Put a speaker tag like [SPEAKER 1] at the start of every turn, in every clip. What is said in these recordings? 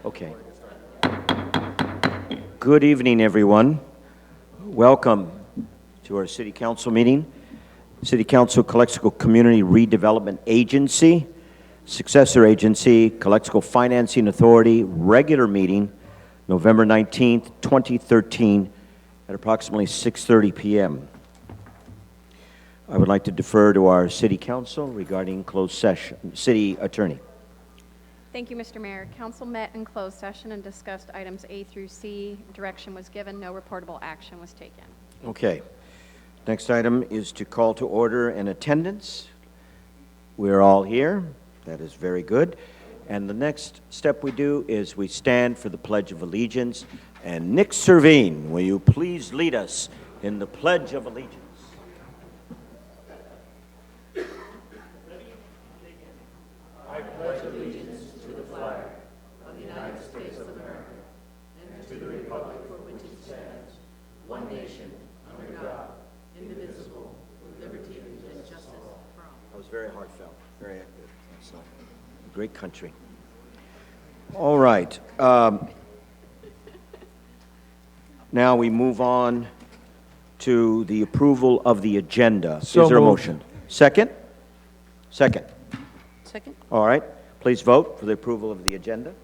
[SPEAKER 1] Okay. Good evening, everyone. Welcome to our City Council meeting. City Council Calexico Community Redevelopment Agency, Successor Agency, Calexico Financing Authority, regular meeting, November 19th, 2013, at approximately 6:30 p.m. I would like to defer to our City Council regarding closed session. City Attorney.
[SPEAKER 2] Thank you, Mr. Mayor. Council met in closed session and discussed items A through C. Direction was given. No reportable action was taken.
[SPEAKER 1] Okay. Next item is to call to order and attendance. We're all here. That is very good. And the next step we do is we stand for the Pledge of Allegiance. And Nick Servine, will you please lead us in the Pledge of Allegiance?
[SPEAKER 3] I pledge allegiance to the flag of the United States of America and to the republic for which it stands, one nation, under God, indivisible, with liberty and justice for all.
[SPEAKER 1] That was very heartfelt, very good. It's a great country. All right. Now we move on to the approval of the agenda.
[SPEAKER 4] So
[SPEAKER 1] is there a
[SPEAKER 4] moved.
[SPEAKER 1] motion? Second? Second.
[SPEAKER 2] Second.
[SPEAKER 1] All right. Please vote for the approval of the agenda.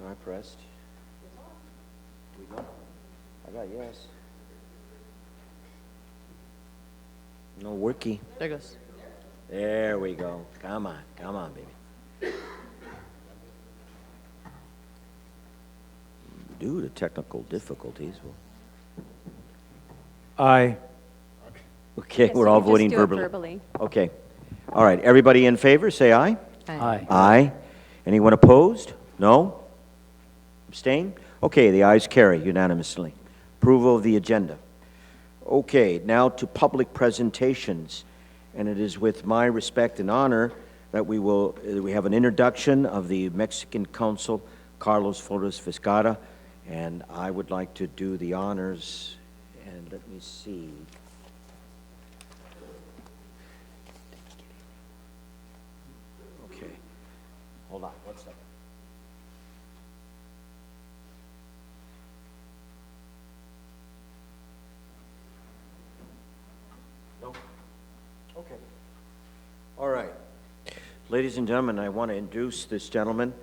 [SPEAKER 1] I pressed. We go. I got yes. No worky.
[SPEAKER 4] There it goes.
[SPEAKER 1] There we go. Come on, baby. Due to technical difficulties.
[SPEAKER 4] Aye.
[SPEAKER 1] Okay,
[SPEAKER 2] Yes,
[SPEAKER 1] we're
[SPEAKER 2] you
[SPEAKER 1] all
[SPEAKER 2] can just
[SPEAKER 1] voting
[SPEAKER 2] do it
[SPEAKER 1] verbally. Okay. All right. Everybody in favor, say aye.
[SPEAKER 4] Aye.
[SPEAKER 1] Aye. Anyone opposed? No? Abstain? Okay, the ayes carry unanimously. Approval of the agenda. Okay, now to public presentations. And it is with my respect and honor that we have an introduction of the Mexican Consul, Carlos Flores Vizcarra, and I would like to do the honors. And let me see. Okay, hold on one second. No? Okay. All right. Ladies and gentlemen, I want to introduce this gentleman,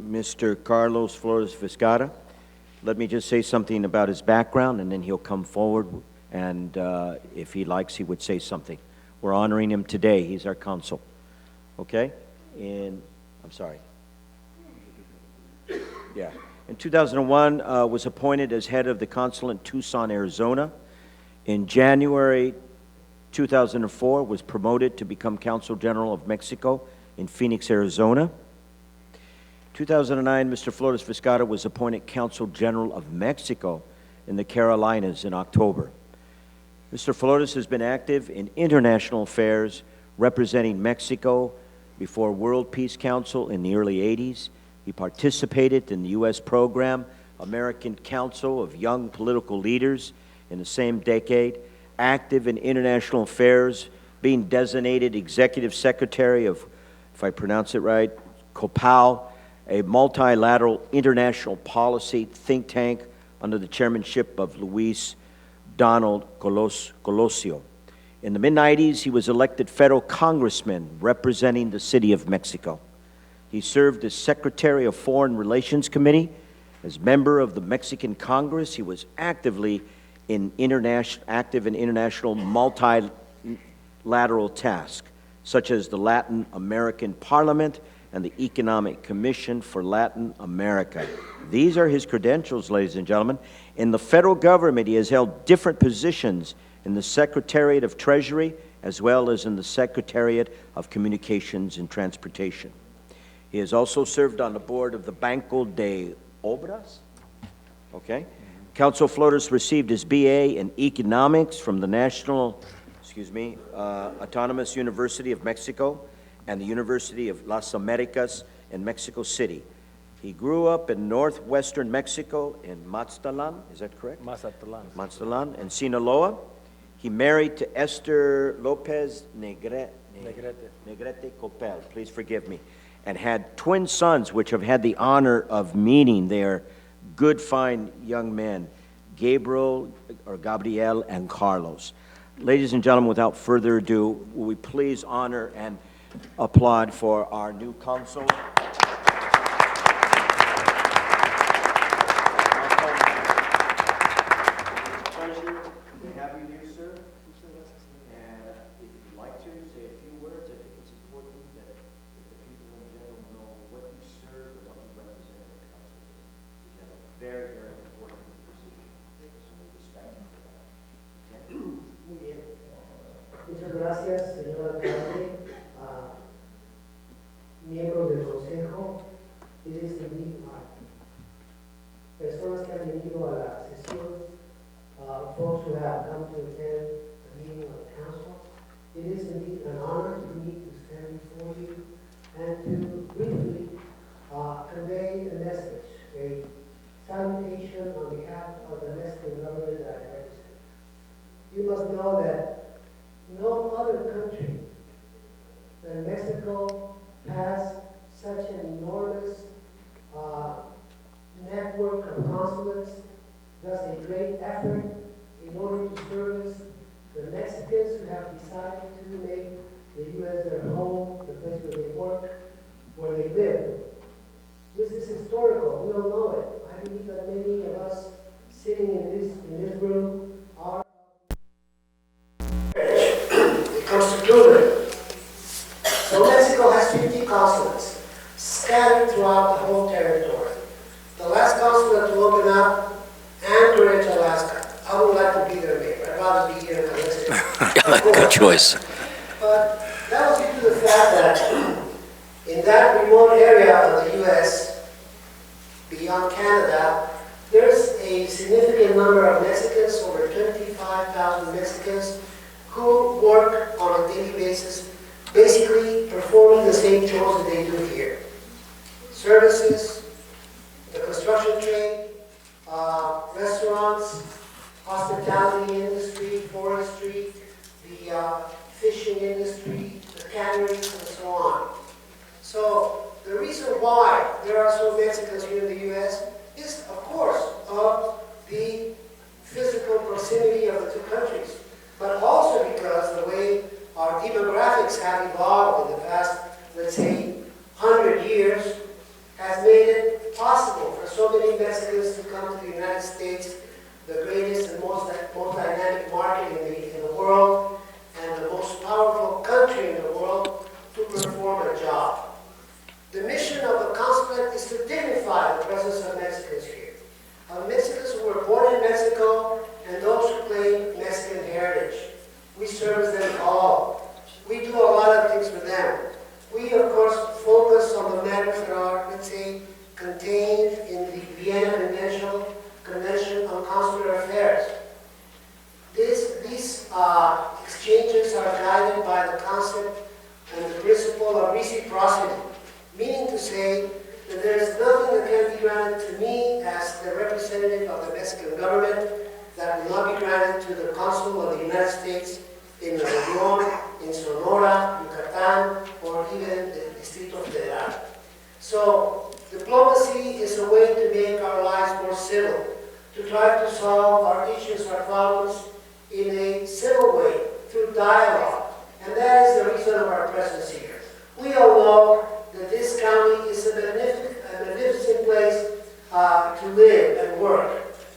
[SPEAKER 1] Mr. Carlos Flores Vizcarra. Let me just say something about his background, and then he'll come forward, and if he likes, he would say something. We're honoring him today. He's our consul. Okay? I'm sorry. Yeah. In 2001, was appointed as head of the consulate in Tucson, Arizona. In January 2004, was promoted to become Consul General of Mexico in Phoenix, Arizona. 2009, Mr. Flores Vizcarra was appointed Consul General of Mexico in the Carolinas in October. Mr. Flores has been active in international affairs, representing Mexico before World Peace Council in the early 80s. He participated in the U.S. program, American Council of Young Political Leaders, in the same decade, active in international affairs, being designated Executive Secretary of, if I pronounce it right, COPAL, a multilateral international policy think tank under the chairmanship of Luis Donald Colosio. In the mid-90s, he was elected federal congressman representing the city of Mexico. He served as Secretary of Foreign Relations Committee. As member of the Mexican Congress, he was active in international multilateral tasks, such as the Latin American Parliament and the Economic Commission for Latin America. These are his credentials, ladies and gentlemen. In the federal government, he has held different positions in the Secretariat of Treasury, as well as in the Secretariat of Communications and Transportation. He has also served on the board of the Banco de Obras. Okay. Council Flores received his BA in Economics from the Autonomous University of Mexico and the University of Las Americas in Mexico City. He grew up in northwestern Mexico in Mazatlan, is that correct?
[SPEAKER 4] Mazatlan.
[SPEAKER 1] Mazatlan and Sinaloa. He married to Esther Lopez
[SPEAKER 4] Negrete.
[SPEAKER 1] Negrete Copel, please forgive me, and had twin sons which have had the honor of meeting. They are good, fine young men, Gabriel and Carlos. Ladies and gentlemen, without further ado, will we please honor and applaud for our new consul. Pleasure to have you here, sir. And if you'd like to say a few words, I think it's important that the people in general know what you serve and what you represent in the council. You have a very, very important position. So we respect you for that. Okay?
[SPEAKER 5] Muy bien. Muchas gracias, señor alcalde, miembros del consejo y personas que han venido a la sesión, folks who have come to attend the meeting of the council. It is indeed an honor for me to stand before you and to briefly convey a message, a salutation on behalf of the Mexican government that I represent. You must know that no other country than Mexico has such an enormous network of consulates, does a great effort in order to service the Mexicans who have decided to make the U.S. their home, the place where they work, where they live. This is historical. We all know it. I believe that many of us sitting in this room are it comes to children. So Mexico has 50 consulates scattered throughout the whole territory. The last consulate to open up, Anchorage, Alaska. I would like to be there, maybe. I'd rather be here in Alaska.
[SPEAKER 6] Good choice.
[SPEAKER 5] But that was due to the fact that in that remote area of the U.S., beyond Canada, there's a significant number of Mexicans, over 25,000 Mexicans, who work on a daily basis, basically performing the same chores that they do here. Services, the construction trade, restaurants, hospitality industry, forestry, the fishing industry, the canneries, and so on. So the reason why there are so Mexicans here in the U.S. is, of course, of the physical proximity of the two countries, but also because the way our demographics have evolved in the past, let's say, 100 years, has made it possible for so many Mexicans to come to the United States, the greatest and most dynamic market in the world, and the most powerful country in the world, to perform a job. The mission of the consulate is to dignify the presence of Mexicans here, of Mexicans who were born in Mexico and those who claim Mexican heritage. We service them all. We do a lot of things for them. We, of course, focus on the matters that are, let's say, contained in the Vienna Convention on Consular Affairs. These exchanges are guided by the concept and the principle of reciprocity, meaning to say that there is nothing that can be granted to me as the representative of the Mexican government that will not be granted to the Consul of the United States in León, in Sonora, Yucatan, or even the Distrito Federal. So diplomacy is a way to make our lives more civil, to try to solve our issues, our problems in a civil way, through dialogue. And that is the reason of our presence here. We all know that this county is a magnificent place to live and work.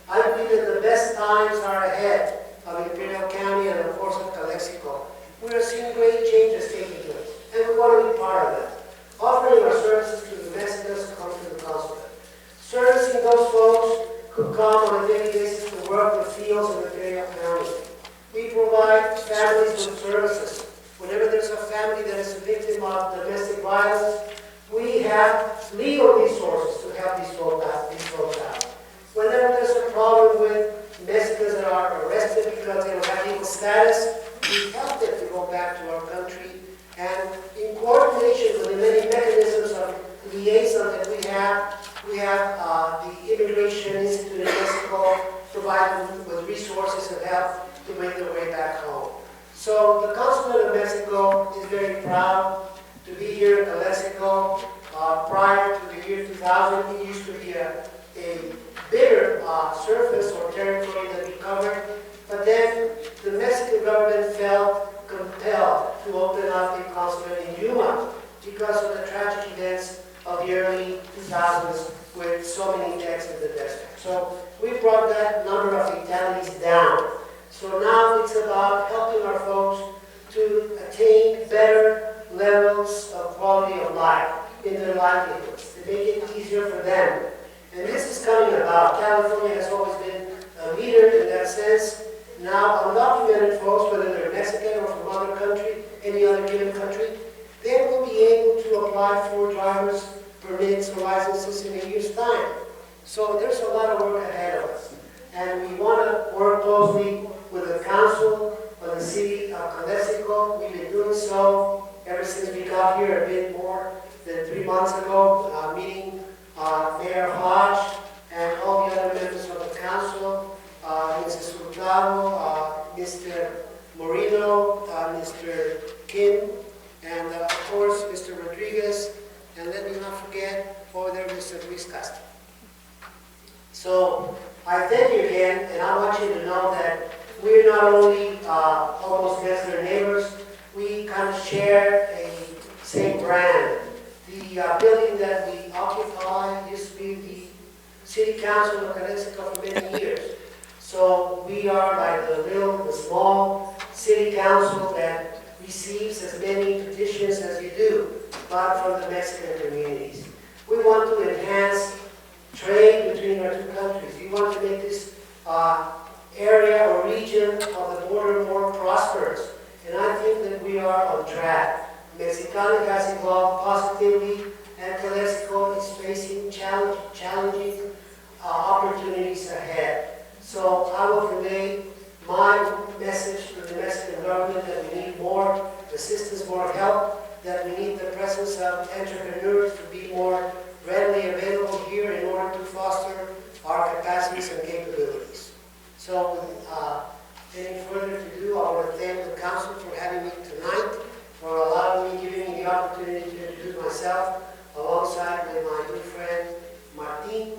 [SPEAKER 5] I believe that the best times are ahead of Imperial County and of course of Calexico. We are seeing great changes taking place, and we want to be part of that. Offering our services to the Mexicans who come to the consulate. Servicing those folks who come on a daily basis to work the fields of Imperial County. We provide families with services. Whenever there's a family that is a victim of domestic violence, we have legal resources to help these folks out. Whenever there's a problem with Mexicans that are arrested because they don't have legal status, we help them to go back to our country. And in coordination with the many mechanisms of liaison that we have, have the Immigration Institute in Mexico provide them with resources and help to make their way back home. So the Consulate of Mexico is very proud to be here in Calexico. Prior to the year 2000, it used to be a bigger surface or territory that we covered, but then the Mexican government felt compelled to open up a consulate in Yuma because of the tragic events of the early 2000s with so many deaths in the desert. So we brought that number of fatalities down. So now it's about helping our folks to attain better levels of quality of life in their livelihoods, to make it easier for them. And this is coming about. California has always been a leader in that sense. Now, undocumented folks, whether they're Mexican or from other country, any other given country, they will be able to apply for driver's permits or licenses in a year's time. So there's a lot of work ahead of us. And we want to work closely with the council of the city of Calexico. We've been doing so ever since we got here a bit more than 3 months ago, meeting Mayor Hodge and all the other members of the council, Mrs. Hurtado, Mr. Moreno, Mr. Kim, and of course, Mr. Rodriguez, and let me not forget over there, Mr. Luis Castro. So I thank you again, and I want you to know that we're not only almost next door neighbors, we kind of share a same brand. The building that we occupy used to be the City Council of Calexico for many years. So we are like the small city council that receives as many petitions as you do, but from the Mexican communities. We want to enhance trade between our two countries. We want to make this area or region of the border more prosperous. And I think that we are on track. Mexicali has evolved positively, and Calexico is facing challenging opportunities ahead. So I will convey my message to the Mexican government that we need more assistance, more help, that we need the presence of entrepreneurs to be more readily available here in order to foster our capacities and capabilities. So any further to do, I want to thank the council for having me tonight, for allowing me, giving me the opportunity to introduce myself alongside with my good friend Martin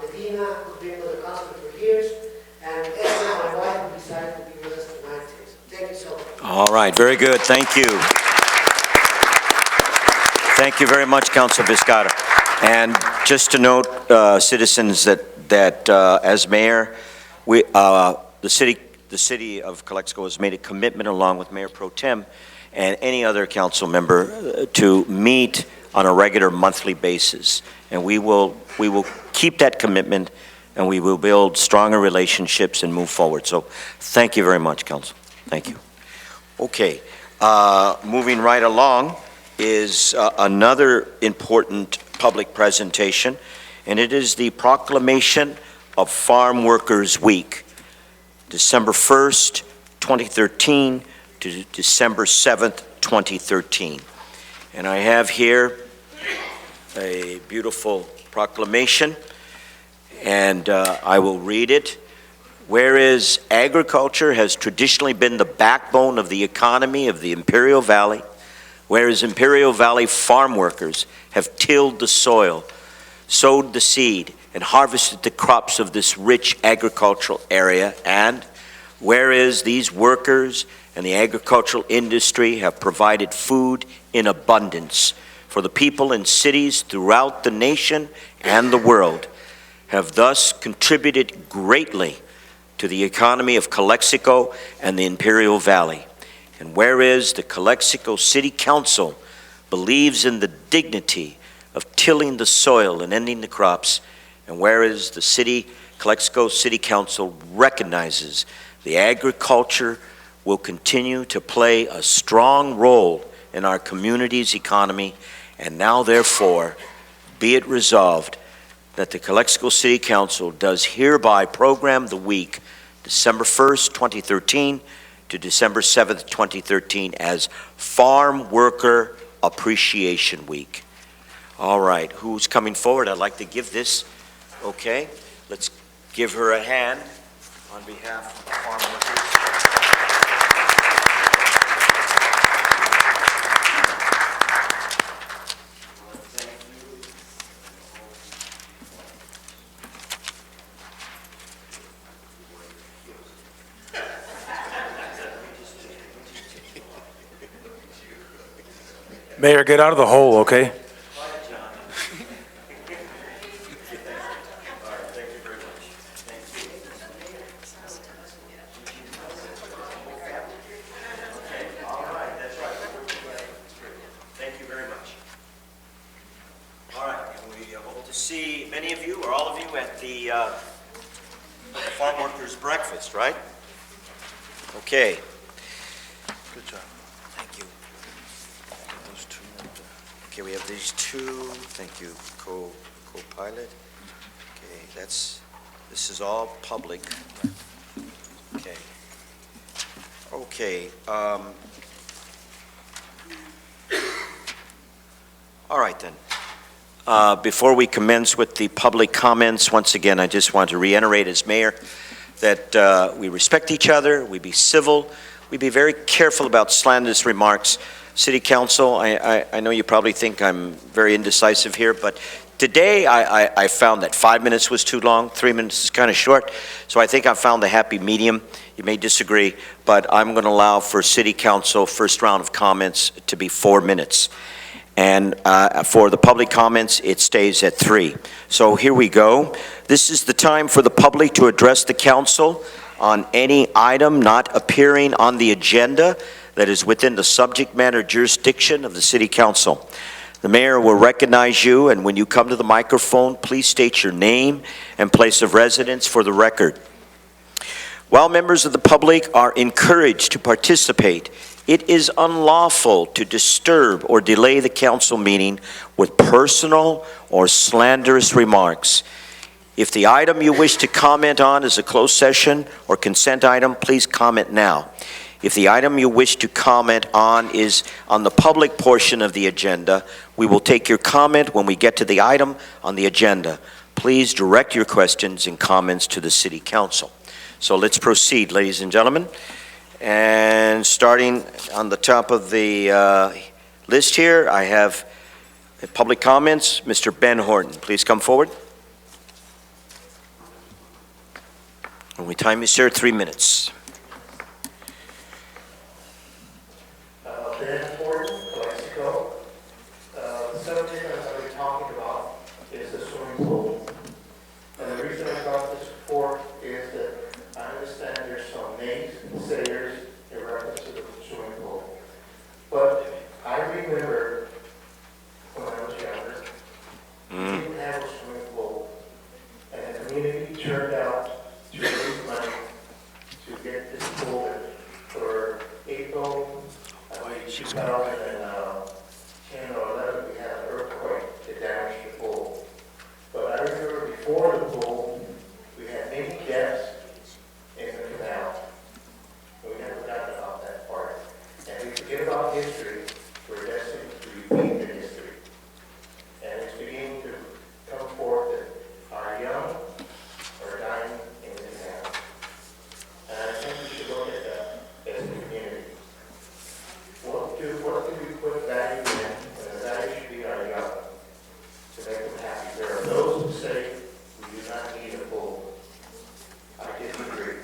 [SPEAKER 5] Medina, who's been with the council for years, and Esther, my wife, who decided to be with us tonight too. So thank you so much.
[SPEAKER 1] All right, very good. Thank you. Thank you very much, Councilor Vizcarra. And just to note, citizens, that as mayor, the city of Calexico has made a commitment, along with Mayor Pro Tem and any other council member, to meet on a regular monthly basis. And we will keep that commitment, and we will build stronger relationships and move forward. So thank you very much, Council. Thank you. Okay, moving right along is another important public presentation, and it is the proclamation of Farm Workers Week, December 1st, 2013 to December 7th, 2013. And I have here a beautiful proclamation, and I will read it. Whereas agriculture has traditionally been the backbone of the economy of the Imperial Valley, whereas Imperial Valley farm workers have tilled the soil, sowed the seed, and harvested the crops of this rich agricultural area, and whereas these workers and the agricultural industry have provided food in abundance for the people in cities throughout the nation and the world, have thus contributed greatly to the economy of Calexico and the Imperial Valley. And whereas the Calexico City Council believes in the dignity of tilling the soil and ending the crops, and whereas the Calexico City Council recognizes the agriculture will continue to play a strong role in our community's economy, and now therefore be it resolved that the Calexico City Council does hereby program the week December 1st, 2013 to December 7th, 2013 as Farm Worker Appreciation Week. All right, who's coming forward? I'd like to give this. Okay, let's give her a hand on behalf of the farm workers.
[SPEAKER 4] Mayor, get out of the hole, okay?
[SPEAKER 1] Thank you very much. All right, and we hope to see many of you, or all of you, at the Farm Workers Breakfast, right? Okay.
[SPEAKER 4] Good job.
[SPEAKER 1] Thank you. Okay, we have these two. Thank you, co-pilot. Okay, this is all public. Okay. Okay. All right then. Before we commence with the public comments, once again, I just want to reiterate as mayor that we respect each other, we be civil, we be very careful about slanderous remarks. City Council, I know you probably think I'm very indecisive here, but today I found that 5 minutes was too long, 3 minutes is kind of short, so I think I found the happy medium. You may disagree, but I'm going to allow for City Council first round of comments to be 4 minutes. And for the public comments, it stays at 3. So here we go. This is the time for the public to address the council on any item not appearing on the agenda that is within the subject matter jurisdiction of the City Council. The mayor will recognize you, and when you come to the microphone, please state your name and place of residence for the record. While members of the public are encouraged to participate, it is unlawful to disturb or delay the council meeting with personal or slanderous remarks. If the item you wish to comment on is a closed session or consent item, please comment now. If the item you wish to comment on is on the public portion of the agenda, we will take your comment when we get to the item on the agenda. Please direct your questions and comments to the City Council. So let's proceed, ladies and gentlemen. And starting on the top of the list here, I have public comments. Mr. Ben Horton, please come forward. And we time you, sir, 3 minutes.
[SPEAKER 6] Ben Horton, Mexico. The subject I'm going to be talking about is the swimming pool. And the reason I brought this before is that I understand there's some naysayers in reference to the swimming pool. But I remember when I was younger, we didn't have a swimming pool. And the community turned out to raise money to get this pool for April 2010 or 11, we had an earthquake that damaged the pool. But I remember before the pool, we had many deaths in the canal. We never forgotten about that part. And we forget about history, we're destined to repeat the history. And it's beginning to come forth that our young are dying in the canal. And I think we should look at that as a community. What do we put value in, and the value should be our young, to make them happy. There are those who say we do not need a pool. I disagree.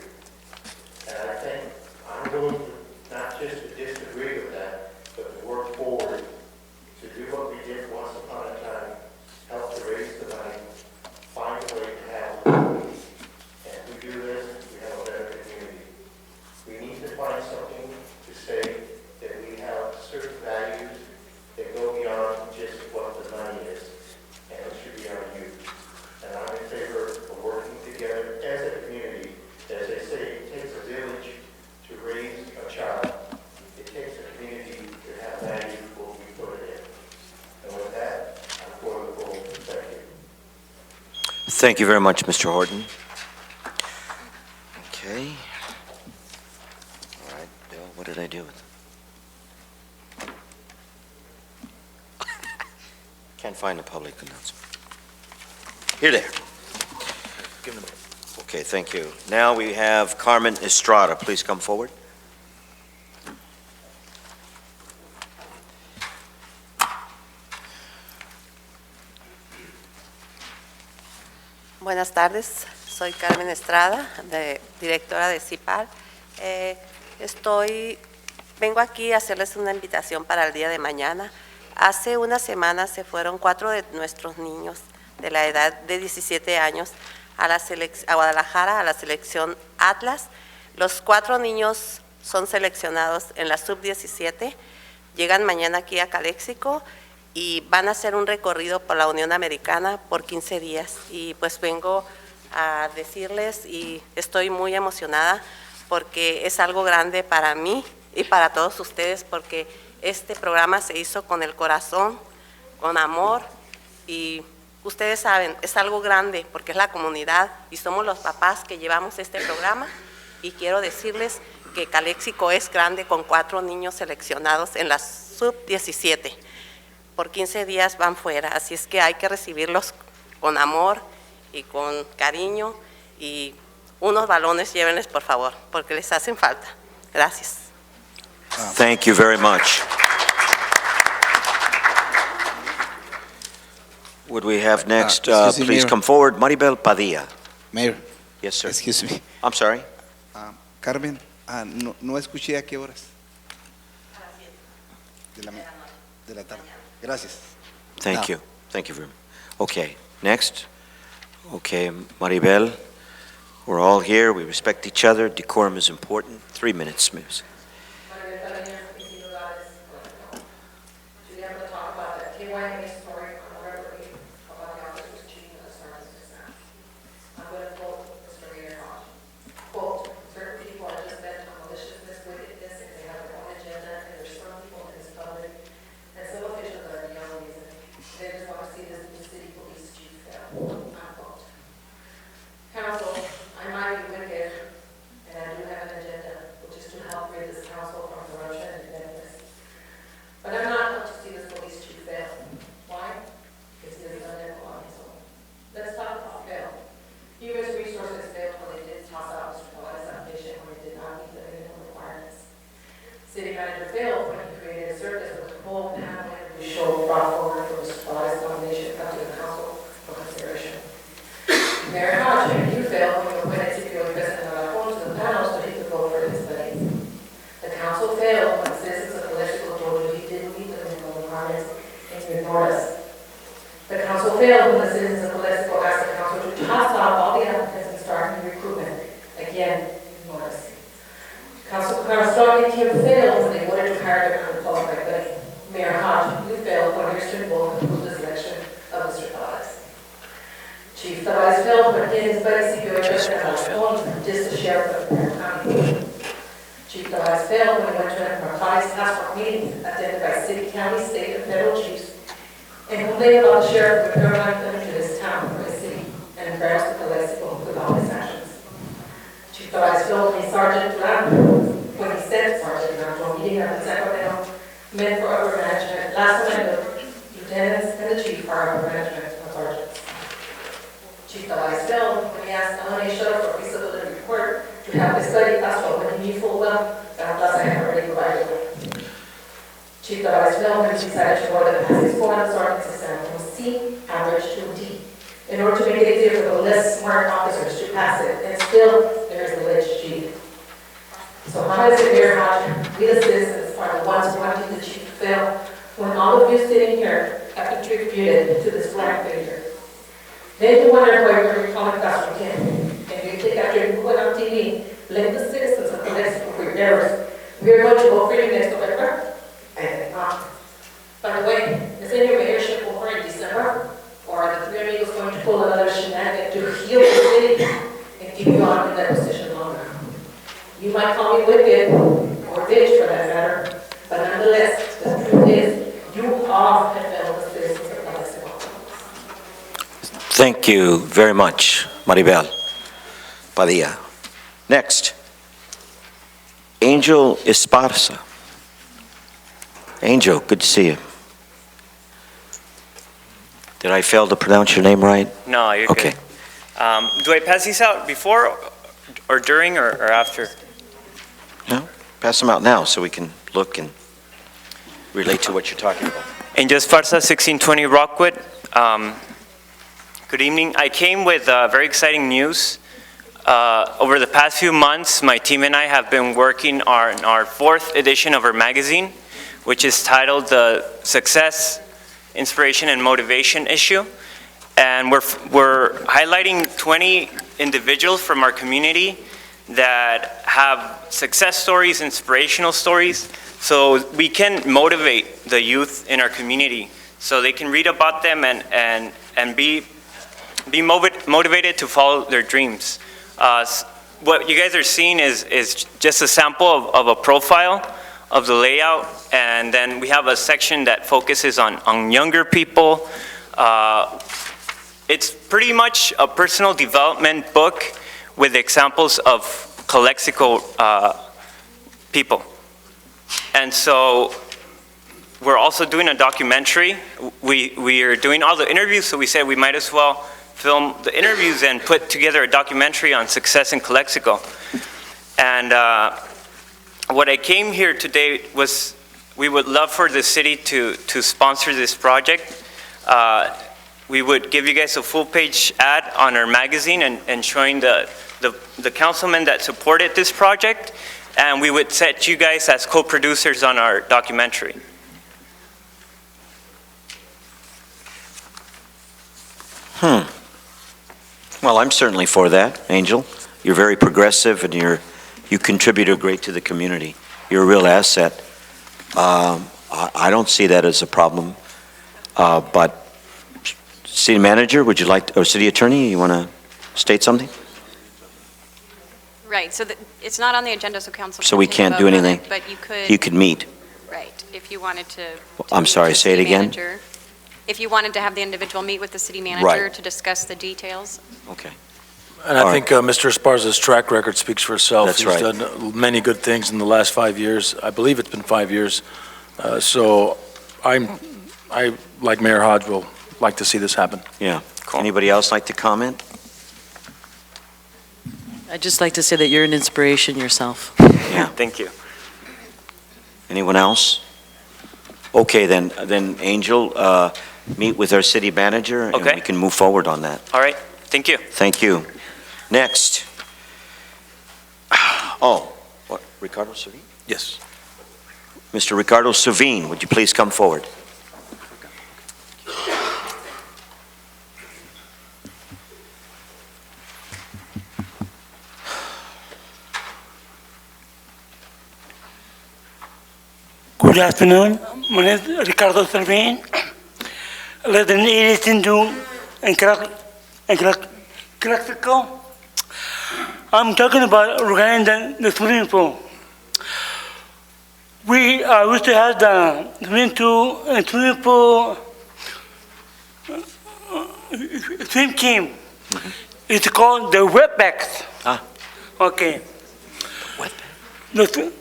[SPEAKER 6] And I think I'm willing to not just to disagree with that, but to work forward to do what we did once upon a time, help to raise the money, find a way to have a pool. And if we do this, we have a better community. We need to find something to say that we have certain values that go beyond just what the money is, and it should be our youth. And I'm in favor of working together as a community. As they say, it takes a village to raise a child. It takes a community to have value what we put it in. And with that, I'm for the goal. Thank you.
[SPEAKER 1] Thank you very much, Mr. Horton. Okay. All right, Bill, what did I do with it? Can't find the public announcement. Here, there.
[SPEAKER 4] Give them
[SPEAKER 1] Okay, thank you. Now we have Carmen Estrada. Please come forward.
[SPEAKER 7] Buenas tardes, soy Carmen Estrada, directora de CIPAR. Vengo aquí a hacerles una invitación para el día de mañana. Hace una semana se fueron 4 de nuestros niños de la edad de 17 años a Guadalajara, a la selección Atlas. Los 4 niños son seleccionados en la sub-17, llegan mañana aquí a Caléxico y van a hacer un recorrido por la Unión Americana por 15 días. Y pues vengo a decirles, y estoy muy emocionada porque es algo grande para mí y para todos ustedes, porque este programa se hizo con el corazón, con amor, y ustedes saben, es algo grande porque es la comunidad y somos los papás que llevamos este programa. Y quiero decirles que Caléxico es grande con 4 niños seleccionados en la sub-17. Por 15 días van fuera, así es que hay que recibirlos con amor y con cariño, y unos balones llévenles, por favor, porque les hacen falta. Gracias.
[SPEAKER 1] Thank you very much. Would we have next,
[SPEAKER 8] excuse me,
[SPEAKER 1] please
[SPEAKER 8] Mayor.
[SPEAKER 1] come forward, Maribel Padilla.
[SPEAKER 8] Mayor,
[SPEAKER 1] Yes, sir.
[SPEAKER 8] excuse me.
[SPEAKER 1] I'm sorry.
[SPEAKER 8] Carmen, no escuché a qué horas. De la tarde. Gracias.
[SPEAKER 1] Thank
[SPEAKER 8] No.
[SPEAKER 1] you. Thank you very much. Okay, next. Okay, Maribel, we're all here. We respect each other. Decorum is important. 3 minutes, miss.
[SPEAKER 9] Council, I might be wicked, and I do have an agenda, which is to help rid this council from corruption and benefits. But I'm not going to see this police chief fail. Why? Because he has done it on his own. Let's talk about fail. Human resources failed when they did toss out Mr. Paul's application when it did not meet the minimum requirements. City manager failed when he created a circus with a whole panel interview show brought forward for Mr. Paul's nomination up to the council for consideration. Mayor Hodge, you failed when you appointed CPO President Aragón to the panel so he could vote for his studies. The council failed when the citizens of Calexico told you he didn't meet the minimum requirements and you ignored us. The council failed when the citizens of Calexico asked the council to toss out all the applicants and start new recruitment. Again, ignored us. Council Carrasco and Kim failed when they wanted to hire their unqualified buddy. Mayor Hodge, you failed when your student vote approved the selection of Mr. Tavares. Chief Tavares failed when he and his buddy CPO President Aragón just the sheriff of Marion County. Chief Tavares failed when he went to a narcotics task force meeting attended by city, county, state, and federal chiefs and complained about the sheriff of Marion coming to this town or this city and embarrassed the Calexico with all his actions. Chief Tavares failed when when he sent Sergeant Duran to a meeting at the Sacramento meant for upper management. Last night, the lieutenants and the chief are upper management of sergeants. Chief Tavares failed when he asked LNA Shuttle for a feasibility report to have his study asphalt when he knew full well that Plaza had already provided one. Chief Tavares failed when he decided to order the passing score on the sergeant system from C average to D in order to make it easier for the less smart officers to pass it, and still there is alleged cheating. So how is it, Mayor Hodge, we the citizens are the ones wanting the chief to fail when all of you sitting here have contributed to this flag failure? Then you wonder why you're calling Castro again. And you think after you put on TV, let the citizens of Calexico for your errors. We are going to vote for you next November? I think not. By the way, is any your mayorship over in December? Or are the three amigos going to pull another shenanigan to heal the city and keep you on in that position longer? You might call me wicked, or bitch for that matter, but nonetheless, the truth is, you all have failed the citizens of Calexico.
[SPEAKER 1] Thank you very much, Maribel Padilla. Next, Angel Esparza. Angel, good to see you. Did I fail to pronounce your name right?
[SPEAKER 10] No, you're
[SPEAKER 1] Okay.
[SPEAKER 10] good. Do I pass these out before or during or after?
[SPEAKER 1] No? Pass them out now so we can look and relate to what you're talking about.
[SPEAKER 10] Angel Esparza, 1620 Rockwood. Good evening. I came with very exciting news. Over the past few months, my team and I have been working on our 4th edition of our magazine, which is titled the Success, Inspiration, and Motivation issue. And we're highlighting 20 individuals from our community that have success stories, inspirational stories, so we can motivate the youth in our community so they can read about them and be motivated to follow their dreams. What you guys are seeing is just a sample of a profile of the layout, and then we have a section that focuses on younger people. It's pretty much a personal development book with examples of CoCLX people. And so we're also doing a documentary. We are doing all the interviews, so we said we might as well film the interviews and put together a documentary on success in CoCLX. And what I came here today was we would love for the city to sponsor this project. We would give you guys a full-page ad on our magazine and showing the councilmen that supported this project, and we would set you guys as co-producers on our documentary.
[SPEAKER 1] Well, I'm certainly for that, Angel. You're very progressive, and you contribute great to the community. You're a real asset. I don't see that as a problem. But city manager, would you like to, or city attorney, you want to state something?
[SPEAKER 2] Right, so it's not on the agenda, so council.
[SPEAKER 1] So we can't do
[SPEAKER 2] vote on
[SPEAKER 1] anything?
[SPEAKER 2] it, But you could.
[SPEAKER 1] You could meet.
[SPEAKER 2] Right, if you wanted to.
[SPEAKER 1] I'm
[SPEAKER 2] meet
[SPEAKER 1] sorry,
[SPEAKER 2] with the
[SPEAKER 1] say it
[SPEAKER 2] city
[SPEAKER 1] again?
[SPEAKER 2] manager. If you wanted to have the individual meet with the city manager
[SPEAKER 1] Right.
[SPEAKER 2] to discuss the details.
[SPEAKER 1] Okay.
[SPEAKER 4] And
[SPEAKER 1] All
[SPEAKER 4] I
[SPEAKER 1] right.
[SPEAKER 4] think Mr. Esparza's track record speaks for itself.
[SPEAKER 1] That's right.
[SPEAKER 4] He's done many good things in the last 5 years. I believe it's been 5 years. So I, like Mayor Hodge, will like to see this happen.
[SPEAKER 1] Yeah. Anybody else like to comment?
[SPEAKER 11] I'd just like to say that you're an inspiration yourself.
[SPEAKER 1] Yeah.
[SPEAKER 10] Thank you.
[SPEAKER 1] Anyone else? Okay, then Angel, meet with our city manager, and
[SPEAKER 10] Okay.
[SPEAKER 1] we can move forward on that.
[SPEAKER 10] All right, thank you.
[SPEAKER 1] Thank you. Next. Oh, what, Ricardo Savine?
[SPEAKER 4] Yes.
[SPEAKER 1] Mr. Ricardo Savine, would you please come forward?
[SPEAKER 12] Good afternoon. My name is Ricardo Servin. I live in 82 in CoCLX. I'm talking about regarding the swimming pool. We used to have the swimming pool swim team. It's called the wetbacks.
[SPEAKER 1] Ah.
[SPEAKER 12] Okay.
[SPEAKER 1] Wetback.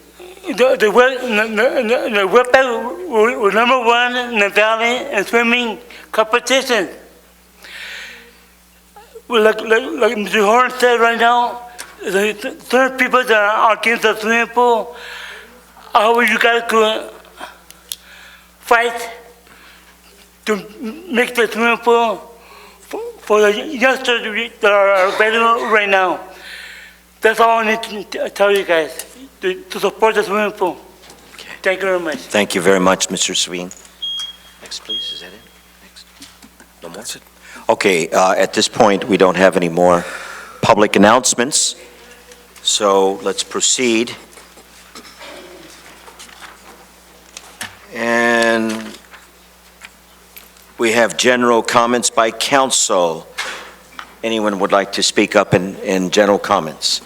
[SPEAKER 12] The wetback was number one in the valley in swimming competition. Well, like Mr. Horn said right now, the third people that are against the swimming pool, how you guys could fight to make the swimming pool for the youngsters that are available right now. That's all I need to tell you guys, to support the swimming pool.
[SPEAKER 1] Okay.
[SPEAKER 12] Thank you very much.
[SPEAKER 1] Thank you very much, Mr. Savine. Next, please. Is that it? Next. No more?
[SPEAKER 4] That's it.
[SPEAKER 1] Okay, at this point, we don't have any more public announcements, so let's proceed. And we have general comments by council. Anyone would like to speak up in general comments?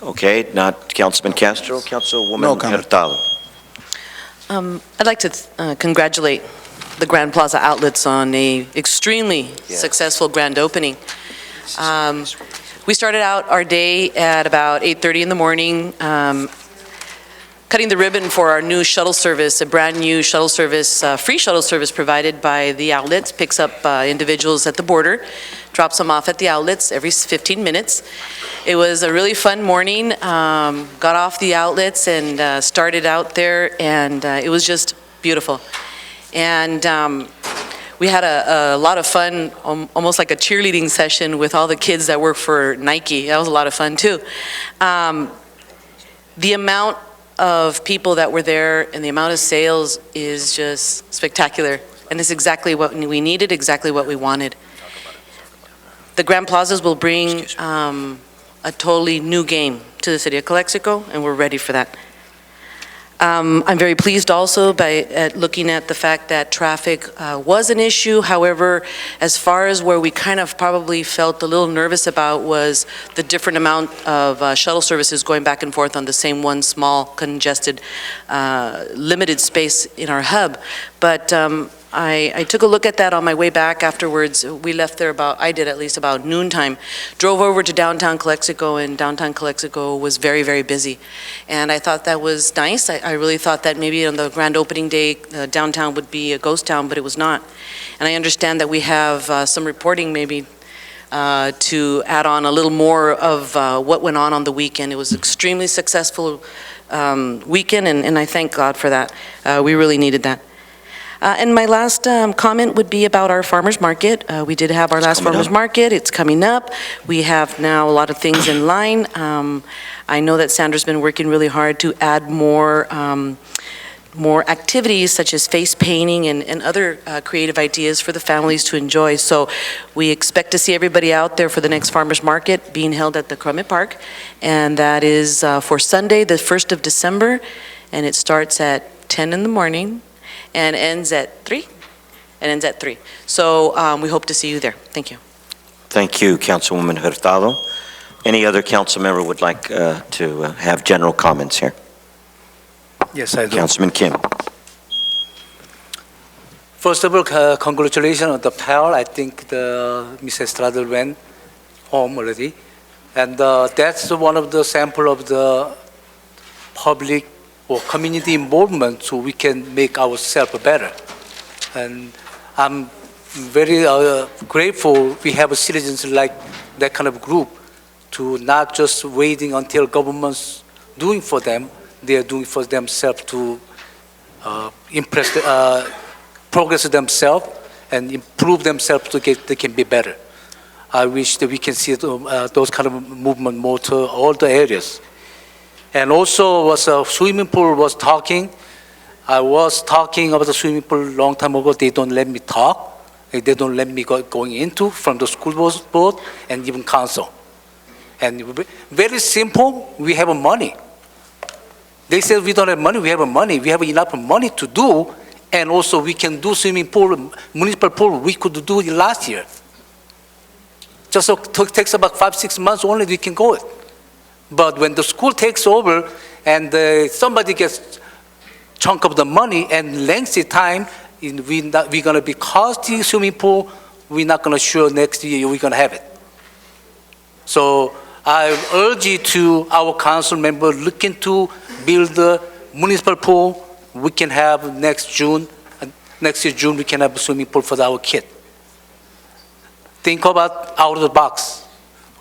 [SPEAKER 1] Okay, not Councilman Castro, Councilwoman
[SPEAKER 8] No comment.
[SPEAKER 1] Hurtado.
[SPEAKER 11] I'd like to congratulate the Grand Plaza Outlets on a extremely successful grand opening. We started out our day at about 8:30 in the morning. cutting the ribbon for our new shuttle service, a brand-new shuttle service, free shuttle service provided by the outlets, picks up individuals at the border, drops them off at the outlets every 15 minutes. It was a really fun morning. Got off the outlets and started out there, and it was just beautiful. And we had a lot of fun, almost like a cheerleading session with all the kids that work for Nike. That was a lot of fun too. The amount of people that were there and the amount of sales is just spectacular. And it's exactly what we needed, exactly what we wanted. The Grand Plazas will bring a totally new game to the city of Calexico, and we're ready for that. I'm very pleased also at looking at the fact that traffic was an issue. However, as far as where we kind of probably felt a little nervous about was the different amount of shuttle services going back and forth on the same one small, congested, limited space in our hub. But I took a look at that on my way back afterwards. We left there I did at least about noontime. Drove over to downtown Calexico, and downtown Calexico was very, very busy. And I thought that was nice. I really thought that maybe on the grand opening day, downtown would be a ghost town, but it was not. And I understand that we have some reporting maybe to add on a little more of what went on the weekend. It was an extremely successful weekend, and I thank God for that. We really needed that. And my last comment would be about our farmers market. We did have our last farmers market. It's coming up. We have now a lot of things in line. I know that Sandra's been working really hard to add more activities such as face painting and other creative ideas for the families to enjoy. So we expect to see everybody out there for the next farmers market being held at the Crumit Park. And that is for Sunday, the 1st of December. And it starts at 10 in the morning. And ends at 3? And ends at 3. So we hope to see you there. Thank you.
[SPEAKER 1] Thank you, Councilwoman Hurtado. Any other council member would like to have general comments here?
[SPEAKER 13] Yes, I do.
[SPEAKER 1] Councilman Kim.
[SPEAKER 13] First of all, congratulations on the panel. I think Ms. Estrada went home already. And that's one of the sample of the public or community involvement so we can make ourselves better. And I'm very grateful we have citizens like that kind of group to not just waiting until government's doing for them, they are doing for themselves to progress themselves and improve themselves to they can be better. I wish that we can see those kind of movement more to all the areas. And also, was a swimming pool was talking. I was talking about the swimming pool a long time ago. They don't let me talk. They don't let me going into from the school board and even council. And very simple. We have money. They said we don't have money. We have money. We have enough money to do, and also we can do swimming pool, municipal pool. We could do it last year. Just takes about 5-6 months only. We can go it. But when the school takes over and somebody gets chunk of the money and lengthy time, we're going to be costly swimming pool, we're not going to sure next year we're going to have it. So I urge you to our council member look into build the municipal pool. We can have next year June we can have a swimming pool for our kid. Think about out of the box.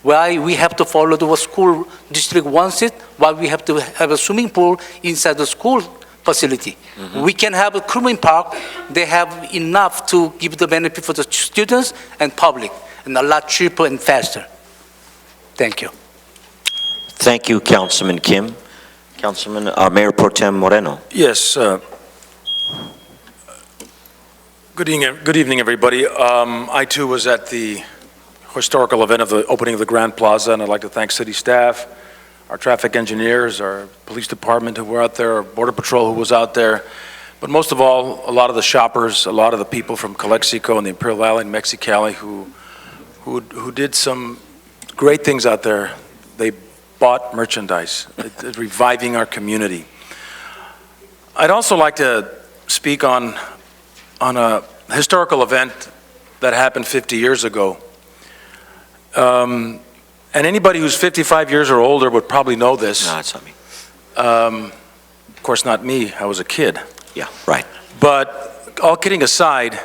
[SPEAKER 13] Why we have to follow the school district wants it, why we have to have a swimming pool inside the school facility. Mm-hmm. We can have a Crumit Park, they have enough to give the benefit for the students and public, and a lot cheaper and faster. Thank you.
[SPEAKER 1] Thank you, Councilman Kim. Councilman, Mayor Pro Tem Moreno.
[SPEAKER 4] Yes. Good evening, everybody. I too was at the historical event of the opening of the Grand Plaza, and I'd like to thank city staff, our traffic engineers, our police department who were out there, our border patrol who was out there, but most of all, a lot of the shoppers, a lot of the people from Calexico and the Imperial Valley and Mexicali who did some great things out there. They bought merchandise, reviving our community. I'd also like to speak on a historical event that happened 50 years ago. And anybody who's 55 years or older would probably know this.
[SPEAKER 1] No, it's not me.
[SPEAKER 4] course, not me, I was a kid.
[SPEAKER 1] Yeah, right.
[SPEAKER 4] But all kidding aside,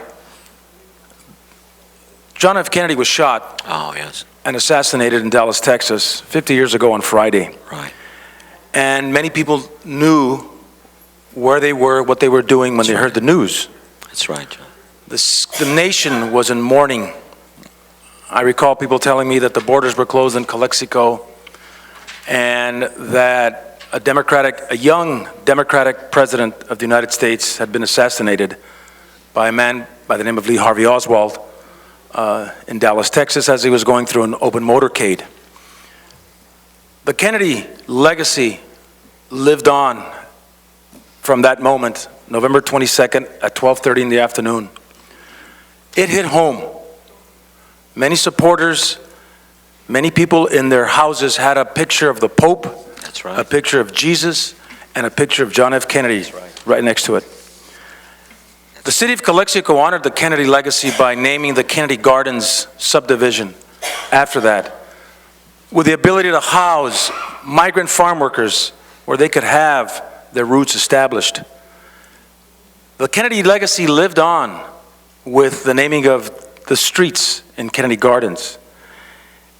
[SPEAKER 4] John F. Kennedy was shot
[SPEAKER 1] Oh, yes.
[SPEAKER 4] and assassinated in Dallas, Texas, 50 years ago on Friday.
[SPEAKER 1] Right.
[SPEAKER 4] And many people knew where they were, what they were doing when they heard the news.
[SPEAKER 1] That's right, John.
[SPEAKER 4] The nation was in mourning. I recall people telling me that the borders were closed in Calexico and that a young Democratic president of the United States had been assassinated by a man by the name of Lee Harvey Oswald in Dallas, Texas, as he was going through an open motorcade. The Kennedy legacy lived on from that moment, November 22nd at 12:30 in the afternoon. It hit home. Many supporters, many people in their houses had a picture of the Pope,
[SPEAKER 1] That's right.
[SPEAKER 4] a picture of Jesus, and a picture of John F. Kennedy right next to it. The city of Calexico honored the Kennedy legacy by naming the Kennedy Gardens subdivision after that, with the ability to house migrant farm workers where they could have their roots established. The Kennedy legacy lived on with the naming of the streets in Kennedy Gardens.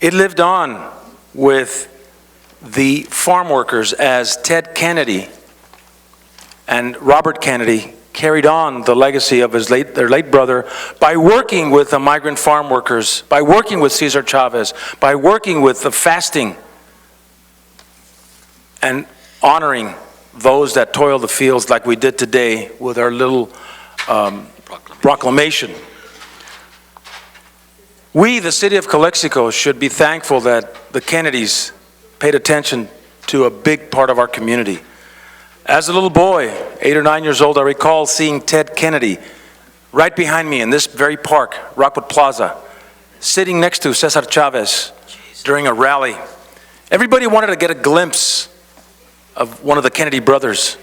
[SPEAKER 4] It lived on with the farm workers as Ted Kennedy and Robert Kennedy carried on the legacy of their late brother by working with the migrant farm workers, by working with Cesar Chavez, by working with the fasting and honoring those that toil the fields like we did today with our little proclamation. We, the city of Calexico, should be thankful that the Kennedys paid attention to a big part of our community. As a little boy, 8 or 9 years old, I recall seeing Ted Kennedy right behind me in this very park, Rockwood Plaza, sitting next to Cesar Chavez during a rally. Everybody wanted to get a glimpse of one of the Kennedy brothers.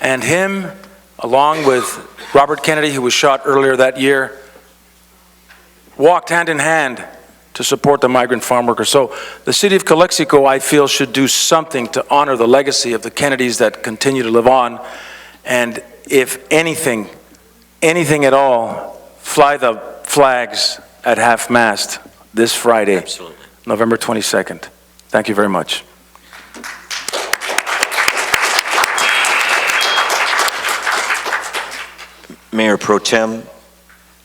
[SPEAKER 4] And him, along with Robert Kennedy, who was shot earlier that year, walked hand in hand to support the migrant farm workers. So the city of Calexico, I feel, should do something to honor the legacy of the Kennedys that continue to live on. And if anything at all, fly the flags at half-mast this Friday,
[SPEAKER 1] Absolutely.
[SPEAKER 4] November 22nd. Thank you very much.
[SPEAKER 1] Mayor Pro Tem,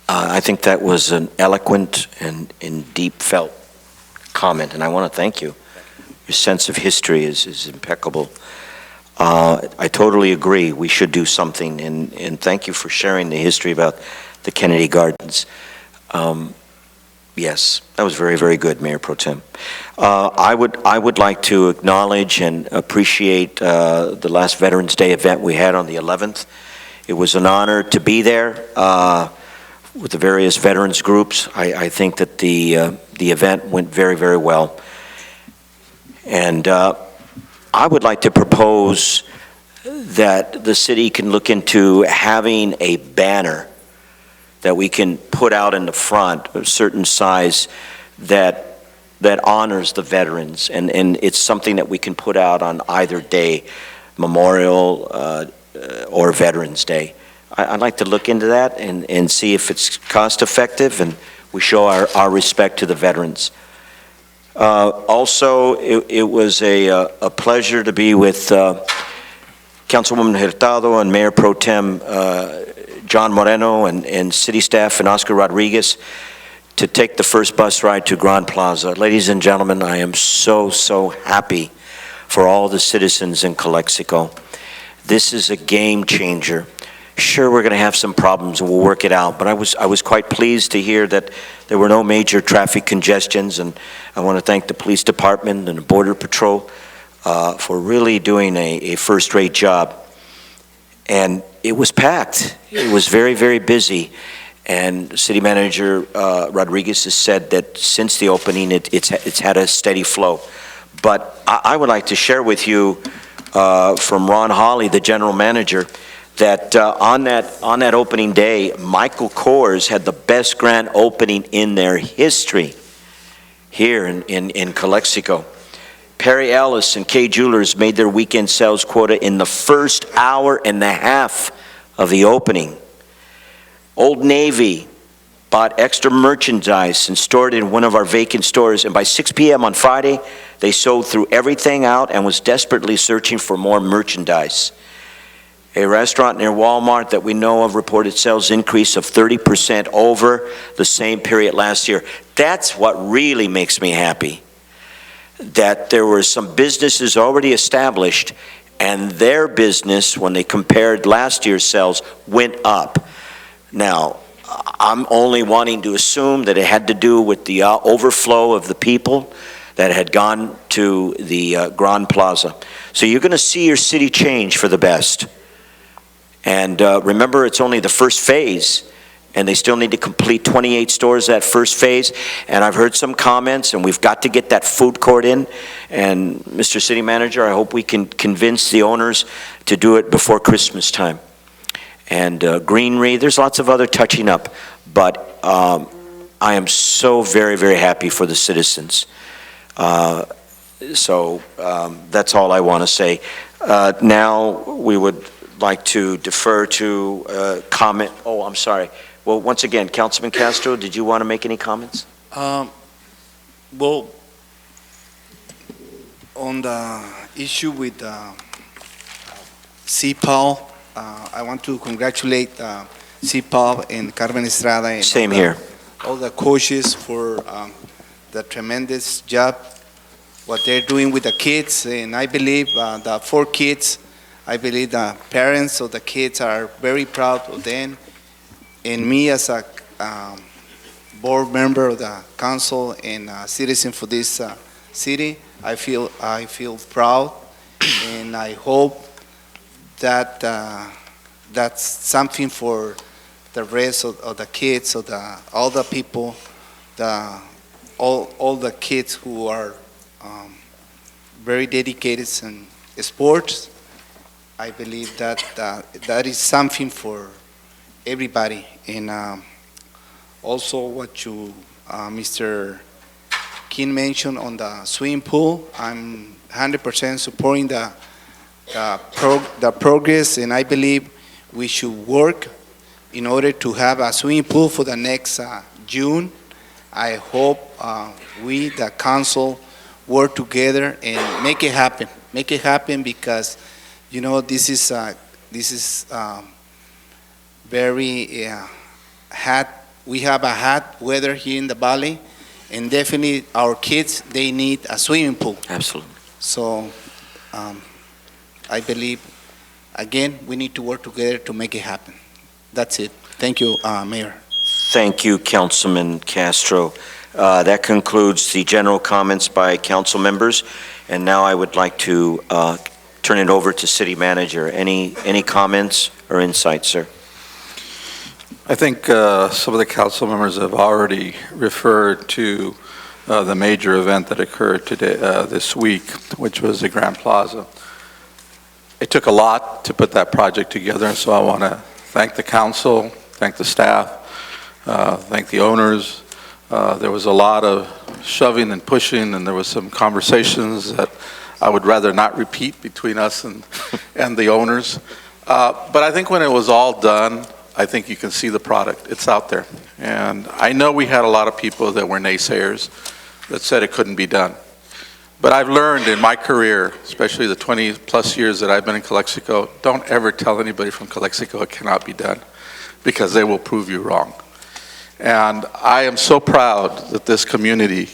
[SPEAKER 1] I think that was an eloquent and deep felt comment, and I want to thank you. Your sense of history is impeccable. I totally agree. We should do something, and thank you for sharing the history about the Kennedy Gardens. Yes, that was very, very good, Mayor Pro Tem. I would like to acknowledge and appreciate the last Veterans Day event we had on the 11th. It was an honor to be there with the various veterans groups. I think that the event went very, very well. And I would like to propose that the city can look into having a banner that we can put out in the front, of a certain size, that honors the veterans. And it's something that we can put out on either day, Memorial or Veterans Day. I'd like to look into that and see if it's cost effective and we show our respect to the veterans. Also, it was a pleasure to be with Councilwoman Hurtado and Mayor Pro Tem John Moreno and city staff and Oscar Rodriguez to take the first bus ride to Grand Plaza. Ladies and gentlemen, I am so happy for all the citizens in Calexico. This is a game changer. Sure, we're going to have some problems and we'll work it out, but I was quite pleased to hear that there were no major traffic congestions, and I want to thank the police department and the Border Patrol for really doing a first-rate job. And it was packed. It was very, very busy. And City Manager Rodriguez has said that since the opening, it's had a steady flow. But I would like to share with you from Ron Hawley, the General Manager, that on that opening day, Michael Kors had the best grand opening in their history here in Calexico. Perry Ellis and K Jewelers made their weekend sales quota in the first hour and a half of the opening. Old Navy bought extra merchandise and stored it in one of our vacant stores, and by 6 p.m. on Friday, they sold through everything out and was desperately searching for more merchandise. A restaurant near Walmart that we know of reported sales increase of 30% over the same period last year. That's what really makes me happy, that there were some businesses already established and their business, when they compared last year's sales, went up. Now, I'm only wanting to assume that it had to do with the overflow of the people that had gone to the Grand Plaza. So you're going to see your city change for the best. And remember, it's only the first phase, and they still need to complete 28 stores that first phase. And I've heard some comments, and we've got to get that food court in. And Mr. City Manager, I hope we can convince the owners to do it before Christmas time. And greenery, there's lots of other touching up, but I am so very, very happy for the citizens. So that's all I want to say. Now we would like to defer to comment. Oh, I'm sorry. Well, once again, Councilman Castro, did you want to make any comments?
[SPEAKER 8] Well, on the issue with CPAL, I want to congratulate CPAL and Carmen Estrada and
[SPEAKER 1] Same here.
[SPEAKER 8] all the coaches for the tremendous job what they're doing with the kids. And I believe the 4 kids, I believe the parents of the kids are very proud of them. And me as a board member of the council and a citizen for this city, I feel proud, and I hope that that's something for the rest of the kids, of all the people, all the kids who are very dedicated in sports. I believe that that is something for everybody. And also what you, Mr. King mentioned on the swimming pool, I'm 100% supporting the progress, and I believe we should work in order to have a swimming pool for the next June. I hope we, the council, work together and make it happen. Make it happen because, you know, this is very hot. We have a hot weather here in the valley, and definitely our kids, they need a swimming pool.
[SPEAKER 1] Absolutely.
[SPEAKER 8] So I believe, again, we need to work together to make it happen. That's it. Thank you, Mayor.
[SPEAKER 1] Thank you, Councilman Castro. That concludes the general comments by council members, and now I would like to turn it over to City Manager. Any comments or insights, sir?
[SPEAKER 14] I think some of the council members have already referred to the major event that occurred today, this week, which was the Grand Plaza. It took a lot to put that project together, so I want to thank the council, thank the staff, thank the owners. There was a lot of shoving and pushing, and there was some conversations that I would rather not repeat between us and the owners. But I think when it was all done, I think you can see the product. It's out there. And I know we had a lot of people that were naysayers that said it couldn't be done. But I've learned in my career, especially the 20 plus years that I've been in Calexico, don't ever tell anybody from Calexico it cannot be done, because they will prove you wrong. And I am so proud that this community,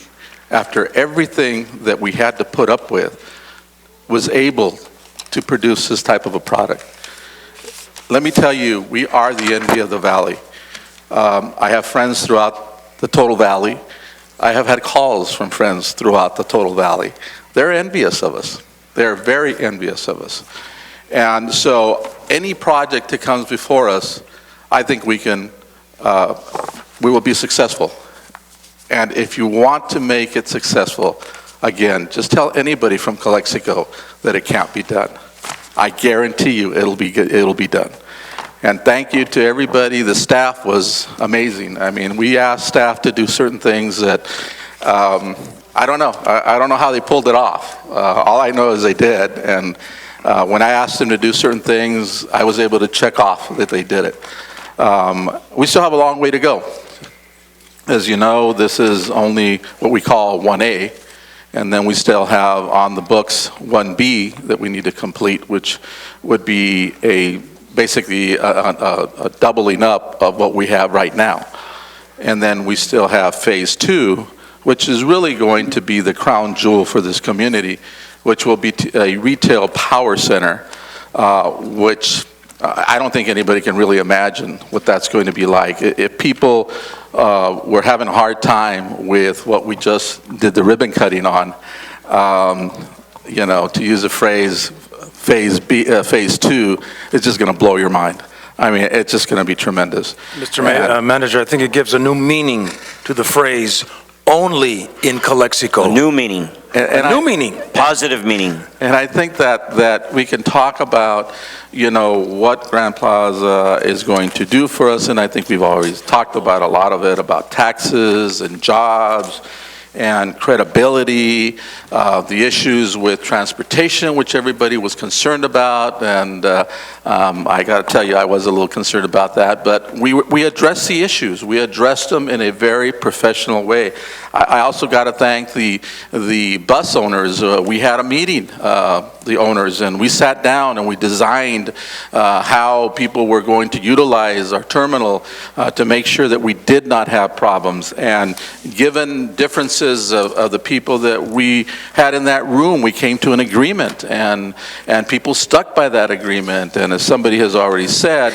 [SPEAKER 14] after everything that we had to put up with, was able to produce this type of a product. Let me tell you, we are the envy of the valley. I have friends throughout the Total Valley. I have had calls from friends throughout the Total Valley. They're envious of us. They're very envious of us. And so any project that comes before us, I think we will be successful. And if you want to make it successful, again, just tell anybody from Calexico that it can't be done. I guarantee you it'll be done. And thank you to everybody. The staff was amazing. I mean, we asked staff to do certain things that I don't know. I don't know how they pulled it off. All I know is they did, and when I asked them to do certain things, I was able to check off that they did it. We still have a long way to go. As you know, this is only what we call 1A, and then we still have on the books 1B that we need to complete, which would be basically a doubling up of what we have right now. And then we still have phase 2, which is really going to be the crown jewel for this community, which will be a retail power center, which I don't think anybody can really imagine what that's going to be like. If people were having a hard time with what we just did the ribbon cutting on, you know, to use a phrase, phase 2 is just going to blow your mind. I mean, it's just going to be tremendous.
[SPEAKER 4] Mr. Manager, I think it gives a new meaning to the phrase, only in Calexico.
[SPEAKER 1] A new meaning.
[SPEAKER 4] A new meaning.
[SPEAKER 1] Positive meaning.
[SPEAKER 14] And I think that we can talk about, you know, what Grand Plaza is going to do for us, and I think we've always talked about a lot of it, about taxes and jobs and credibility, the issues with transportation, which everybody was concerned about, and I got to tell you, I was a little concerned about that, but we addressed the issues. We addressed them in a very professional way. I also got to thank the bus owners. We had a meeting, the owners, and we sat down and we designed how people were going to utilize our terminal to make sure that we did not have problems. And given differences of the people that we had in that room, we came to an agreement, and people stuck by that agreement. And as somebody has already said,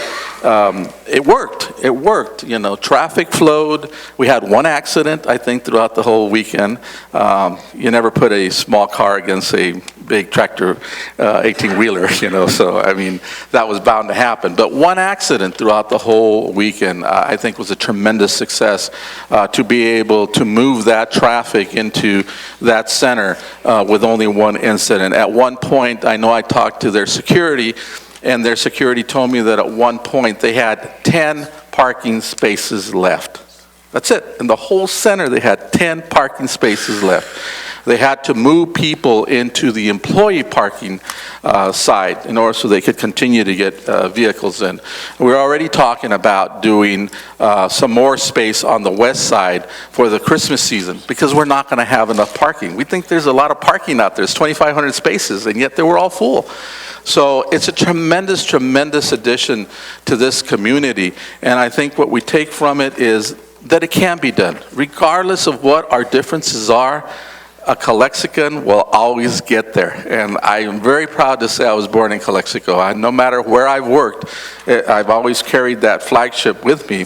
[SPEAKER 14] it worked. It worked. You know, traffic flowed. We had one accident, I think, throughout the whole weekend. You never put a small car against a big tractor 18-wheeler, you know, so I mean, that was bound to happen. But one accident throughout the whole weekend, I think, was a tremendous success to be able to move that traffic into that center with only one incident. At one point, I know I talked to their security, and their security told me that at one point they had 10 parking spaces left. That's it. In the whole center, they had 10 parking spaces left. They had to move people into the employee parking side in order so they could continue to get vehicles in. We're already talking about doing some more space on the west side for the Christmas season because we're not going to have enough parking. We think there's a lot of parking out there. There's 2,500 spaces, and yet they were all full. So it's a tremendous, tremendous addition to this community, and I think what we take from it is that it can be done. Regardless of what our differences are, a Calexican will always get there. And I am very proud to say I was born in Calexico. No matter where I've worked, I've always carried that flagship with me.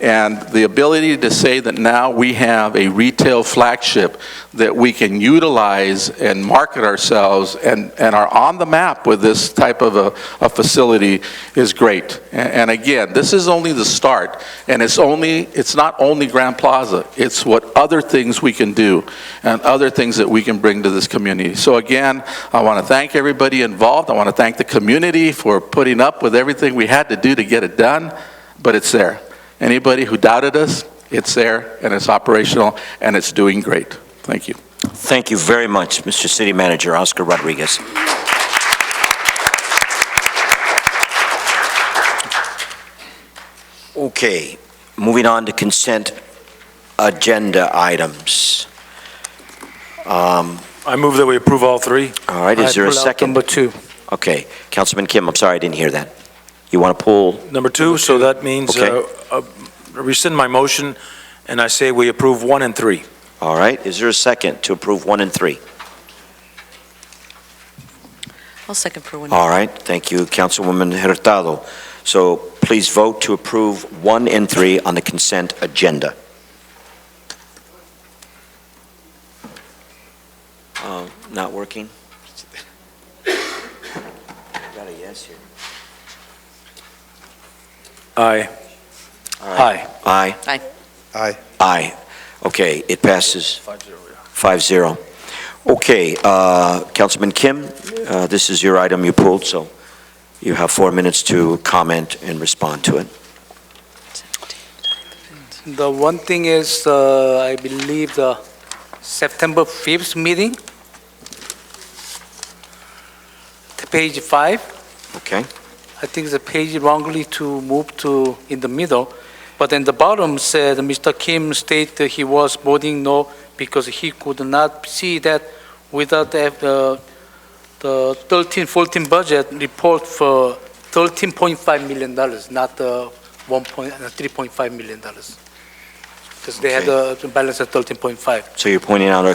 [SPEAKER 14] And the ability to say that now we have a retail flagship that we can utilize and market ourselves and are on the map with this type of a facility is great. And again, this is only the start. And it's not only Grand Plaza, it's what other things we can do and other things that we can bring to this community. So again, I want to thank everybody involved. I want to thank the community for putting up with everything we had to do to get it done, but it's there. Anybody who doubted us, it's there, and it's operational, and it's doing great. Thank you.
[SPEAKER 1] Thank you very much, Mr. City Manager Oscar Rodriguez. Okay, moving on to consent agenda items.
[SPEAKER 4] I move that we approve all three.
[SPEAKER 1] All right, is there a second?
[SPEAKER 13] Number 2.
[SPEAKER 1] Okay, Councilman Kim, I'm sorry, I didn't hear that. You want to pull?
[SPEAKER 4] Number 2, so that means rescind my motion, and I say we approve 1 and 3.
[SPEAKER 1] All right, is there a second to approve 1 and 3?
[SPEAKER 11] I'll second for 1.
[SPEAKER 1] All right, thank you, Councilwoman Hurtado. So please vote to approve 1 and 3 on the consent agenda. Not working? Got a yes here.
[SPEAKER 4] Aye.
[SPEAKER 1] All right. Aye.
[SPEAKER 11] Aye.
[SPEAKER 8] Aye.
[SPEAKER 1] Aye. Okay, it passes 5-0. Okay, Councilman Kim, this is your item you pulled, so you have 4 minutes to comment and respond to it.
[SPEAKER 13] The one thing is, I believe the September 5th meeting, page 5.
[SPEAKER 1] Okay.
[SPEAKER 13] I think the page wrongly to move to in the middle, but in the bottom said Mr. Kim stated he was voting no because he could not see that without the 13-14 budget report for $13.5 million, not the $3.5 million. Because they had a balance of 13.5.
[SPEAKER 1] So you're pointing out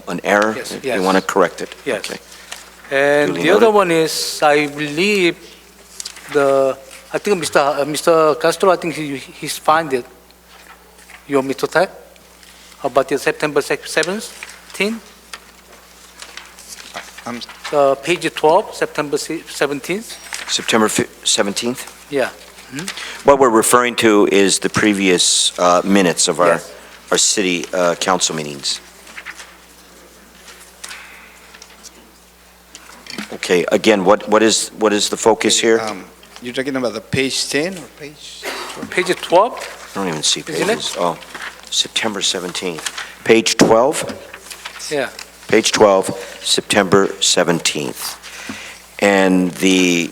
[SPEAKER 1] an error?
[SPEAKER 13] Yes,
[SPEAKER 1] You
[SPEAKER 13] yes.
[SPEAKER 1] want to correct it?
[SPEAKER 13] Yes.
[SPEAKER 1] Okay.
[SPEAKER 13] And
[SPEAKER 1] Duly
[SPEAKER 13] the other
[SPEAKER 1] noted.
[SPEAKER 13] one is, I believe I think Mr. Castro, I think he's found it. You want me to type? About the September 17th? Page 12, September 17th?
[SPEAKER 1] September 17th?
[SPEAKER 13] Yeah.
[SPEAKER 1] What we're referring to is the previous minutes of
[SPEAKER 13] Yes.
[SPEAKER 1] our city council meetings. Okay, again, what is the focus here?
[SPEAKER 8] You're talking about the page 10 or page?
[SPEAKER 13] Page 12?
[SPEAKER 1] I don't even see
[SPEAKER 13] Isn't it?
[SPEAKER 1] pages. Oh, September 17th. Page 12?
[SPEAKER 13] Yeah.
[SPEAKER 1] Page 12, September 17th. And the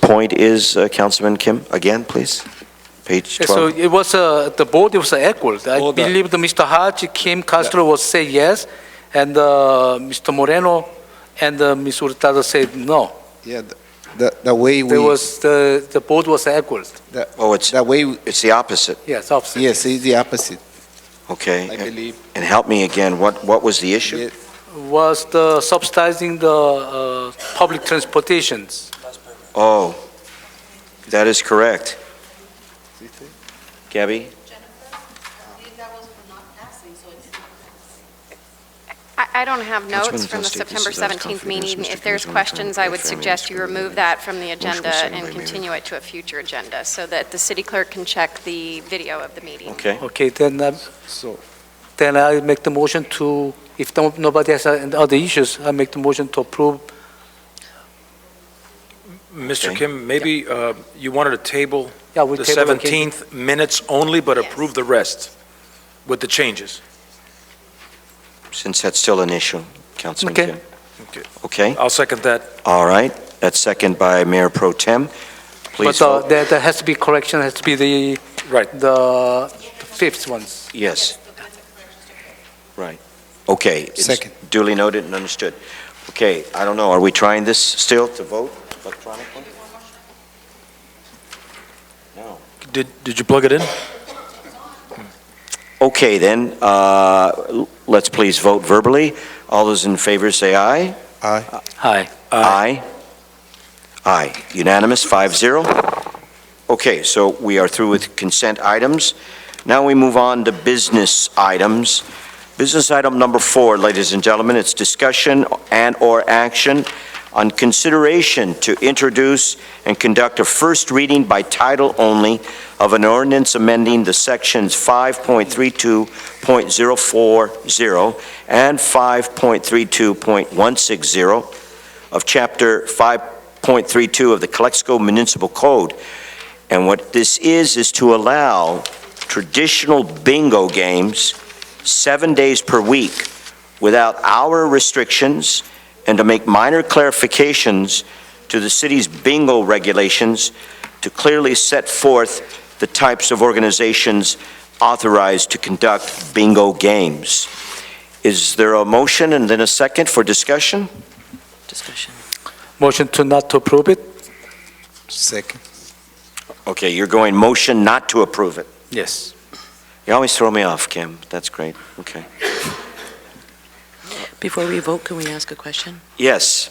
[SPEAKER 1] point is, Councilman Kim, again, please? Page
[SPEAKER 13] Yeah,
[SPEAKER 1] 12?
[SPEAKER 13] so it was, the board was equal. I
[SPEAKER 8] Oh, the-
[SPEAKER 13] believe the Mr. Hodge, Kim Castro was say yes, and Mr. Moreno and Ms. Hurtado said no.
[SPEAKER 8] Yeah, the way we.
[SPEAKER 13] There was, the board was equal.
[SPEAKER 1] Oh, it's
[SPEAKER 8] The way,
[SPEAKER 1] it's the opposite.
[SPEAKER 13] Yes, opposite.
[SPEAKER 8] yes, it's the opposite,
[SPEAKER 1] Okay.
[SPEAKER 8] I believe.
[SPEAKER 1] And help me again, what was the issue?
[SPEAKER 8] Yeah.
[SPEAKER 13] Was the subsidizing the public transportations.
[SPEAKER 1] Oh, that is correct. Gabby?
[SPEAKER 2] I don't have
[SPEAKER 1] Councilwoman
[SPEAKER 2] notes from the
[SPEAKER 1] Constant, this
[SPEAKER 2] September
[SPEAKER 1] is House
[SPEAKER 2] 17th
[SPEAKER 1] Conference,
[SPEAKER 2] meeting.
[SPEAKER 1] Mr.
[SPEAKER 2] If there's
[SPEAKER 1] Councilman,
[SPEAKER 2] questions, I would
[SPEAKER 1] Family
[SPEAKER 2] suggest you
[SPEAKER 1] Minister,
[SPEAKER 2] remove that from the agenda
[SPEAKER 1] second
[SPEAKER 2] and
[SPEAKER 1] by Mayor.
[SPEAKER 2] continue it to a future agenda so that the city clerk can check the video of the meeting.
[SPEAKER 1] Okay.
[SPEAKER 13] Okay,
[SPEAKER 8] So,
[SPEAKER 13] then I make the motion to, if nobody has other issues, I make the motion to approve.
[SPEAKER 4] Mr.
[SPEAKER 1] Okay.
[SPEAKER 4] Kim, maybe you wanted to table
[SPEAKER 13] Yeah, we
[SPEAKER 4] the
[SPEAKER 13] table again.
[SPEAKER 4] 17th minutes only, but
[SPEAKER 2] Yes.
[SPEAKER 4] approve the rest with the changes.
[SPEAKER 1] Since that's still an issue, Councilman
[SPEAKER 13] Okay.
[SPEAKER 1] Kim.
[SPEAKER 4] Okay.
[SPEAKER 1] Okay,
[SPEAKER 4] I'll second that.
[SPEAKER 1] all right. That's second by Mayor Pro Tem. Please
[SPEAKER 13] But
[SPEAKER 1] vote.
[SPEAKER 13] there has to be correction, has to be the
[SPEAKER 4] Right.
[SPEAKER 13] fifth ones.
[SPEAKER 1] Yes. Right. Okay. it's
[SPEAKER 8] Second.
[SPEAKER 1] Duly noted and understood. Okay, I don't know, are we trying this still to vote electronically? No.
[SPEAKER 4] Did you plug it in?
[SPEAKER 1] Okay, then, let's please vote verbally. All those in favor say aye.
[SPEAKER 8] aye.
[SPEAKER 13] Aye.
[SPEAKER 1] Aye. Aye. Unanimous, 5-0. Okay, so we are through with consent items. Now we move on to business items. Business item number 4, ladies and gentlemen, it's discussion and/or action on consideration to introduce and conduct a first reading by title only of an ordinance amending the sections 5.32.040 and 5.32.160 of Chapter 5.32 of the Calexico Municipal Code. And what this is to allow traditional bingo games 7 days per week without hour restrictions and to make minor clarifications to the city's bingo regulations to clearly set forth the types of organizations authorized to conduct bingo games. Is there a motion and then a second for discussion?
[SPEAKER 11] Discussion.
[SPEAKER 13] Motion to not to approve it?
[SPEAKER 8] Second.
[SPEAKER 1] Okay, you're going motion not to approve it.
[SPEAKER 13] Yes.
[SPEAKER 1] You always throw me off, Kim. That's great. Okay.
[SPEAKER 11] Before we vote, can we ask a question?
[SPEAKER 1] Yes,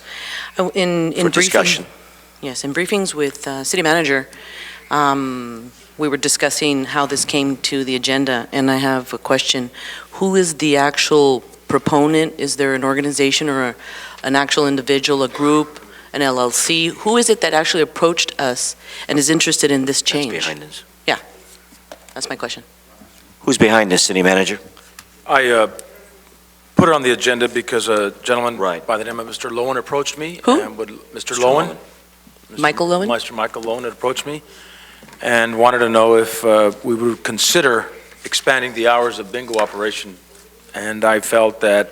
[SPEAKER 11] Oh, in
[SPEAKER 1] for
[SPEAKER 11] briefing-
[SPEAKER 1] discussion.
[SPEAKER 11] Yes, in briefings with city manager, we were discussing how this came to the agenda, and I have a question. Who is the actual proponent? Is there an organization or an actual individual, a group, an LLC? Who is it that actually approached us and is interested in this
[SPEAKER 1] That's
[SPEAKER 11] change?
[SPEAKER 1] behind us.
[SPEAKER 11] That's my question.
[SPEAKER 1] Who's behind this, city manager?
[SPEAKER 4] I put it on the agenda because a gentleman
[SPEAKER 1] Right.
[SPEAKER 4] by the name of Mr. Lowen approached me.
[SPEAKER 11] Who?
[SPEAKER 4] And would, Mr.
[SPEAKER 1] Mr.
[SPEAKER 4] Lowen.
[SPEAKER 11] Michael Lowen?
[SPEAKER 4] Mr. Michael Lowen had approached me and wanted to know if we would consider expanding the hours of bingo operation, and I felt that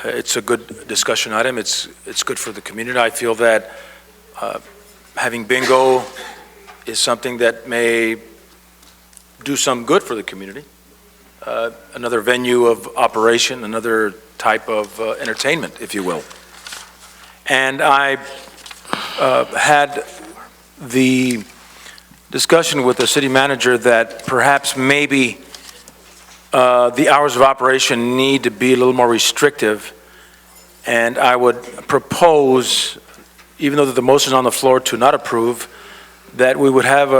[SPEAKER 4] it's a good discussion item. It's good for the community. I feel that having bingo is something that may do some good for the community. Another venue of operation, another type of entertainment, if you will. And I had the discussion with the city manager that perhaps maybe the hours of operation need to be a little more restrictive, and I would propose, even though the motion is on the floor to not approve, that we would have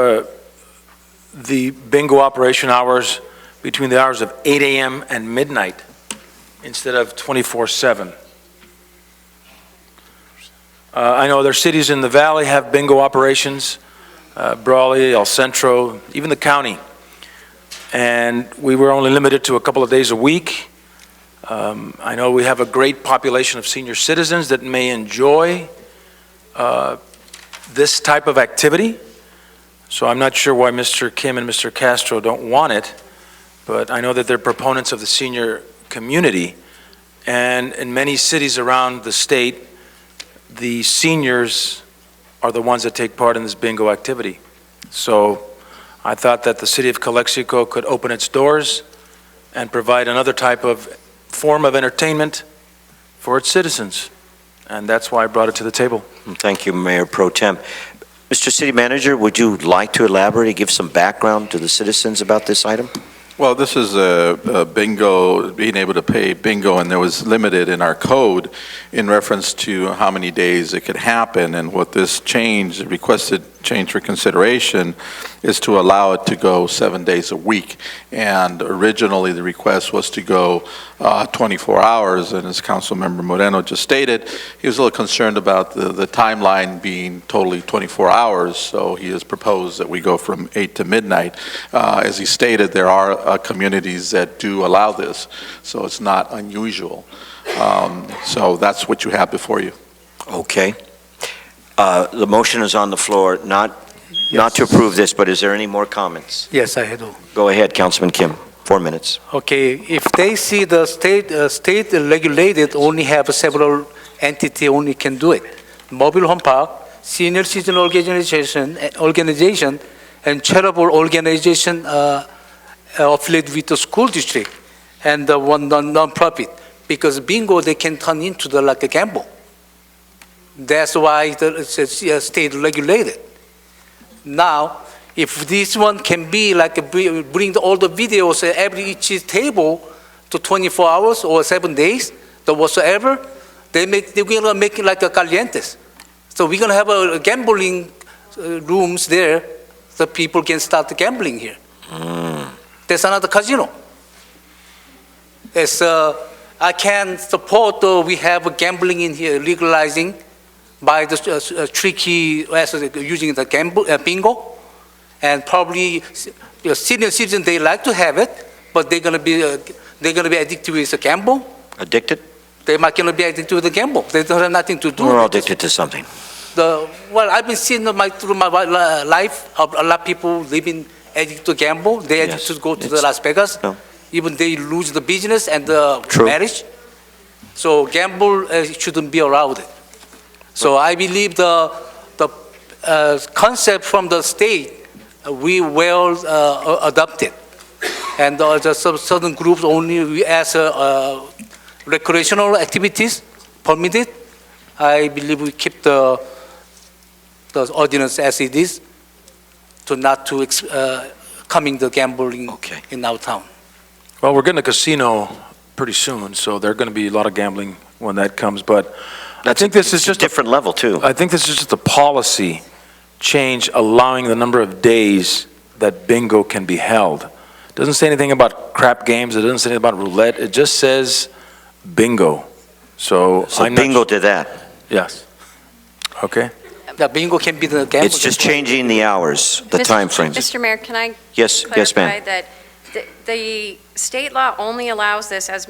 [SPEAKER 4] the bingo operation hours between the hours of 8 a.m. and midnight instead of 24/7. I know other cities in the valley have bingo operations, Brawley, El Centro, even the county. And we were only limited to a couple of days a week. I know we have a great population of senior citizens that may enjoy this type of activity. So I'm not sure why Mr. Kim and Mr. Castro don't want it, but I know that they're proponents of the senior community. And in many cities around the state, the seniors are the ones that take part in this bingo activity. So I thought that the city of Calexico could open its doors and provide another type of form of entertainment for its citizens. And that's why I brought it to the table.
[SPEAKER 1] Thank you, Mayor Pro Tem. Mr. City Manager, would you like to elaborate and give some background to the citizens about this item?
[SPEAKER 14] Well, this is a bingo, being able to pay bingo, and there was limited in our code in reference to how many days it could happen. And what this change, the requested change for consideration, is to allow it to go 7 days a week. And originally the request was to go 24 hours, and as Councilmember Moreno just stated, he was a little concerned about the timeline being totally 24 hours, so he has proposed that we go from 8 to midnight. As he stated, there are communities that do allow this, so it's not unusual. So that's what you have before you.
[SPEAKER 1] Okay. The motion is on the floor, not to approve this, but is there any more comments?
[SPEAKER 13] Yes, I do.
[SPEAKER 1] Go ahead, Councilman Kim, 4 minutes.
[SPEAKER 13] Okay, if they see the state regulated only have several entity only can do it. Mobile home park, senior citizen organization, and charitable organization affiliated with the school district, and the one non-profit. Because bingo, they can turn into like a gamble. That's why it's state regulated. Now, if this one can be like bring all the videos every each table to 24 hours or 7 days, the whatsoever, they're gonna make it like a calientes. So we're gonna have a gambling rooms there, so people can start gambling here. There's another casino. It's, I can support we have gambling in here, legalizing by the tricky using the bingo, and probably senior citizens, they like to have it, but they're gonna be addicted with the gamble.
[SPEAKER 1] Addicted?
[SPEAKER 13] They might gonna be addicted with the gamble. They don't have nothing to do.
[SPEAKER 1] We're all addicted to something.
[SPEAKER 13] Well, I've been seeing through my life a lot of people living addicted to gamble. They addicted to go to the Las Vegas.
[SPEAKER 1] No.
[SPEAKER 13] Even they lose the business and the
[SPEAKER 1] True.
[SPEAKER 13] marriage. So gamble shouldn't be allowed. So I believe the concept from the state we well adopted, and some certain groups only as recreational activities permitted. I believe we keep the ordinance as it is, to not to coming the gambling in our town.
[SPEAKER 4] Well, we're getting a casino pretty soon, so there are going to be a lot of gambling when that comes, but I think this is just
[SPEAKER 1] a different level too.
[SPEAKER 4] I think this is just a policy change allowing the number of days that bingo can be held. It doesn't say anything about crap games, it doesn't say anything about roulette, it just says bingo. So
[SPEAKER 1] bingo to that.
[SPEAKER 4] Yes. Okay.
[SPEAKER 13] The bingo can be the gamble.
[SPEAKER 1] It's just changing the hours, the time frames.
[SPEAKER 2] Mr. Mayor, can I
[SPEAKER 1] Yes,
[SPEAKER 2] clarify
[SPEAKER 1] ma'am.
[SPEAKER 2] that the state law only allows this, as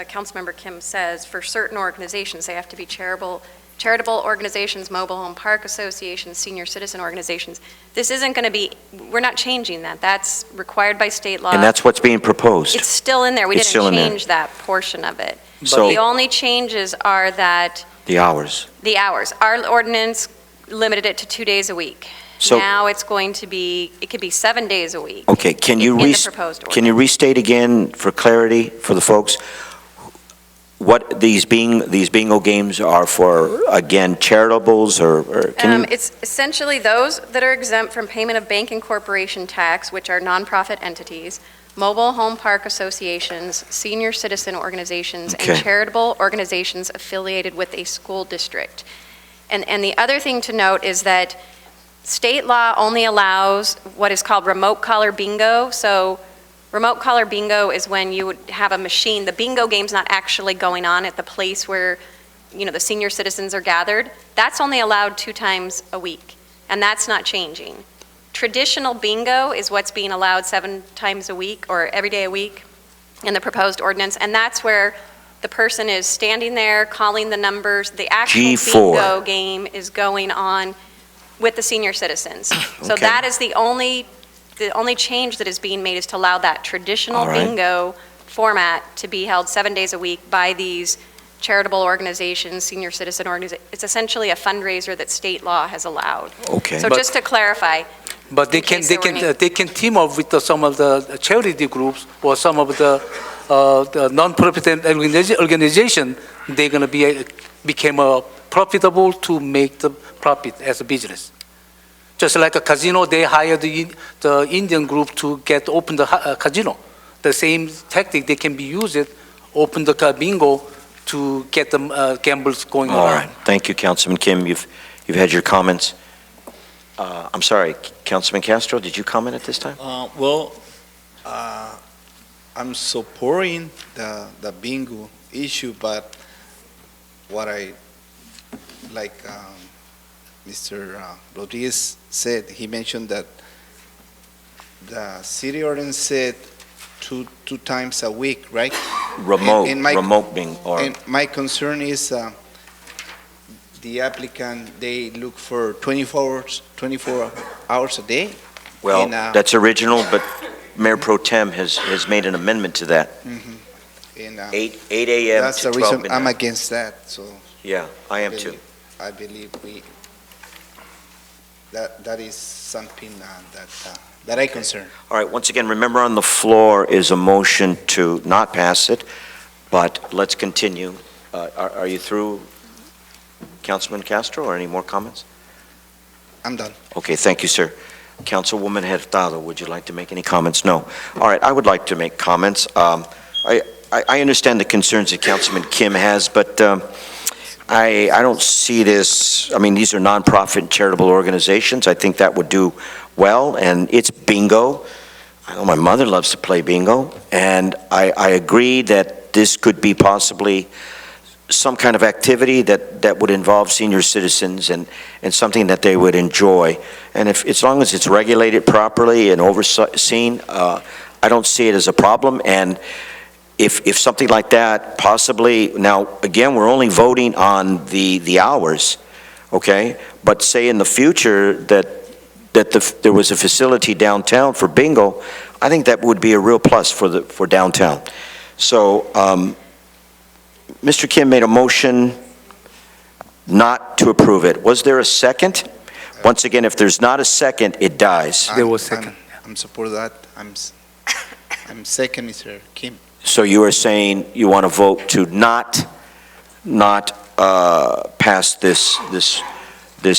[SPEAKER 2] Councilmember Kim says, for certain organizations. They have to be charitable charitable organizations, mobile home park associations, senior citizen organizations. This isn't going to be, we're not changing that. That's required by state law.
[SPEAKER 1] And that's what's being proposed.
[SPEAKER 2] It's still in there. We
[SPEAKER 1] It's still
[SPEAKER 2] didn't
[SPEAKER 1] in there.
[SPEAKER 2] change that portion of it.
[SPEAKER 1] So-
[SPEAKER 2] The only changes are that
[SPEAKER 1] The hours.
[SPEAKER 2] the hours. Our ordinance limited it to 2 days a week.
[SPEAKER 1] So-
[SPEAKER 2] Now it's going to be, it could be 7 days a week.
[SPEAKER 1] Okay, can you
[SPEAKER 2] In the proposed
[SPEAKER 1] can you restate again for clarity for the folks? What these bingo games are for, again, charitables or can you?
[SPEAKER 2] It's essentially those that are exempt from payment of bank and corporation tax, which are nonprofit entities, mobile home park associations, senior citizen organizations, and
[SPEAKER 1] Okay.
[SPEAKER 2] charitable organizations affiliated with a school district. And the other thing to note is that state law only allows what is called remote caller bingo. So remote caller bingo is when you would have a machine, the bingo game's not actually going on at the place where, you know, the senior citizens are gathered. That's only allowed 2 times a week, and that's not changing. Traditional bingo is what's being allowed 7 times a week or every day a week in the proposed ordinance, and that's where the person is standing there calling the numbers. The actual
[SPEAKER 1] G4.
[SPEAKER 2] bingo game is going on with the senior citizens. So
[SPEAKER 1] Okay.
[SPEAKER 2] that is the only change that is being made, is to allow that traditional
[SPEAKER 1] All right.
[SPEAKER 2] bingo format to be held 7 days a week by these charitable organizations, senior citizen organizations. It's essentially a fundraiser that state law has allowed.
[SPEAKER 1] Okay.
[SPEAKER 2] So
[SPEAKER 13] But-
[SPEAKER 2] just to clarify,
[SPEAKER 13] But they
[SPEAKER 2] In
[SPEAKER 13] can,
[SPEAKER 2] case
[SPEAKER 13] they
[SPEAKER 2] there were
[SPEAKER 13] can,
[SPEAKER 2] any-
[SPEAKER 13] they can team up with some of the charity groups or some of the non-profit organization. They're gonna became profitable to make the profit as a business. Just like a casino, they hire the Indian group to open the casino. The same tactic, they can be used, open the bingo to get the gambles going
[SPEAKER 1] All
[SPEAKER 13] around.
[SPEAKER 1] right, thank you, Councilman Kim. You've had your comments. I'm sorry, Councilman Castro, did you comment at this time?
[SPEAKER 8] I'm supporting the bingo issue, but what I, like Mr. Rodriguez said, he mentioned that the city ordinance said two times a week, right?
[SPEAKER 1] Remote,
[SPEAKER 8] And my-
[SPEAKER 1] remote being, or,
[SPEAKER 8] And my concern is the applicant, they look for 24 hours a day.
[SPEAKER 1] well,
[SPEAKER 8] and,
[SPEAKER 1] that's original, but Mayor Pro Tem has made an amendment to that.
[SPEAKER 8] And
[SPEAKER 1] 8 a.m.
[SPEAKER 8] that's
[SPEAKER 1] to
[SPEAKER 8] the
[SPEAKER 1] 12
[SPEAKER 8] reason I'm
[SPEAKER 1] midnight.
[SPEAKER 8] against that, so.
[SPEAKER 1] Yeah, I am too.
[SPEAKER 8] I believe that is something that I concern.
[SPEAKER 1] All right, once again, remember on the floor is a motion to not pass it, but let's continue. Are you through, Councilman Castro, or any more comments?
[SPEAKER 8] I'm done.
[SPEAKER 1] Okay, thank you, sir. Councilwoman Hurtado, would you like to make any comments? No. All right, I would like to make comments. I understand the concerns that Councilman Kim has, but I don't see this, I mean, these are nonprofit and charitable organizations. I think that would do well, and it's bingo. I know my mother loves to play bingo, and I agree that this could be possibly some kind of activity that would involve senior citizens and something that they would enjoy. And as long as it's regulated properly and overseen, I don't see it as a problem. And if something like that possibly, now, again, we're only voting on the hours, okay? But say in the future that there was a facility downtown for bingo, I think that would be a real plus for downtown. So, Mr. Kim made a motion not to approve it. Was there a second? Once again, if there's not a second, it dies.
[SPEAKER 13] There was second.
[SPEAKER 8] I'm support that. I'm second, Mr. Kim.
[SPEAKER 1] So you are saying you want to vote to not pass this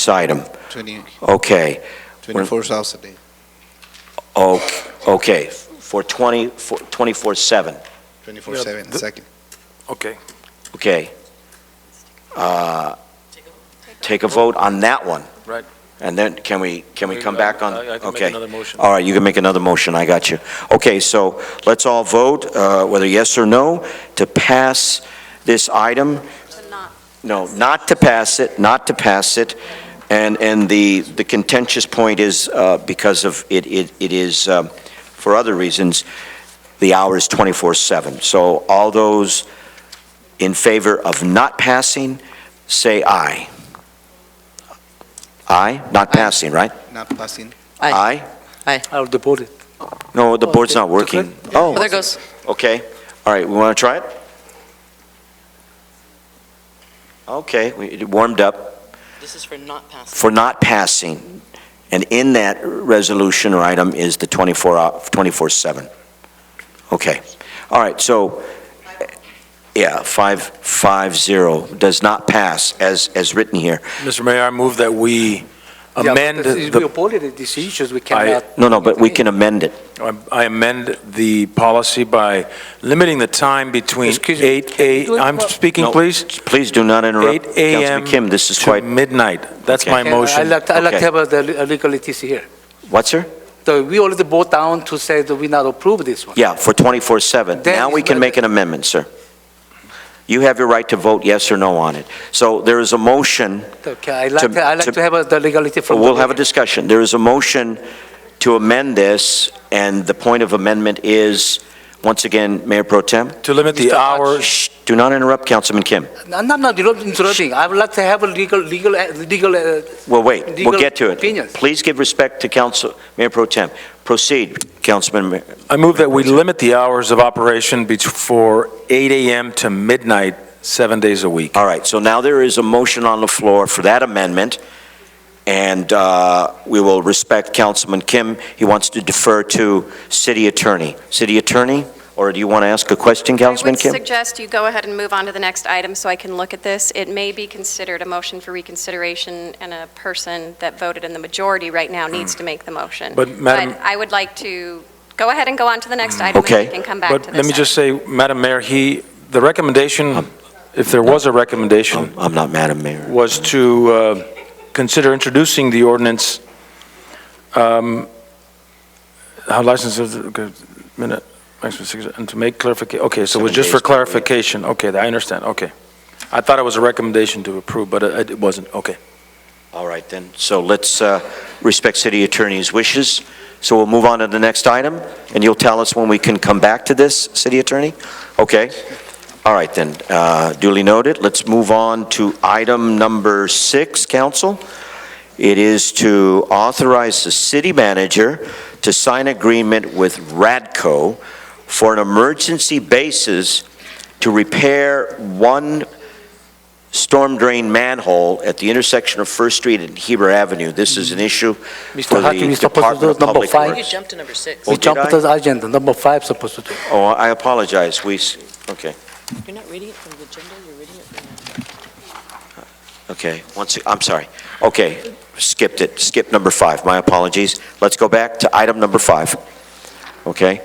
[SPEAKER 1] item?
[SPEAKER 8] 20,
[SPEAKER 1] Okay.
[SPEAKER 8] 24 hours a day.
[SPEAKER 1] Okay, for 24/7.
[SPEAKER 8] 24/7, second.
[SPEAKER 4] Okay.
[SPEAKER 1] Okay. Take a vote on that one.
[SPEAKER 4] Right.
[SPEAKER 1] And then can we come back on?
[SPEAKER 4] I can make
[SPEAKER 1] Okay.
[SPEAKER 4] another motion.
[SPEAKER 1] All right, you can make another motion, I got you. Okay, so let's all vote, whether yes or no, to pass this item. No, not to pass it, not to pass it. And the contentious point is, because of it is, for other reasons, the hour is 24/7. So all those in favor of not passing, say aye. Aye? Not passing, right?
[SPEAKER 8] Not passing.
[SPEAKER 1] Aye?
[SPEAKER 13] I'll deport it.
[SPEAKER 1] No, the board's not working.
[SPEAKER 11] Oh, there
[SPEAKER 1] Oh,
[SPEAKER 11] goes.
[SPEAKER 1] okay. All right, we want to try it? Okay, it warmed up
[SPEAKER 11] This is for not passing.
[SPEAKER 1] for not passing. And in that resolution or item is the 24/7. Okay. All right, so, yeah, 5-0 does not pass as written here.
[SPEAKER 4] Mr. Mayor, I move that we amend
[SPEAKER 13] If we aborted these issues, we cannot.
[SPEAKER 1] No, but we can amend it.
[SPEAKER 4] I amend the policy by limiting the time between
[SPEAKER 13] Excuse me,
[SPEAKER 4] 8
[SPEAKER 13] can you do it
[SPEAKER 4] I'm
[SPEAKER 13] for-
[SPEAKER 4] speaking,
[SPEAKER 1] No,
[SPEAKER 4] please?
[SPEAKER 1] Please do not interrupt.
[SPEAKER 4] 8 a.m.
[SPEAKER 1] Councilman Kim, this is
[SPEAKER 4] to
[SPEAKER 1] quite,
[SPEAKER 4] midnight. That's
[SPEAKER 1] Okay.
[SPEAKER 4] my
[SPEAKER 13] And
[SPEAKER 4] motion.
[SPEAKER 13] I'd like to
[SPEAKER 1] Okay.
[SPEAKER 13] have the legalities here.
[SPEAKER 1] what, sir?
[SPEAKER 13] So we already vote down to say that we not approve this one.
[SPEAKER 1] Yeah, for 24/7.
[SPEAKER 13] Then
[SPEAKER 1] Now we
[SPEAKER 13] it's
[SPEAKER 1] can
[SPEAKER 13] better.
[SPEAKER 1] make an amendment, sir. You have your right to vote yes or no on it. So there is a motion,
[SPEAKER 13] Okay, I'd like
[SPEAKER 1] To-
[SPEAKER 13] to have the legality from.
[SPEAKER 1] we'll
[SPEAKER 13] the
[SPEAKER 1] have a discussion. There is a motion to amend this, and the point of amendment is, once again, Mayor Pro Tem.
[SPEAKER 4] To limit the
[SPEAKER 13] Mr.
[SPEAKER 4] hours,
[SPEAKER 1] Shh, do not interrupt, Councilman Kim.
[SPEAKER 13] I'm not interrupting. I would like to have a legal.
[SPEAKER 1] Well, wait, we'll
[SPEAKER 13] Legal
[SPEAKER 1] get to it.
[SPEAKER 13] opinions.
[SPEAKER 1] Please give respect to Mayor Pro Tem. Proceed, Councilman.
[SPEAKER 4] I move that we limit the hours of operation for 8 a.m. to midnight, 7 days a week.
[SPEAKER 1] All right, so now there is a motion on the floor for that amendment, and we will respect Councilman Kim. He wants to defer to City Attorney. City Attorney, or do you want to ask a question, Councilman
[SPEAKER 2] I would
[SPEAKER 1] Kim?
[SPEAKER 2] suggest you go ahead and move on to the next item so I can look at this. It may be considered a motion for reconsideration, and a person that voted in the majority right now needs to make the motion.
[SPEAKER 4] But, Madam-
[SPEAKER 2] But I would like to go ahead and go on to the next item, and
[SPEAKER 1] Okay.
[SPEAKER 2] we can come back to this.
[SPEAKER 4] But let me just say, Madam Mayor, the recommendation, if there was a recommendation,
[SPEAKER 1] I'm not Madam Mayor.
[SPEAKER 4] was to consider introducing the ordinance, how licenses, minute, maximum 6, and to make clarification, okay, so it was
[SPEAKER 1] 7
[SPEAKER 4] just for
[SPEAKER 1] days, by the way.
[SPEAKER 4] clarification, okay, I understand, okay. I thought it was a recommendation to approve, but it wasn't, okay.
[SPEAKER 1] All right, then. So let's respect City Attorney's wishes. So we'll move on to the next item, and you'll tell us when we can come back to this, City Attorney? Okay. All right, then. Duly noted. Let's move on to item number 6, Council. It is to authorize the city manager to sign agreement with Radco for an emergency basis to repair one storm drain manhole at the intersection of First Street and Heber Avenue. This is an issue for
[SPEAKER 13] Mr. Haki,
[SPEAKER 1] the
[SPEAKER 13] we're supposed to
[SPEAKER 1] Department
[SPEAKER 13] do
[SPEAKER 1] of
[SPEAKER 13] number
[SPEAKER 1] Public
[SPEAKER 13] 5.
[SPEAKER 11] You
[SPEAKER 1] Works.
[SPEAKER 11] jumped to number 6.
[SPEAKER 1] Oh,
[SPEAKER 13] We
[SPEAKER 1] did
[SPEAKER 13] jump
[SPEAKER 1] I?
[SPEAKER 13] to the agenda, number 5 supposed to do.
[SPEAKER 1] Oh, I apologize. Okay,
[SPEAKER 11] You're not reading it from the agenda, you're reading it from
[SPEAKER 1] okay. I'm sorry. Okay, skipped it. Skipped number 5. My apologies. Let's go back to item number 5. Okay.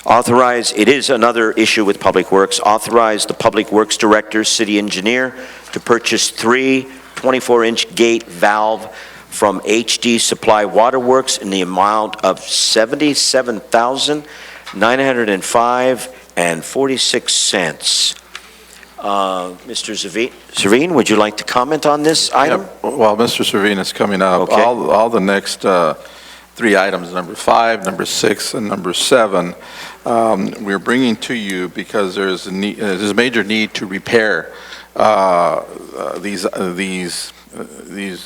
[SPEAKER 1] Authorize, it is another issue with Public Works. Authorize the Public Works Director, City Engineer, to purchase 3 24-inch gate valve from HD Supply Waterworks in the amount of $77,905.46. Mr. Zavine, would you like to comment on this item?
[SPEAKER 14] While Mr. Servine is coming up,
[SPEAKER 1] Okay.
[SPEAKER 14] all the next 3 items, number 5, number 6, and number 7, we're bringing to you because there's a major need to repair these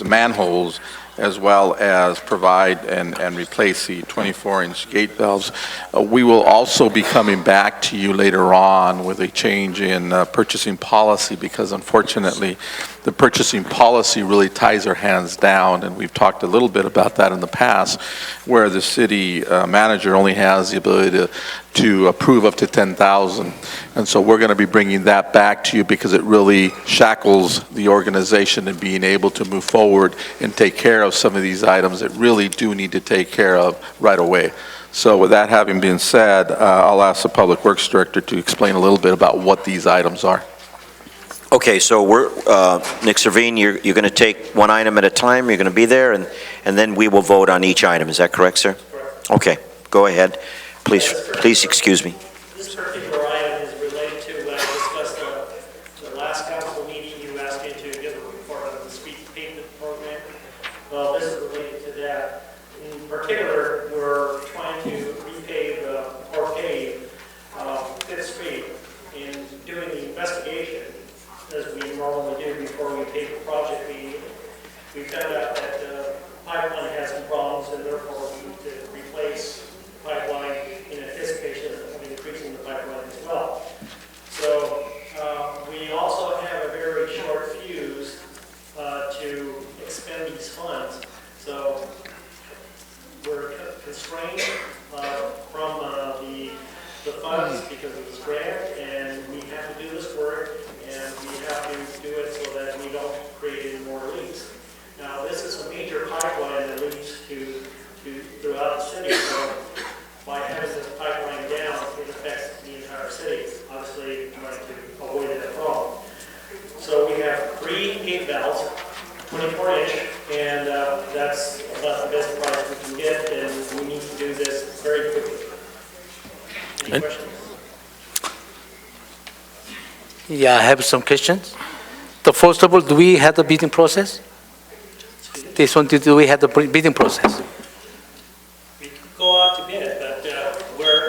[SPEAKER 14] manholes, as well as provide and replace the 24-inch gate valves. We will also be coming back to you later on with a change in purchasing policy, because unfortunately, the purchasing policy really ties our hands down, and we've talked a little bit about that in the past, where the city manager only has the ability to approve up to 10,000. And so we're going to be bringing that back to you because it really shackles the organization in being able to move forward and take care of some of these items that really do need to take care of right away. So with that having been said, I'll ask the Public Works Director to explain a little bit about what these items are.
[SPEAKER 1] Okay, so Nick Servine, you're going to take one item at a time. You're going to be there, and then we will vote on each item. Is that correct, sir?
[SPEAKER 3] Correct.
[SPEAKER 1] Okay, go ahead. Please excuse me.
[SPEAKER 3] This particular item is related to what I discussed the last council meeting. You asked me to give a report on the street pavement program. Well, this is related to that. In particular, we're trying to repave or pave Fifth Street, and doing the investigation, as we normally do before we we found out that the pipeline has some problems, and therefore we need to replace the pipeline in anticipation of increasing the pipeline as well. So we also have a very short fuse to expend these funds. So we're constrained from the funds because of this grant, and we have to do this work, and we have to do it so that we don't create any more leaks. Now, this is a major pipeline that leads to throughout the city, so by having this pipeline down, it affects the entire city. Obviously, trying to avoid that problem. So we have 3 gate valves, 24-inch, and that's about the best price we can get, and we need to do this very quickly. Any questions?
[SPEAKER 13] Yeah, I have some questions. First of all, do we have the bidding process? This one, do we have the bidding process?
[SPEAKER 3] We could go out to bid, but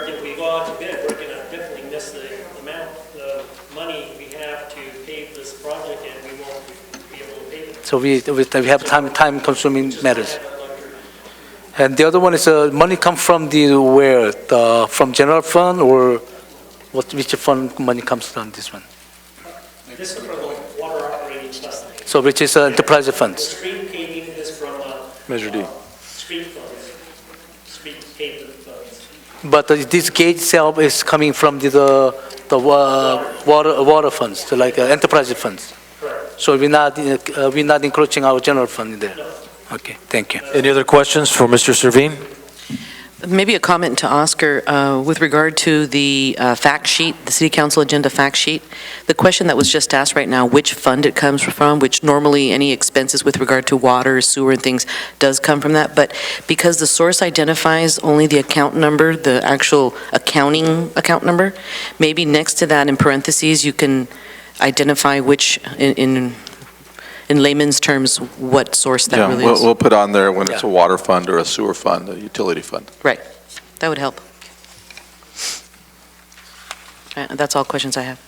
[SPEAKER 3] if we go out to bid, we're going to definitely miss the amount of money we have to pay this project, and we won't be able to pay it.
[SPEAKER 13] So we have time-consuming matters. And the other one is money come from where? From general fund, or which fund money comes from this one?
[SPEAKER 3] This is from the water operating fund.
[SPEAKER 13] So which is enterprise
[SPEAKER 3] The
[SPEAKER 13] funds?
[SPEAKER 3] street paving is from
[SPEAKER 4] Measure D.
[SPEAKER 3] street funds, street paving funds.
[SPEAKER 13] But this gate itself is coming from the water funds, like enterprise funds.
[SPEAKER 3] Correct.
[SPEAKER 13] So we're not encroaching our general fund in there.
[SPEAKER 3] No.
[SPEAKER 13] Okay, thank you.
[SPEAKER 4] Any other questions for Mr. Servine?
[SPEAKER 11] Maybe a comment to Oscar with regard to the fact sheet, the City Council agenda fact sheet. The question that was just asked right now, which fund it comes from, which normally any expenses with regard to water, sewer, and things does come from that. But because the source identifies only the account number, the actual accounting account number, maybe next to that in parentheses, you can identify which, in layman's terms, what source that really is.
[SPEAKER 14] We'll put on there when it's a
[SPEAKER 13] Yeah.
[SPEAKER 14] water fund or a sewer fund, a utility fund.
[SPEAKER 11] Right. That would help. That's all questions I have.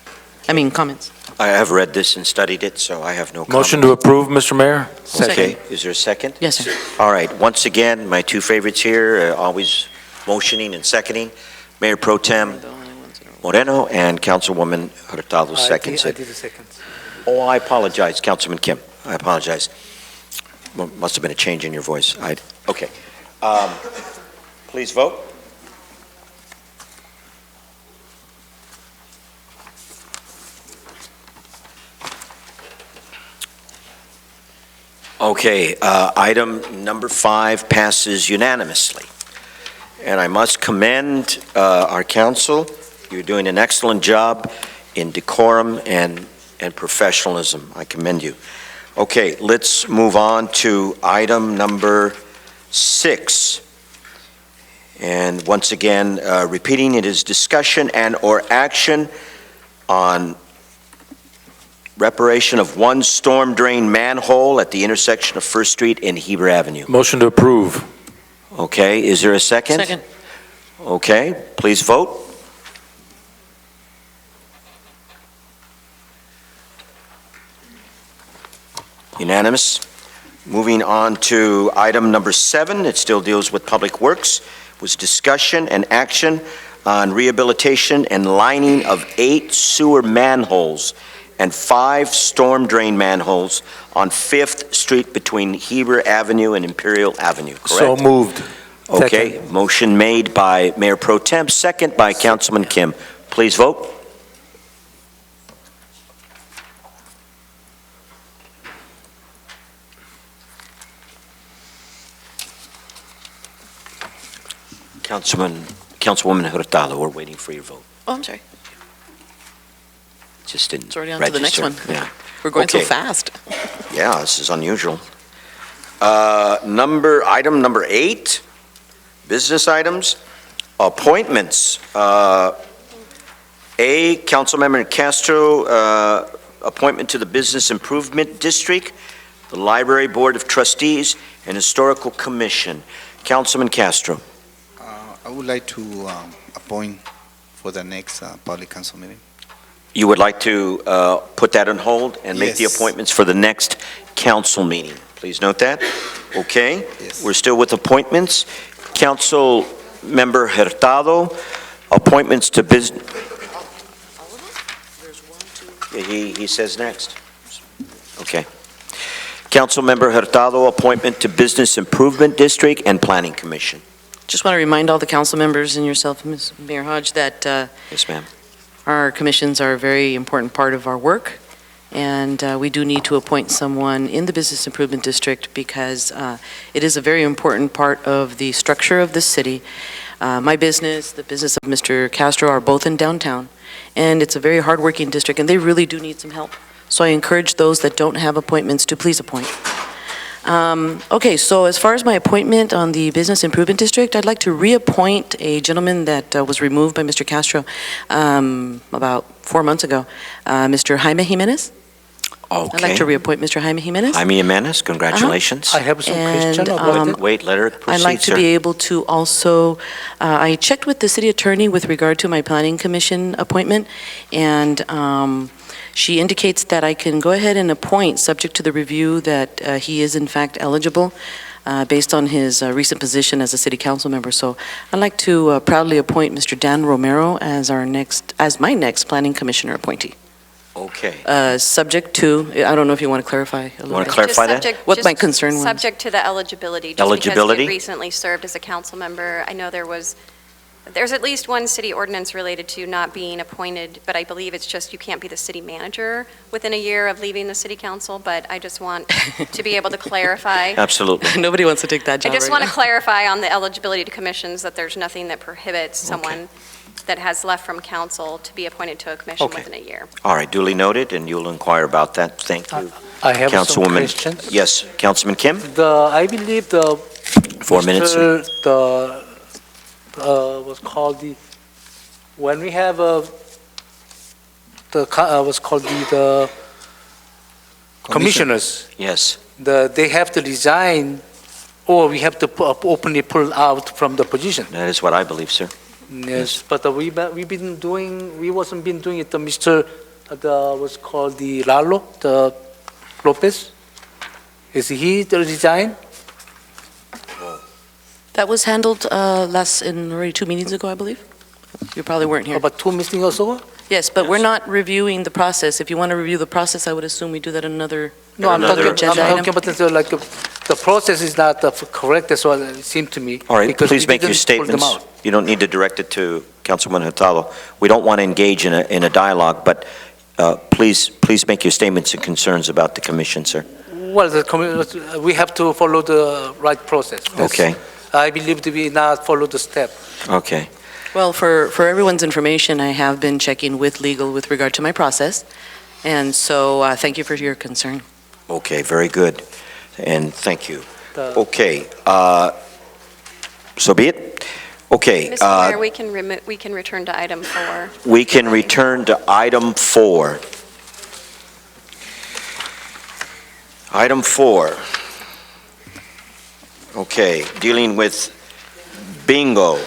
[SPEAKER 11] I mean, comments.
[SPEAKER 1] I have read this and studied it, so I have no comment.
[SPEAKER 4] Motion to approve, Mr. Mayor?
[SPEAKER 1] Okay, is there a second?
[SPEAKER 11] Yes, sir.
[SPEAKER 1] All right, once again, my 2 favorites here, always motioning and seconding, Mayor Pro Tem Moreno and Councilwoman Hurtado seconds
[SPEAKER 13] I
[SPEAKER 1] it.
[SPEAKER 13] did the second.
[SPEAKER 1] Oh, I apologize, Councilman Kim. I apologize. Must have been a change in your voice. Okay. Please vote. Okay, item number 5 passes unanimously. And I must commend our council. You're doing an excellent job in decorum and professionalism. I commend you. Okay, let's move on to item number 6. And once again, repeating, it is discussion and/or action on reparation of one storm drain manhole at the intersection of First Street and Heber Avenue.
[SPEAKER 4] Motion to approve.
[SPEAKER 1] Okay, is there a second?
[SPEAKER 11] Second.
[SPEAKER 1] Okay, please vote. Unanimous. Moving on to item number 7, it still deals with Public Works, was discussion and action on rehabilitation and lining of 8 sewer manholes and 5 storm drain manholes on 5th Street between Heber Avenue and Imperial Avenue, correct?
[SPEAKER 4] So moved.
[SPEAKER 1] Okay, motion made by Mayor Pro Tem, second by Councilman Kim. Please vote. Councilwoman Hurtado, we're waiting for your vote.
[SPEAKER 11] Oh, I'm sorry.
[SPEAKER 1] Just didn't
[SPEAKER 11] It's already on to the next
[SPEAKER 1] register.
[SPEAKER 11] one.
[SPEAKER 1] Yeah.
[SPEAKER 11] We're going so
[SPEAKER 1] Okay.
[SPEAKER 11] fast.
[SPEAKER 1] Yeah, this is unusual. Item number 8, business items, appointments. Councilmember Castro, appointment to the Business Improvement District, the Library Board of Trustees, and Historical Commission. Councilman Castro.
[SPEAKER 8] I would like to appoint for the next public council meeting.
[SPEAKER 1] You would like to put that on hold and make the
[SPEAKER 8] Yes.
[SPEAKER 1] appointments for the next council meeting? Please note that. Okay.
[SPEAKER 8] Yes.
[SPEAKER 1] We're still with appointments. Council Member Hurtado, appointments to business. He says next. Okay. Council Member Hurtado, appointment to Business Improvement District and Planning Commission.
[SPEAKER 11] Just want to remind all the council members and yourself, Ms. Mayor Hodge, that
[SPEAKER 1] Yes, ma'am.
[SPEAKER 11] our commissions are a very important part of our work, and we do need to appoint someone in the Business Improvement District because it is a very important part of the structure of the city. My business, the business of Mr. Castro are both in downtown, and it's a very hardworking district, and they really do need some help. So I encourage those that don't have appointments to please appoint. Okay, so as far as my appointment on the Business Improvement District, I'd like to reappoint a gentleman that was removed by Mr. Castro about 4 months ago, Mr. Jaime Jimenez.
[SPEAKER 1] Okay.
[SPEAKER 11] I'd like to reappoint Mr. Jaime Jimenez.
[SPEAKER 1] Jaime Jimenez, congratulations.
[SPEAKER 13] I have some
[SPEAKER 11] And,
[SPEAKER 13] question about it.
[SPEAKER 1] Wait, let her proceed,
[SPEAKER 11] I'd like to
[SPEAKER 1] sir.
[SPEAKER 11] be able to also, I checked with the city attorney with regard to my planning commission appointment, and she indicates that I can go ahead and appoint, subject to the review, that he is in fact eligible based on his recent position as a city council member. So I'd like to proudly appoint Mr. Dan Romero as my next planning commissioner appointee.
[SPEAKER 1] Okay.
[SPEAKER 11] Subject to, I don't know if you want to clarify a little
[SPEAKER 1] Want to
[SPEAKER 11] bit.
[SPEAKER 1] clarify that?
[SPEAKER 11] What my concern was.
[SPEAKER 2] Subject to the eligibility.
[SPEAKER 1] Eligibility?
[SPEAKER 2] Just because he recently served as a council member. I know there's at least one city ordinance related to not being appointed, but I believe it's just you can't be the city manager within a year of leaving the city council, but I just want to be able to clarify.
[SPEAKER 1] Absolutely.
[SPEAKER 11] Nobody wants to take that job
[SPEAKER 2] I just
[SPEAKER 11] right
[SPEAKER 2] want to
[SPEAKER 11] now.
[SPEAKER 2] clarify on the eligibility to commissions that there's nothing that prohibits someone that has left from council to be appointed to a commission
[SPEAKER 1] Okay.
[SPEAKER 2] within a year.
[SPEAKER 1] All right, duly noted, and you'll inquire about that. Thank you.
[SPEAKER 13] I have some
[SPEAKER 1] Councilwoman.
[SPEAKER 13] questions.
[SPEAKER 1] Yes, Councilman Kim?
[SPEAKER 13] I believe
[SPEAKER 1] 4 minutes. sir.
[SPEAKER 13] what's called when we have what's called the commissioners,
[SPEAKER 1] Yes.
[SPEAKER 13] they have to resign, or we have to openly pull out from the position.
[SPEAKER 1] That is what I believe, sir.
[SPEAKER 13] Yes, but we wasn't been doing it. What's called the Lalo, the Lopez. Is he the resign?
[SPEAKER 11] That was handled already 2 meetings ago, I believe. You probably weren't here.
[SPEAKER 13] About 2 meetings ago?
[SPEAKER 11] Yes, but we're not reviewing the process. If you want to review the process, I would assume we do that in another
[SPEAKER 13] No, I'm
[SPEAKER 1] Another
[SPEAKER 13] talking about the process is not correct. That's what it seemed to me.
[SPEAKER 1] All right,
[SPEAKER 13] because
[SPEAKER 1] please
[SPEAKER 13] we
[SPEAKER 1] make your
[SPEAKER 13] didn't pull them
[SPEAKER 1] statements.
[SPEAKER 13] out.
[SPEAKER 1] You don't need to direct it to Councilman Hurtado. We don't want to engage in a dialogue, but please make your statements and concerns about the commission, sir.
[SPEAKER 13] Well, we have to follow the right process.
[SPEAKER 1] Okay.
[SPEAKER 13] I believe that we not follow the step.
[SPEAKER 1] Okay.
[SPEAKER 11] Well, for everyone's information, I have been checking with legal with regard to my process, and so thank you for your concern.
[SPEAKER 1] Okay, very good, and thank you. Okay, so be it. Okay.
[SPEAKER 2] Mr. Mayor, we can return to item 4.
[SPEAKER 1] We can return to item 4. Item 4. Okay, dealing with bingo,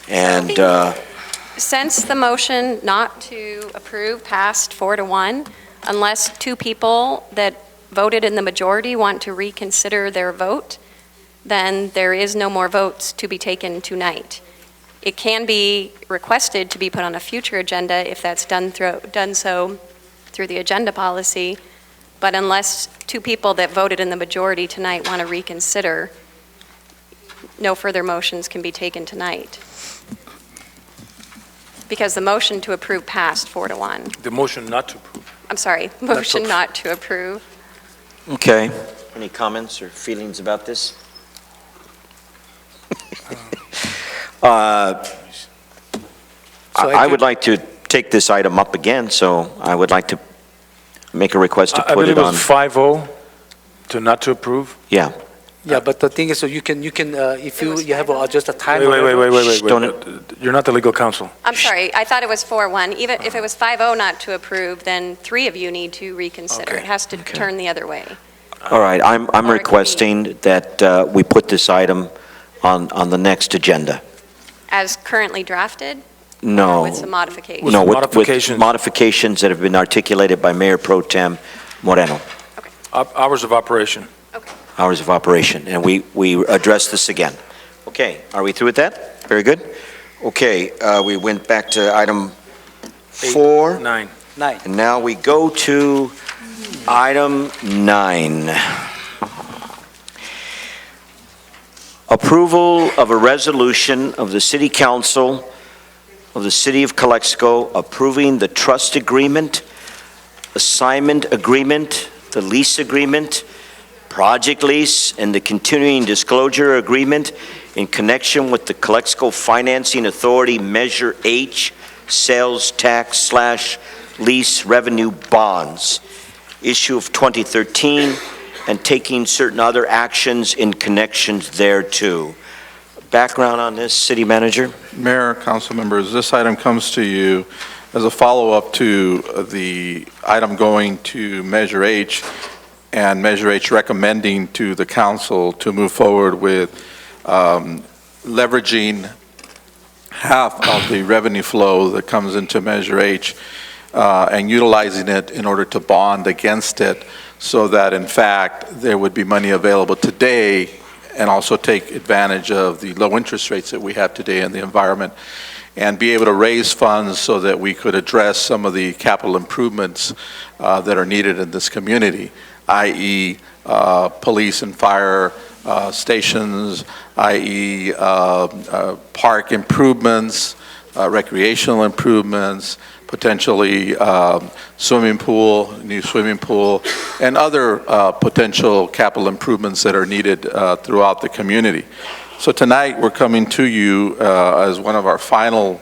[SPEAKER 1] and
[SPEAKER 2] Since the motion not to approve passed 4-1, unless 2 people that voted in the majority want to reconsider their vote, then there is no more votes to be taken tonight. It can be requested to be put on a future agenda if that's done so through the agenda policy, but unless 2 people that voted in the majority tonight want to reconsider, no further motions can be taken tonight. Because the motion to approve passed 4-1.
[SPEAKER 4] The motion not to approve.
[SPEAKER 2] I'm sorry, motion not to approve.
[SPEAKER 1] okay. Any comments or feelings about this? I would like to take this item up again, so I would like to make a request to
[SPEAKER 4] I
[SPEAKER 1] put
[SPEAKER 4] believe
[SPEAKER 1] it
[SPEAKER 4] it
[SPEAKER 1] on.
[SPEAKER 4] was 5-0 to not to approve.
[SPEAKER 1] Yeah.
[SPEAKER 13] Yeah, but the thing is, so you can if you have just a time.
[SPEAKER 1] Shh, don't
[SPEAKER 4] You're not the legal counsel.
[SPEAKER 2] I'm sorry, I thought it was 4-1. Even if it was 5-0 not to approve, then 3 of you need to reconsider.
[SPEAKER 1] Okay.
[SPEAKER 2] It has to turn the other way.
[SPEAKER 1] All right, I'm requesting that we put this item on the next agenda.
[SPEAKER 2] As currently drafted?
[SPEAKER 1] No.
[SPEAKER 2] With some modifications?
[SPEAKER 1] No, with
[SPEAKER 4] modifications.
[SPEAKER 1] modifications that have been articulated by Mayor Pro Tem Moreno.
[SPEAKER 4] Hours of operation.
[SPEAKER 2] Okay.
[SPEAKER 1] hours of operation, and we addressed this again. Okay, are we through with that? Very good. Okay, we went back to item 4.
[SPEAKER 4] 9.
[SPEAKER 1] And now we go to item 9. Approval of a resolution of the City Council of the City of Calexico approving the trust agreement, assignment agreement, the lease agreement, project lease, and the continuing disclosure agreement in connection with the Calexico Financing Authority Measure H sales tax / lease revenue bonds, issue of 2013, and taking certain other actions in connections thereto. Background on this, City Manager?
[SPEAKER 14] Mayor, council members, this item comes to you as a follow-up to the item going to Measure H, and Measure H recommending to the council to move forward with leveraging half of the revenue flow that comes into Measure H and utilizing it in order to bond against it, so that in fact there would be money available today and also take advantage of the low interest rates that we have today in the environment and be able to raise funds so that we could address some of the capital improvements that are needed in this community, i.e. Police and fire stations, i.e. Park improvements, recreational improvements, potentially new swimming pool, and other potential capital improvements that are needed throughout the community. So tonight we're coming to you as one of our final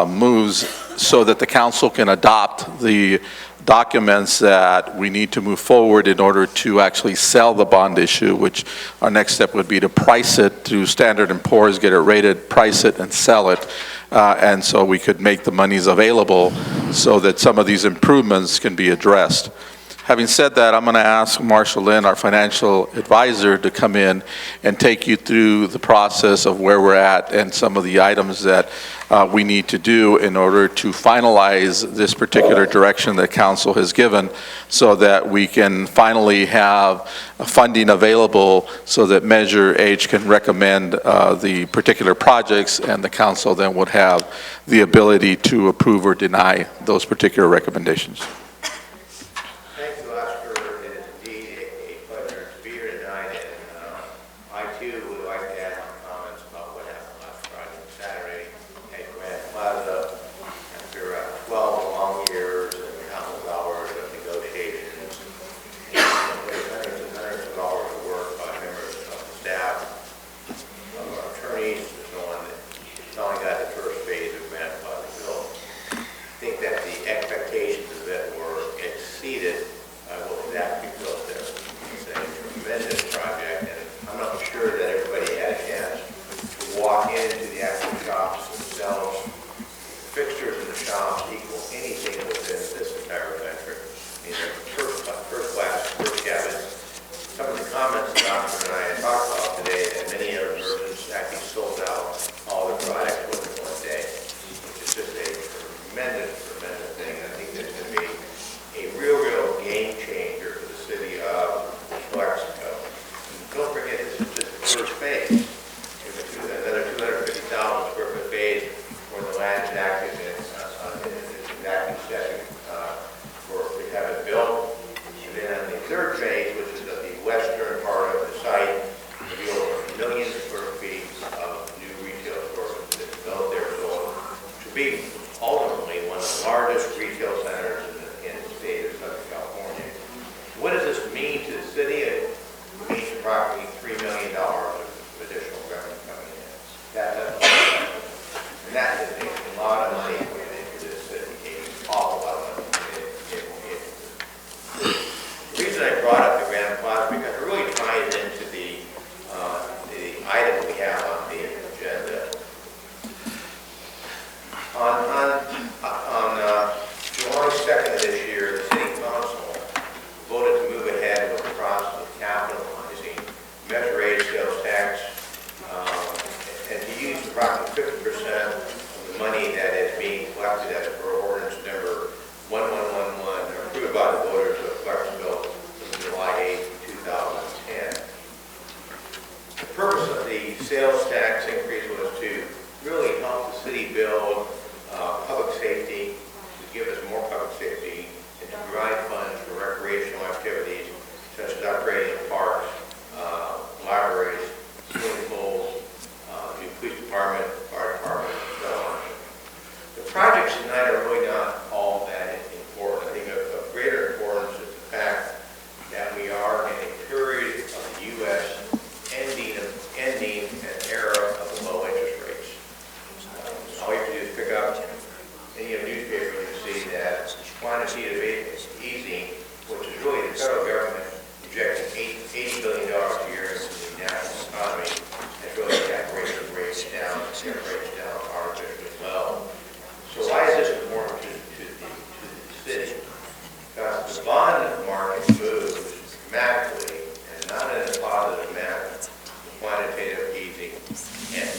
[SPEAKER 14] moves so that the council can adopt the documents that we need to move forward in order to actually sell the bond issue, which our next step would be to price it through Standard & Poor's, get it rated, price it, and sell it. And so we could make the monies available so that some of these improvements can be addressed. Having said that, I'm going to ask Marshall Lynn, our financial advisor, to come in and take you through the process of where we're at and some of the items that we need to do in order to finalize this particular direction that council has given, so that we can finally have funding available so that Measure H can recommend the particular projects, and the council then would have the ability to approve or deny those particular recommendations.
[SPEAKER 6] receipt of easing, which is really the federal government injecting $80 billion a year into the national economy, has really kept rates down artificially low. So why is this important to the city? Because the bond market moves dramatically, and not in a positive manner, quantitative easing. And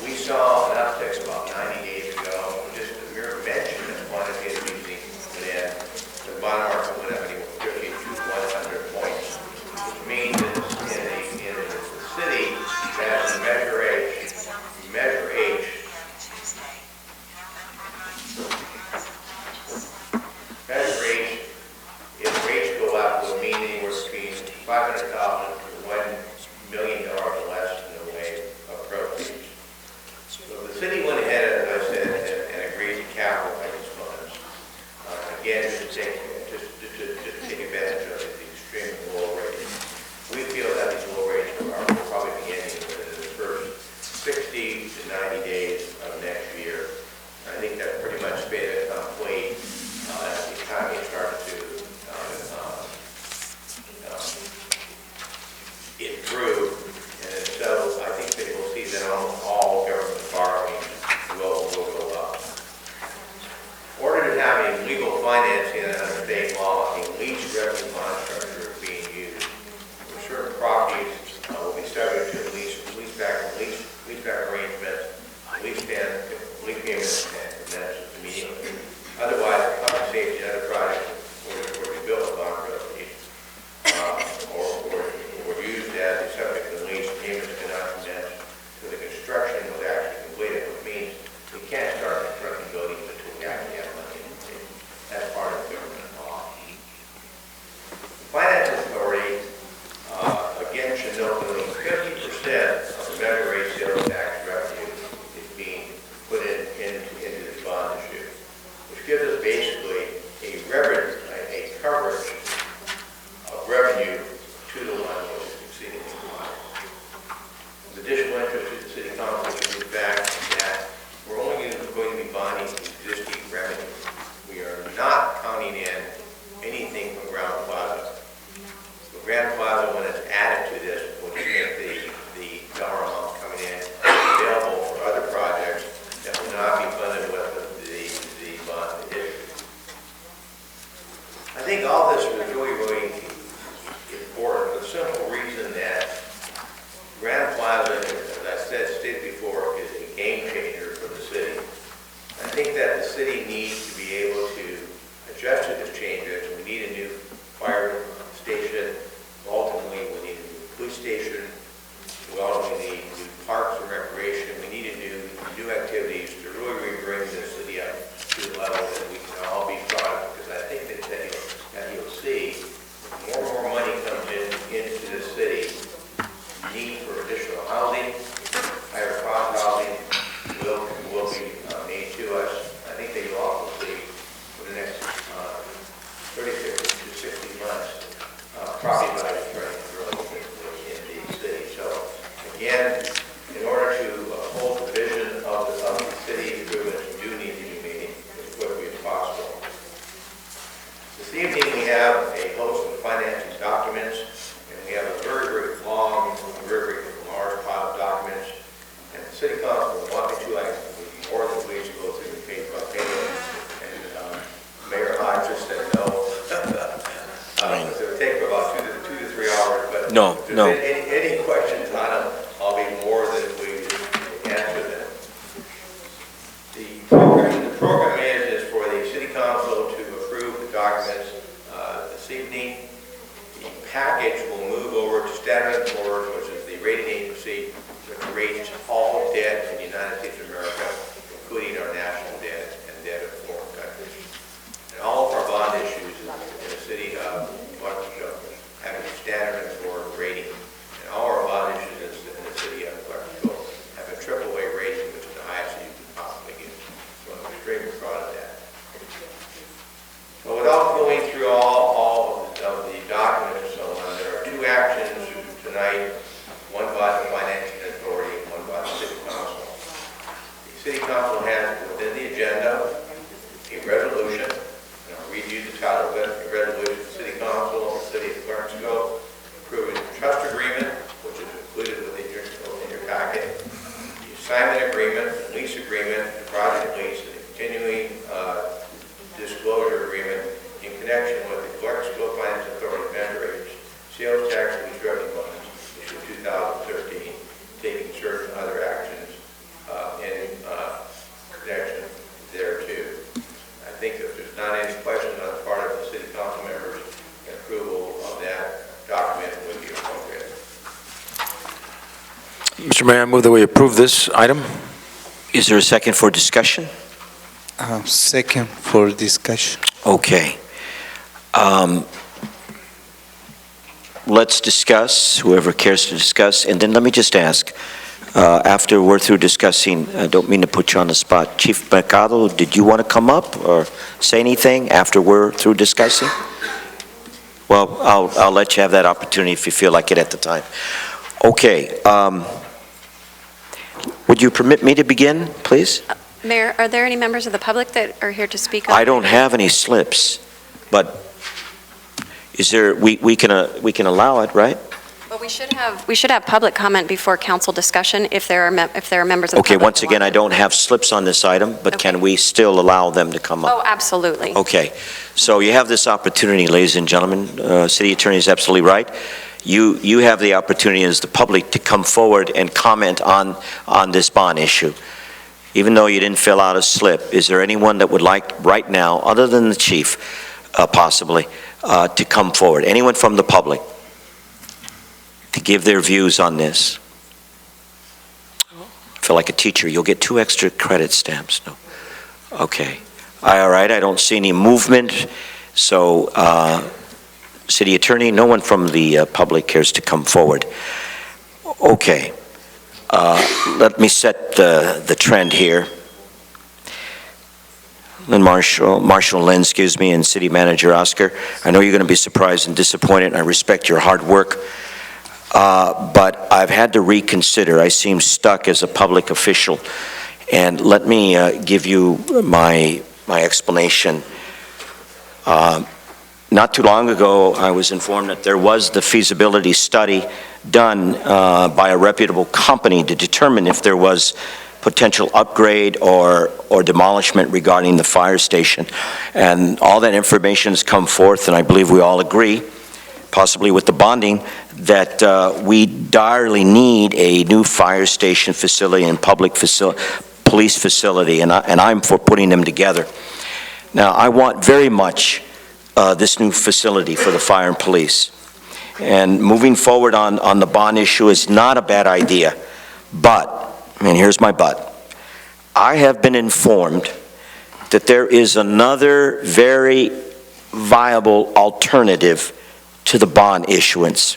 [SPEAKER 6] we saw an uptick about 90 days ago, just a mere mention of quantitative easing, and then the bond market went up anywhere 50 to 100 points, which means that in the city that measure age, if rates go up, will mean anywhere between $500,000 to $1 million less in the way of proceeds. So the city went ahead, as I said, and agreed to capitalize these funds. Again, just to take advantage of the extremely low rates. We feel that these low rates are probably beginning within the first 60 to 90 days of next year. I think that's pretty much fait accompli as the economy starts to improve. And so I think they will see that almost all government borrowing will go up. In order to have a legal financing under state law, a lease revenue bond structure is being used. For certain properties will be subject to leaseback arrangements, lease payments, and commences immediately. Otherwise, public safety and other projects will be built upon proceeds or used as a subject of the lease. Payments cannot commence until the construction was actually completed, which means we can't start constructing buildings until we actually have money. That's part of government law. The Finance Authority, again, should note that only 50% of the measure rate sales tax revenue is being put into the bond issue, which gives us basically a coverage of revenue to the landlord is exceedingly high. The additional interest to the city council is the fact that we're only going to be bonding existing revenue. We are not counting in anything from Ground Plaza. So Ground Plaza, when it's added to this, will make the dollar amount coming in available for other projects that will not be funded with the bond issue. I think all this is really important for the simple reason that Grand Plaza, as I stated before, is a game changer for the city. I think that the city needs to be able to adjust to this changes. We need a new fire station. Ultimately, we need a new police station. We also need new parks and recreation. We need new activities to really bring the city up to the level that we can all be proud of. Because I think that you'll see more and more money comes into the city. Need for additional housing, higher cost housing will be made to us. I think that you'll also see for the next 36 to 60 months property values starting to grow in the city. So again, in order to uphold the vision of the city, improvements do need to be made as quickly as possible. This evening we have a host of financing documents, and we have a very long, very large pile of documents. And the city council will walk me through more than please go through the page by page. And Mayor Hodge just said no. So it'll take about 2 to 3 hours. But
[SPEAKER 1] No.
[SPEAKER 6] Any questions on them, I'll be more than pleased to answer them. The program is for the city council to approve the documents this evening. The package will move over to Standard & Poor's, which is the rating agency which rates all debt in the United States of America, including our national debt and debt of foreign countries. And all of our bond issues in the city of Buckinghamshire have a Standard & Poor's rating. And all our bond issues in the city of Buckinghamshire have a AAA rating, which is the highest you can possibly get. So I'm extremely proud of that. So without going through all of the documents and so on, there are 2 actions tonight, one by the Financing Authority and one by the City Council.
[SPEAKER 4] Mr. Mayor, I move that we approve this item.
[SPEAKER 1] Is there a second for discussion?
[SPEAKER 8] Second for discussion.
[SPEAKER 1] Okay. Let's discuss, whoever cares to discuss, and then let me just ask, after we're through discussing, I don't mean to put you on the spot, Chief Mercado, did you want to come up or say anything after we're through discussing? Well, I'll let you have that opportunity if you feel like it at the time. Okay. Would you permit me to begin, please?
[SPEAKER 2] Mayor, are there any members of the public that are here to speak?
[SPEAKER 1] I don't have any slips, but is there, we can allow it, right?
[SPEAKER 2] Well, we should have public comment before council discussion if there are members of the public.
[SPEAKER 1] Okay, once
[SPEAKER 2] that
[SPEAKER 1] again,
[SPEAKER 2] want
[SPEAKER 1] I don't have slips on this item, but can we still allow them to come up?
[SPEAKER 2] Oh, absolutely.
[SPEAKER 1] Okay, so you have this opportunity, ladies and gentlemen. City Attorney is absolutely right. You have the opportunity as the public to come forward and comment on this bond issue. Even though you didn't fill out a slip, is there anyone that would like right now, other than the chief, possibly, to come forward? Anyone from the public to give their views on this? I feel like a teacher. You'll get 2 extra credit stamps. No. Okay. All right, I don't see any movement. So, City Attorney, no one from the public cares to come forward. Okay. Let me set the trend here. Marshall Lynn, excuse me, and City Manager Oscar, I know you're going to be surprised and disappointed, and I respect your hard work, but I've had to reconsider. I seem stuck as a public official, and let me give you my explanation. Not too long ago, I was informed that there was the feasibility study done by a reputable company to determine if there was potential upgrade or demolishment regarding the fire station. And all that information has come forth, and I believe we all agree, possibly with the bonding, that we direly need a new fire station facility and police facility, and I'm for putting them together. Now, I want very much this new facility for the fire and police. And moving forward on the bond issue is not a bad idea. But, and here's my but, I have been informed that there is another very viable alternative to the bond issuance.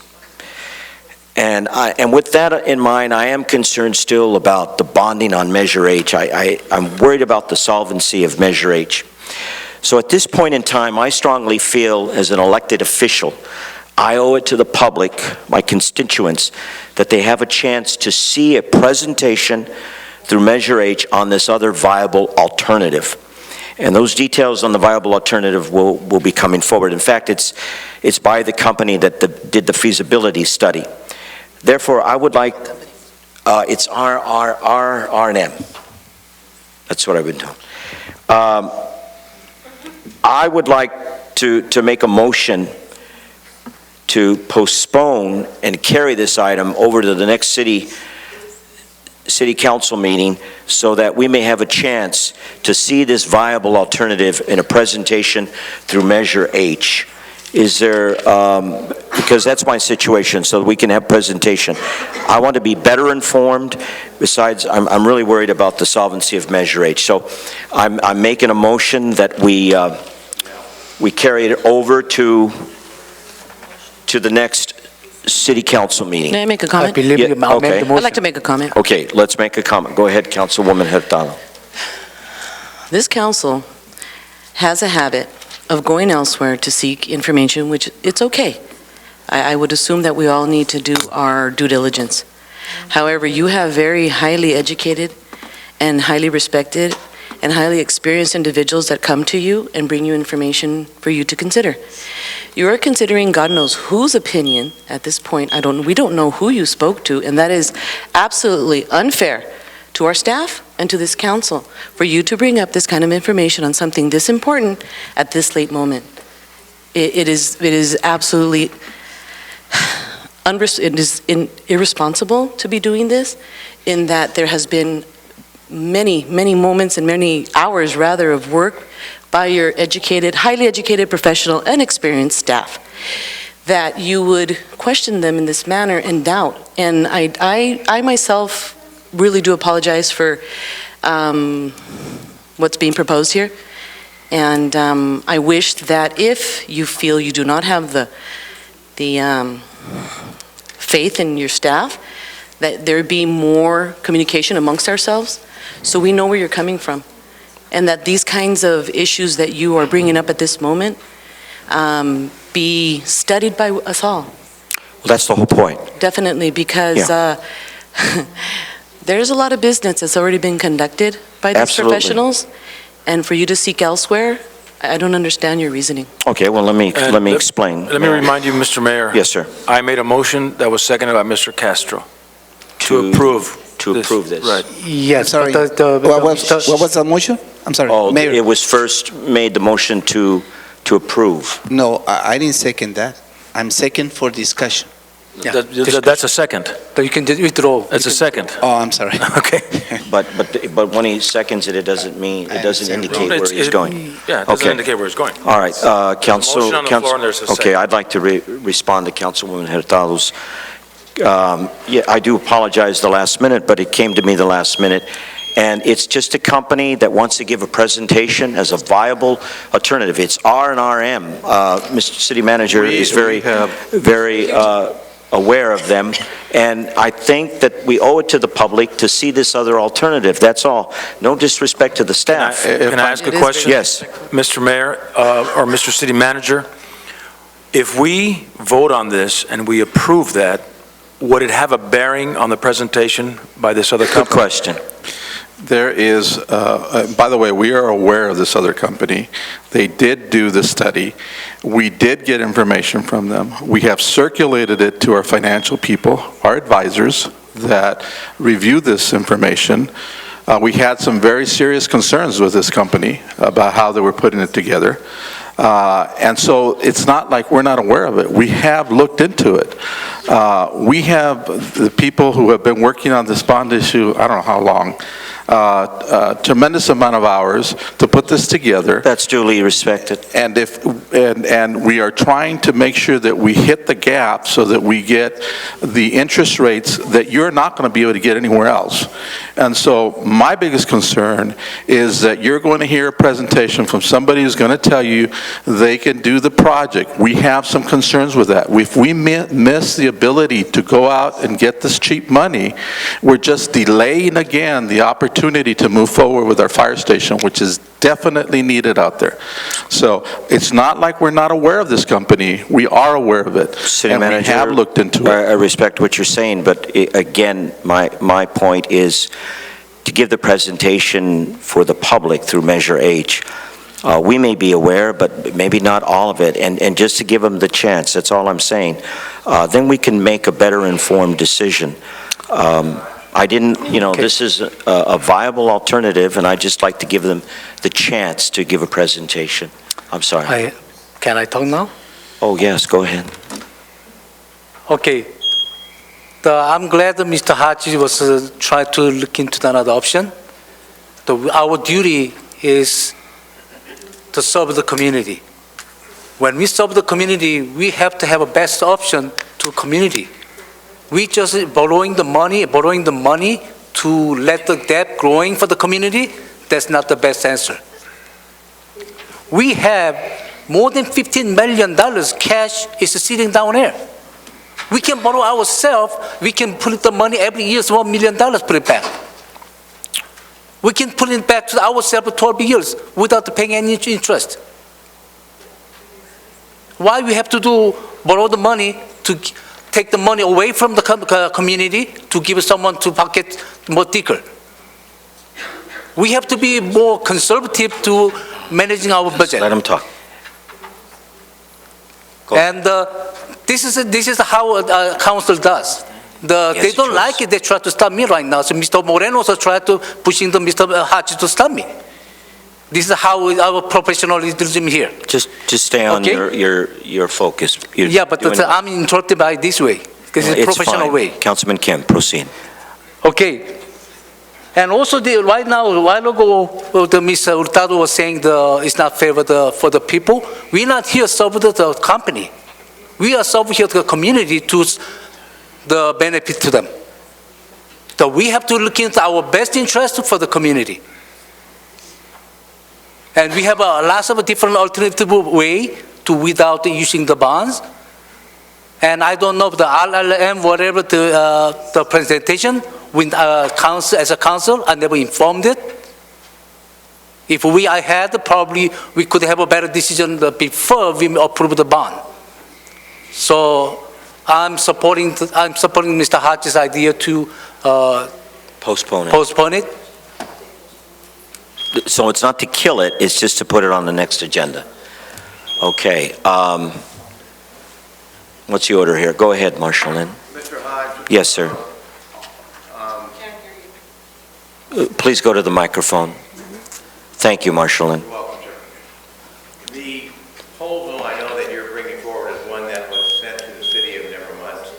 [SPEAKER 1] And with that in mind, I am concerned still about the bonding on Measure H. I'm worried about the solvency of Measure H. So at this point in time, I strongly feel as an elected official, I owe it to the public, my constituents, that they have a chance to see a presentation through Measure H on this other viable alternative. And those details on the viable alternative will be coming forward. In fact, it's by the company that did the feasibility study. Therefore, I would like, it's R&M. That's what I've been told. I would like to make a motion to postpone and carry this item over to the next city council meeting so that we may have a chance to see this viable alternative in a presentation through Measure H. Is there, because that's my situation, so we can have presentation. I want to be better informed. Besides, I'm really worried about the solvency of Measure H. So I'm making a motion that we carry it over to the next city council meeting.
[SPEAKER 11] May I make a comment?
[SPEAKER 13] I believe you
[SPEAKER 1] Yeah, okay.
[SPEAKER 13] made the motion.
[SPEAKER 11] I'd like to make a comment.
[SPEAKER 1] Okay, let's make a comment. Go ahead, Councilwoman Hurtado.
[SPEAKER 11] This council has a habit of going elsewhere to seek information, which it's okay. I would assume that we all need to do our due diligence. However, you have very highly educated and highly respected and highly experienced individuals that come to you and bring you information for you to consider. You are considering God knows whose opinion at this point. We don't know who you spoke to, and that is absolutely unfair to our staff and to this council for you to bring up this kind of information on something this important at this late moment. It is absolutely irresponsible to be doing this, in that there has been many moments and many hours rather of work by your educated, highly educated, professional, and experienced staff. that you would question them in this manner and doubt. And I myself really do apologize for what's being proposed here. And I wish that if you feel you do not have the faith in your staff, that there be more communication amongst ourselves so we know where you're coming from. And that these kinds of issues that you are bringing up at this moment be studied by us all.
[SPEAKER 1] Well, that's the whole point.
[SPEAKER 11] Definitely, because there's a lot of business that's already been conducted by these
[SPEAKER 1] Absolutely.
[SPEAKER 11] professionals, and for you to seek elsewhere, I don't understand your reasoning.
[SPEAKER 1] Okay, well, let me explain.
[SPEAKER 4] Let me remind you, Mr. Mayor.
[SPEAKER 1] Yes, sir.
[SPEAKER 4] I made a motion that was seconded by Mr. Castro to approve.
[SPEAKER 1] To approve this.
[SPEAKER 4] Right.
[SPEAKER 13] Yes,
[SPEAKER 8] Sorry.
[SPEAKER 13] but
[SPEAKER 8] What was the motion? I'm sorry,
[SPEAKER 1] Oh,
[SPEAKER 8] Mayor.
[SPEAKER 1] it was first made the motion to approve.
[SPEAKER 8] No, I didn't second that. I'm second for discussion.
[SPEAKER 13] Yeah.
[SPEAKER 4] That's a second.
[SPEAKER 13] So you can just withdraw.
[SPEAKER 4] That's a second.
[SPEAKER 8] Oh, I'm sorry.
[SPEAKER 4] Okay.
[SPEAKER 1] But when he seconds it, it doesn't mean, it doesn't indicate where he's going.
[SPEAKER 4] Yeah, it doesn't
[SPEAKER 1] Okay.
[SPEAKER 4] indicate where it's going.
[SPEAKER 1] All right, Council.
[SPEAKER 4] Motion on the floor and there's a
[SPEAKER 1] Okay,
[SPEAKER 4] second.
[SPEAKER 1] I'd like to respond to Councilwoman Hurtado's. Yeah, I do apologize the last minute, but it came to me the last minute. And it's just a company that wants to give a presentation as a viable alternative. It's R&RM. Mr. City Manager is very aware of them. And I think that we owe it to the public to see this other alternative. That's all. No disrespect to the staff.
[SPEAKER 4] Can I ask a question?
[SPEAKER 1] Yes.
[SPEAKER 4] Mr. Mayor, or Mr. City Manager, if we vote on this and we approve that, would it have a bearing on the presentation by this other
[SPEAKER 1] Good
[SPEAKER 4] company?
[SPEAKER 1] question.
[SPEAKER 14] There is, by the way, we are aware of this other company. They did do the study. We did get information from them. We have circulated it to our financial people, our advisors that review this information. We had some very serious concerns with this company about how they were putting it together. And so it's not like we're not aware of it. We have looked into it. We have the people who have been working on this bond issue, I don't know how long, a tremendous amount of hours to put this together.
[SPEAKER 1] That's duly respected.
[SPEAKER 14] And and we are trying to make sure that we hit the gap so that we get the interest rates that you're not going to be able to get anywhere else. And so my biggest concern is that you're going to hear a presentation from somebody who's going to tell you they can do the project. We have some concerns with that. If we miss the ability to go out and get this cheap money, we're just delaying again the opportunity to move forward with our fire station, which is definitely needed out there. So it's not like we're not aware of this company. We are aware of it.
[SPEAKER 1] City
[SPEAKER 14] and
[SPEAKER 1] Manager,
[SPEAKER 14] we have looked into it.
[SPEAKER 1] I respect what you're saying, but again, my point is to give the presentation for the public through Measure H. We may be aware, but maybe not all of it, and just to give them the chance, that's all I'm saying. Then we can make a better informed decision. I didn't, this is a viable alternative, and I'd just like to give them the chance to give a presentation. I'm sorry.
[SPEAKER 13] Can I talk now?
[SPEAKER 1] Oh, yes, go ahead.
[SPEAKER 13] Okay. I'm glad that Mr. Haji was trying to look into another option. Our duty is to serve the community. When we serve the community, we have to have a best option to community. We just borrowing the money to let the debt growing for the community. That's not the best answer. We have more than $15 million cash is sitting down there. We can borrow ourselves. We can put the money every year, $1 million, put it back. We can put it back to ourselves for 12 years without paying any interest. Why we have to borrow the money to take the money away from the community to give someone to pocket more thicker? We have to be more conservative to managing our budget.
[SPEAKER 1] Let them talk.
[SPEAKER 13] And this is how council does. They don't like it. They try to stop me right now. So Mr. Moreno also tried to pushing Mr. Haji to stop me. This is how our professionalism here.
[SPEAKER 1] Just stay on your focus.
[SPEAKER 13] Yeah, but I'm interrupted by this way because it's a professional
[SPEAKER 1] fine.
[SPEAKER 13] way.
[SPEAKER 1] Councilman Kim, proceed.
[SPEAKER 13] Okay. And also, right now, a while ago, Mr. Hurtado was saying it's not fair for the people. We're not here to serve the company. We are serving here to the community to the benefit to them. So we have to look into our best interest for the community. And we have a lots of different alternative way to without using the bonds. And I don't know if the RLM, whatever the presentation with council, as a council, I never informed it. If I had, probably we could have a better decision before we approve the bond. So I'm supporting Mr. Hodges' idea to
[SPEAKER 1] Postpone it.
[SPEAKER 13] it.
[SPEAKER 1] So it's not to kill it, it's just to put it on the next agenda. Okay. What's the order here? Go ahead, Marshall Lynn.
[SPEAKER 6] Mr. Hodge?
[SPEAKER 1] Yes, sir. Please go to the microphone. Thank you, Marshall Lynn.
[SPEAKER 6] You're welcome, sir. The proposal I know that you're bringing forward is one that was sent to the city of Denver months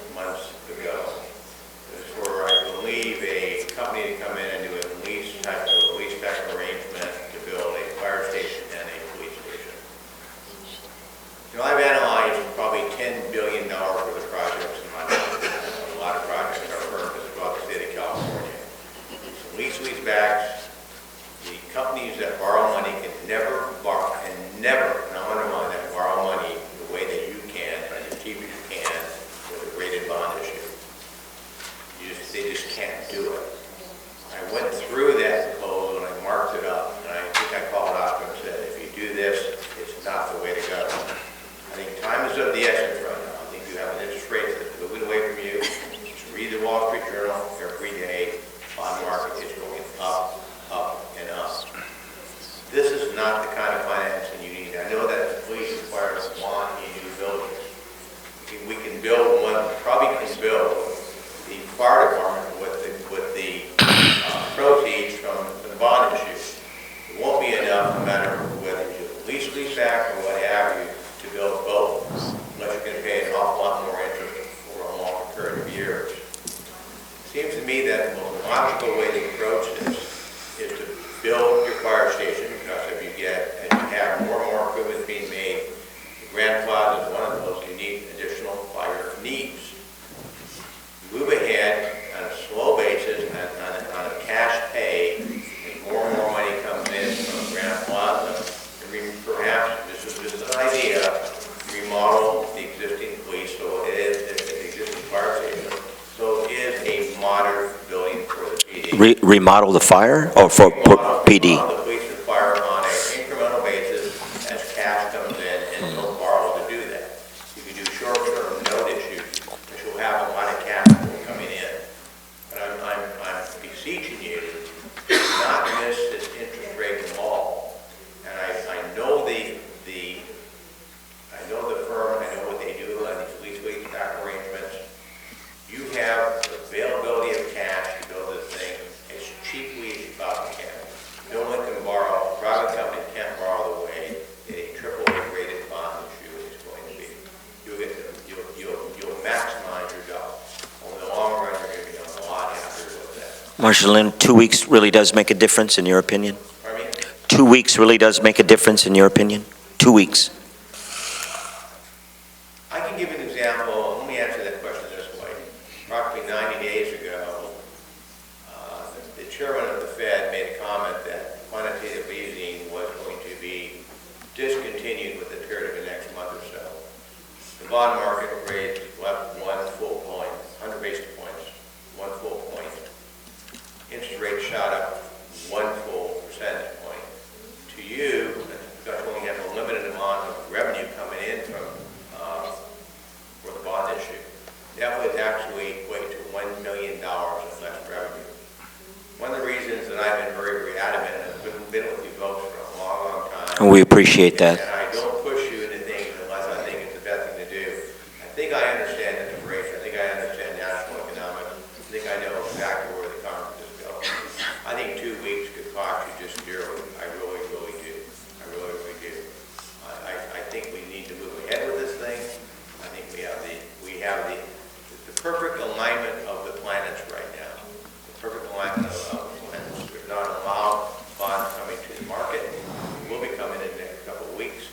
[SPEAKER 6] ago. It was for, I believe, a company to come in and do a lease type arrangement to build a fire station and a police station. You know, I've analyzed probably $10 billion worth of projects in my life. A lot of projects are firms throughout the state of California. Lease backs. The companies that borrow money can never borrow, and I underline that, borrow money the way that you can, and as cheap as you can, with a rated bond issue. They just can't do it. I went through that proposal and I marked it up, and I think I called out and said, if you do this, it's not the way to go. I think time is of the essence right now. I think you have an interest rate that's moving away from you. Just read the Wall Street Journal every day. Bond market is going up, and up. This is not the kind of financing you need. I know that the police requires one in new buildings. We can build one, probably can build the fire department with the proceeds from the bond issue. It won't be enough, no matter whether you lease back or what have you, to build both, unless you're going to pay an awful lot more interest for a longer period of years. It seems to me that the most logical way to approach this is to build your fire station, because if you have more and more equipment being made, the Grand Plaza is one of those, you need additional fire needs. Move ahead on a slow basis, on a cash pay, and more money comes in from Grand Plaza. And perhaps, this is just an idea, remodel the existing police, so it is, the existing fire station, so it is a modern building for the PD.
[SPEAKER 1] Remodel the fire or for PD?
[SPEAKER 6] Remodel the police and fire on an incremental basis as cash comes in, and don't borrow to do that. You can do short-term note issues, which will have a lot of capital coming in. But I'm beseeching you to not miss this interest rate at all. And I know the firm, I know what they do on these lease back arrangements. You have the availability of cash to build this thing as cheaply as you possibly can. No one can borrow, private company can't borrow the way a AAA rated bond issue is going to be. You'll maximize your dollar. Over the long run, you're going to be a lot happier with that.
[SPEAKER 1] Marshall Lynn, 2 weeks really does make a difference in your opinion?
[SPEAKER 6] Pardon me?
[SPEAKER 1] 2 weeks really does make a difference in your opinion? 2 weeks.
[SPEAKER 6] I can give an example. Let me answer that question this way. Approximately 90 days ago, the chairman of the Fed made a comment that quantitative easing was going to be discontinued with the period of the next month or so. The bond market raised left 1 full point, 100 basis points, 1 full point. Interest rates shot up 1 full percentage point. To you, because we only have a limited amount of revenue coming in from for the bond issue, that would actually equate to $1 million in less revenue. One of the reasons that I've been very adamant, and I've been with you folks for a long time.
[SPEAKER 1] And we appreciate that.
[SPEAKER 6] And I don't push you into things unless I think it's the best thing to do. I think I understand the information. I think I understand national economics. I think I know exactly where the conference is going. I think 2 weeks could cost you just dearly. I really do. I really do. I think we need to move ahead with this thing. I think we have the perfect alignment of the planets right now. The perfect alignment of the planets. There's not a lot of bonds coming to the market. It will be coming in the next couple of weeks.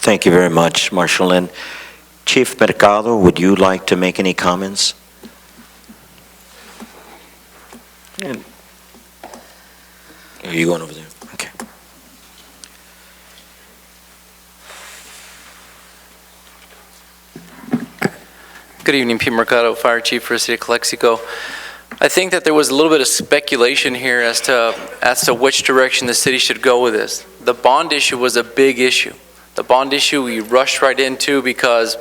[SPEAKER 1] Thank you very much, Marshal Lynn. Chief Mercado, would you like to make any comments? And are you going over there? Okay.
[SPEAKER 15] Good evening, Pete Mercado, Fire Chief for the City of Calexico. I think that there was a little bit of speculation here as to which direction the city should go with this. The bond issue was a big issue. The bond issue we rushed right into because,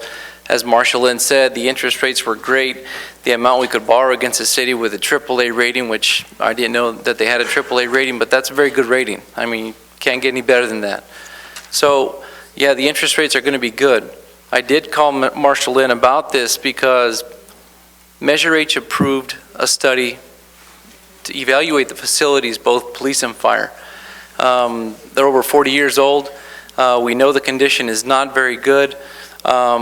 [SPEAKER 15] as Marshal Lynn said, the interest rates were great. The amount we could borrow against the city with a AAA rating, which I didn't know that they had a AAA rating, but that's a very good rating. I mean, you can't get any better than that. So, yeah, the interest rates are going to be good. I did call Marshal Lynn about this because Measure H approved a study to evaluate the facilities, both police and fire. They're over 40 years old. We know the condition is not very good. I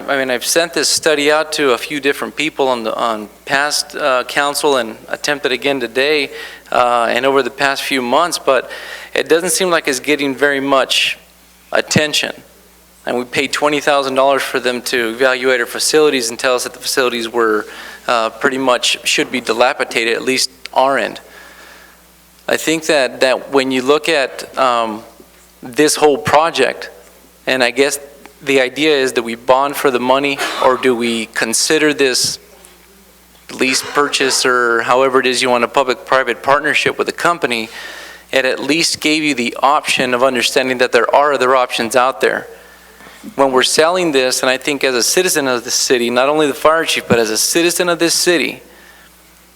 [SPEAKER 15] mean, I've sent this study out to a few different people on past council and attempted again today and over the past few months, but it doesn't seem like it's getting very much attention. And we paid $20,000 for them to evaluate our facilities and tell us that the facilities were pretty much should be dilapidated, at least our end. I think that when you look at this whole project, and I guess the idea is that we bond for the money, or do we consider this lease purchase, or however it is you want a public-private partnership with a company, it at least gave you the option of understanding that there are other options out there. When we're selling this, and I think as a citizen of the city, not only the fire chief, but as a citizen of this city,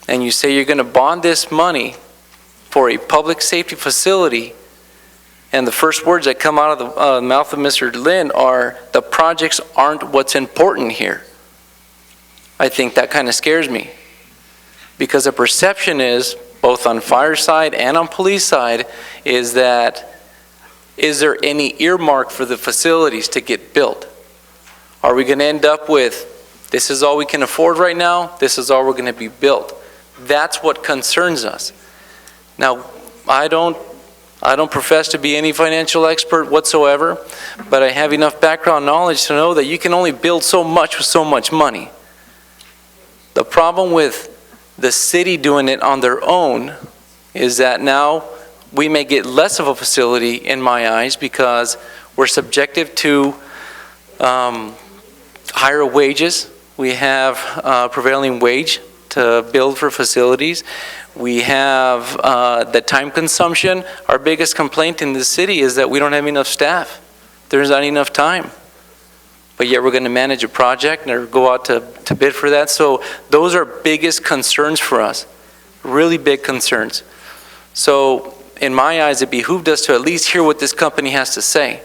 [SPEAKER 15] and you say you're going to bond this money for a public safety facility, and the first words that come out of the mouth of Mr. Lynn are, the projects aren't what's important here. I think that kind of scares me. Because the perception is, both on fire side and on police side, is that, is there any earmark for the facilities to get built? Are we going to end up with, this is all we can afford right now, this is all we're going to be built? That's what concerns us. Now, I don't profess to be any financial expert whatsoever, but I have enough background knowledge to know that you can only build so much with so much money. The problem with the city doing it on their own is that now we may get less of a facility in my eyes because we're subjective to higher wages. We have prevailing wage to build for facilities. We have the time consumption. Our biggest complaint in the city is that we don't have enough staff. There's not enough time. But yet we're going to manage a project or go out to bid for that. So those are biggest concerns for us, really big concerns. So in my eyes, it behooved us to at least hear what this company has to say.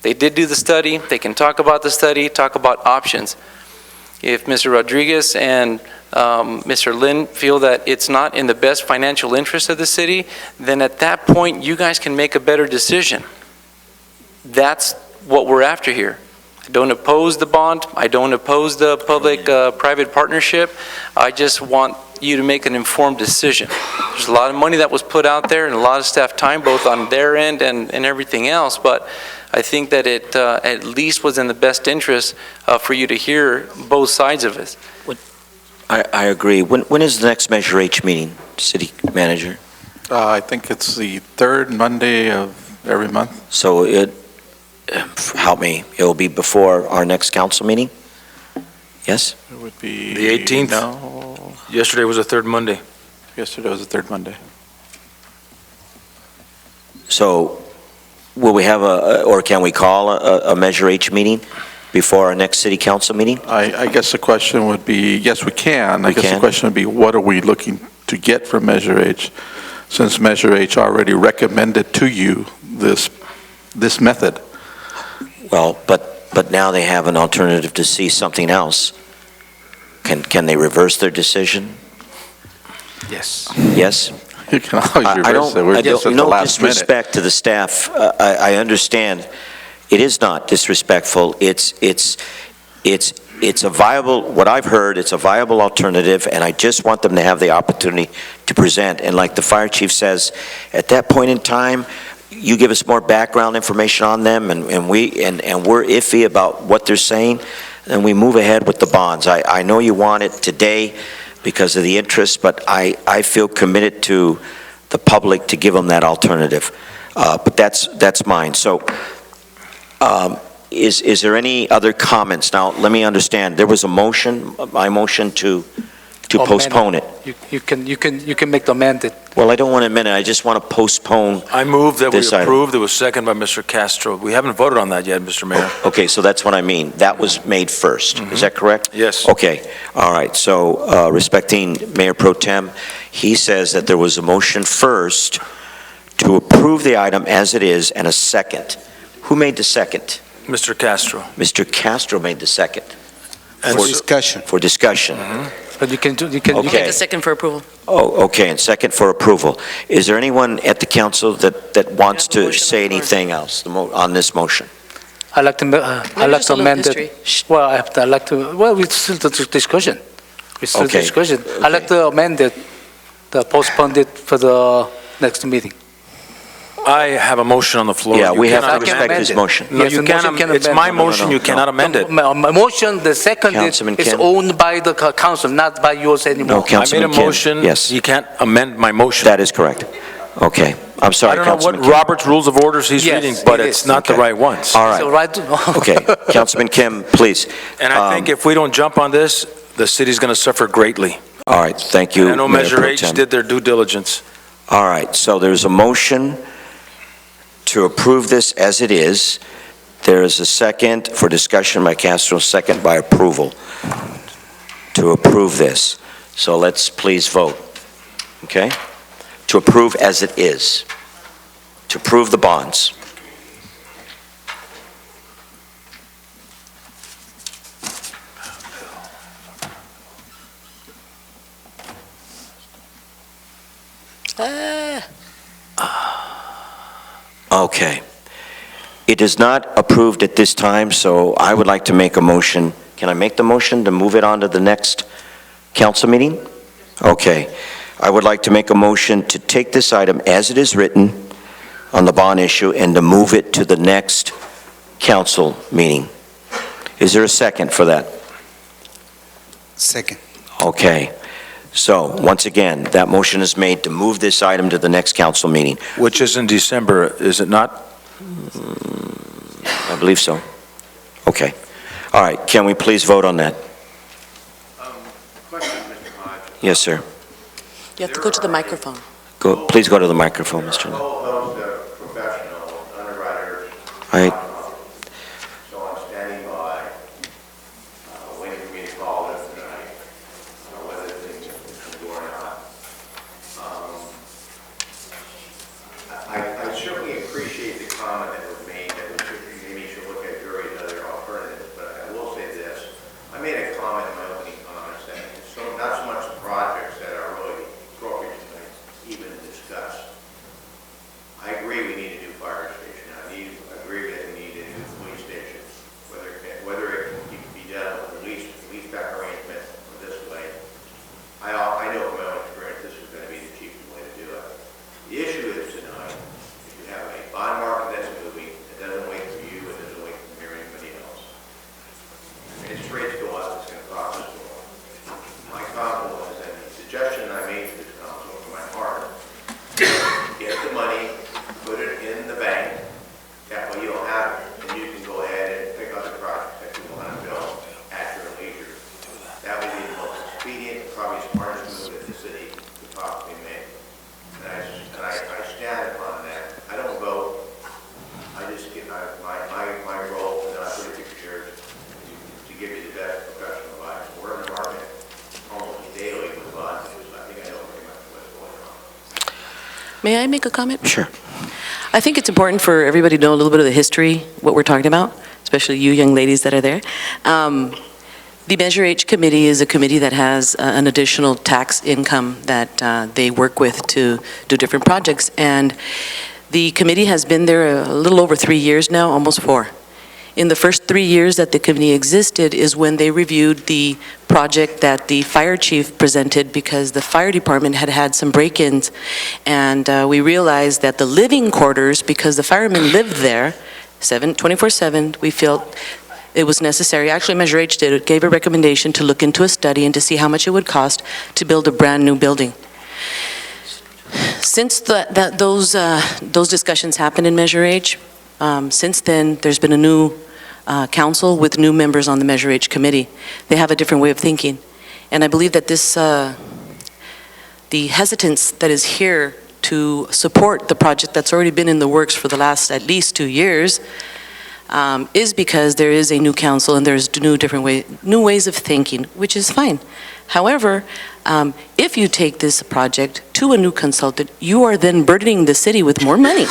[SPEAKER 15] They did do the study. They can talk about the study, talk about options. If Mr. Rodriguez and Mr. Lynn feel that it's not in the best financial interest of the city, then at that point, you guys can make a better decision. That's what we're after here. I don't oppose the bond. I don't oppose the public-private partnership. I just want you to make an informed decision. There's a lot of money that was put out there and a lot of staff time, both on their end and everything else, but I think that it at least was in the best interest for you to hear both sides of it.
[SPEAKER 1] I agree. When is the next Measure H meeting, City Manager?
[SPEAKER 14] I think it's the third Monday of every month.
[SPEAKER 1] So help me, it will be before our next council meeting? Yes?
[SPEAKER 14] It would be...
[SPEAKER 4] The 18th?
[SPEAKER 14] No.
[SPEAKER 4] Yesterday was the third Monday.
[SPEAKER 14] Yesterday was the third Monday.
[SPEAKER 1] So will we have or can we call a Measure H meeting before our next city council meeting?
[SPEAKER 14] I guess the question would be, yes, we can. I guess the question would be, what are we looking to get from Measure H? Since Measure H already recommended to you this method.
[SPEAKER 1] Well, but now they have an alternative to see something else. Can they reverse their decision?
[SPEAKER 14] Yes.
[SPEAKER 1] Yes?
[SPEAKER 14] You can always reverse it. We're just at the
[SPEAKER 1] no
[SPEAKER 14] last minute.
[SPEAKER 1] disrespect to the staff. I understand. It is not disrespectful. It's a viable, what I've heard, it's a viable alternative, and I just want them to have the opportunity to present. And like the fire chief says, at that point in time, you give us more background information on them, and we're iffy about what they're saying, then we move ahead with the bonds. I know you want it today because of the interest, but I feel committed to the public to give them that alternative. But that's mine. So is there any other comments? Now, let me understand. There was a motion, my motion to postpone it.
[SPEAKER 13] You can make the amended.
[SPEAKER 1] Well, I don't want to amend it. I just want to postpone.
[SPEAKER 4] I move that we
[SPEAKER 1] This item.
[SPEAKER 4] approve. It was seconded by Mr. Castro. We haven't voted on that yet, Mr. Mayor.
[SPEAKER 1] Okay, so that's what I mean. That was made first. Is that correct?
[SPEAKER 4] Yes.
[SPEAKER 1] Okay, all right. So respecting Mayor Pro Tem, he says that there was a motion first to approve the item as it is and a second. Who made the second?
[SPEAKER 4] Mr. Castro.
[SPEAKER 1] Mr. Castro made the second.
[SPEAKER 4] And
[SPEAKER 8] For
[SPEAKER 4] so-
[SPEAKER 8] discussion.
[SPEAKER 1] For discussion.
[SPEAKER 13] But you can
[SPEAKER 1] Okay.
[SPEAKER 11] Make a second for approval.
[SPEAKER 1] Oh, okay, and second for approval. Is there anyone at the council that wants
[SPEAKER 11] We have a
[SPEAKER 1] to
[SPEAKER 11] motion
[SPEAKER 1] say
[SPEAKER 11] on the floor.
[SPEAKER 1] anything else on this motion?
[SPEAKER 13] I like to
[SPEAKER 11] just a little
[SPEAKER 13] amend
[SPEAKER 11] history.
[SPEAKER 13] it. Well, we still the discussion. We still
[SPEAKER 1] Okay.
[SPEAKER 13] discussion. I like to amend it, postpone it for the next meeting.
[SPEAKER 4] I have a motion on the floor.
[SPEAKER 1] Yeah,
[SPEAKER 4] You
[SPEAKER 1] we have
[SPEAKER 4] cannot
[SPEAKER 1] to
[SPEAKER 13] can
[SPEAKER 1] respect
[SPEAKER 13] amend
[SPEAKER 1] his
[SPEAKER 13] it.
[SPEAKER 1] motion.
[SPEAKER 4] No,
[SPEAKER 13] Yes,
[SPEAKER 4] you
[SPEAKER 13] the
[SPEAKER 4] can't.
[SPEAKER 13] motion can
[SPEAKER 4] It's
[SPEAKER 13] amend.
[SPEAKER 4] my
[SPEAKER 13] No, no,
[SPEAKER 4] motion.
[SPEAKER 1] no,
[SPEAKER 4] You
[SPEAKER 1] no.
[SPEAKER 4] cannot amend it.
[SPEAKER 13] My motion, the second
[SPEAKER 1] Councilman
[SPEAKER 13] is
[SPEAKER 1] Kim?
[SPEAKER 13] owned by the council, not by yours
[SPEAKER 1] No,
[SPEAKER 13] anymore.
[SPEAKER 4] I made a
[SPEAKER 1] Councilman Kim.
[SPEAKER 4] motion.
[SPEAKER 1] Yes,
[SPEAKER 4] You can't amend my motion.
[SPEAKER 1] that is correct. Okay, I'm
[SPEAKER 4] I
[SPEAKER 1] sorry,
[SPEAKER 4] don't know what
[SPEAKER 1] Councilman Kim.
[SPEAKER 4] Robert's Rules of Orders he's
[SPEAKER 13] Yes,
[SPEAKER 4] reading, but
[SPEAKER 13] it
[SPEAKER 4] it's
[SPEAKER 13] is.
[SPEAKER 4] not the
[SPEAKER 1] Okay.
[SPEAKER 4] right ones.
[SPEAKER 1] All right,
[SPEAKER 13] So right.
[SPEAKER 1] okay. Councilman Kim, please.
[SPEAKER 4] And I think if we don't jump on this, the city's going to suffer greatly.
[SPEAKER 1] All right, thank you,
[SPEAKER 4] I know
[SPEAKER 1] Mayor
[SPEAKER 4] Measure
[SPEAKER 1] Pro
[SPEAKER 4] H
[SPEAKER 1] Tem.
[SPEAKER 4] did their due diligence.
[SPEAKER 1] All right, so there's a motion to approve this as it is. There is a second for discussion by Castro, second by approval to approve this. So let's please vote, okay? To approve as it is, to approve the bonds. Okay. It is not approved at this time, so I would like to make a motion. Can I make the motion to move it on to the next council meeting? Okay. I would like to make a motion to take this item as it is written on the bond issue and to move it to the next council meeting. Is there a second for that?
[SPEAKER 8] Second.
[SPEAKER 1] Okay. So, once again, that motion is made to move this item to the next council meeting.
[SPEAKER 4] Which is in December, is it not?
[SPEAKER 1] I believe so. Okay. All right, can we please vote on that?
[SPEAKER 6] Question, Mr. Hodge.
[SPEAKER 1] Yes, sir.
[SPEAKER 11] You have to go to the microphone.
[SPEAKER 1] Please go to the microphone, Mr. Lee.
[SPEAKER 6] All those professional underwriters,
[SPEAKER 1] All right,
[SPEAKER 6] so I'm standing by, waiting for me to call them tonight, whether things can go or not. I certainly appreciate the comment that was made that maybe should look at various other alternatives, but I will say this. I made a comment in my opening comments that it's not so much the projects that are really appropriate to even discuss. I agree we need a new fire station. I agree that we need a new police station. Whether it can be done with a lease back arrangement or this way. I know from my own experience this is going to be the cheapest way to do it. The issue is tonight, if you have a bond market that's moving, it doesn't wait for you, it doesn't wait for anybody else. Interest rates go up, it's going to cost us more. My comment was, and the suggestion I made to this council from my heart, get the money, put it in the bank, that way you'll have it, and you can go ahead and pick other projects that you want to build at your leisure. That would be the most expedient, probably smartest move that the city could possibly make. And I stand upon that. I don't vote. I just get, my role in our 36 years to give you the best professional advice. We're in the market almost daily with bonds, I think I know pretty much what's going on.
[SPEAKER 11] May I make a comment?
[SPEAKER 1] sure.
[SPEAKER 11] I think it's important for everybody to know a little bit of the history, what we're talking about, especially you young ladies that are there. The Measure H committee is a committee that has an additional tax income that they work with to do different projects. And the committee has been there a little over 3 years now, almost 4. in the first 3 years that the committee existed is when they reviewed the project that the fire chief presented, because the fire department had had some break-ins, and we realized that the living quarters, because the firemen lived there 24/7, we felt it was necessary. Actually, Measure H did it, gave a recommendation to look into a study and to see how much it would cost to build a brand-new building. Since those discussions happened in Measure H, since then, there's been a new council with new members on the Measure H committee. They have a different way of thinking. And I believe that this, the hesitance that is here to support the project that's already been in the works for the last at least 2 years is because there is a new council and there's new ways of thinking, which is fine. However, if you take this project to a new consultant, you are then burdening the city with more money.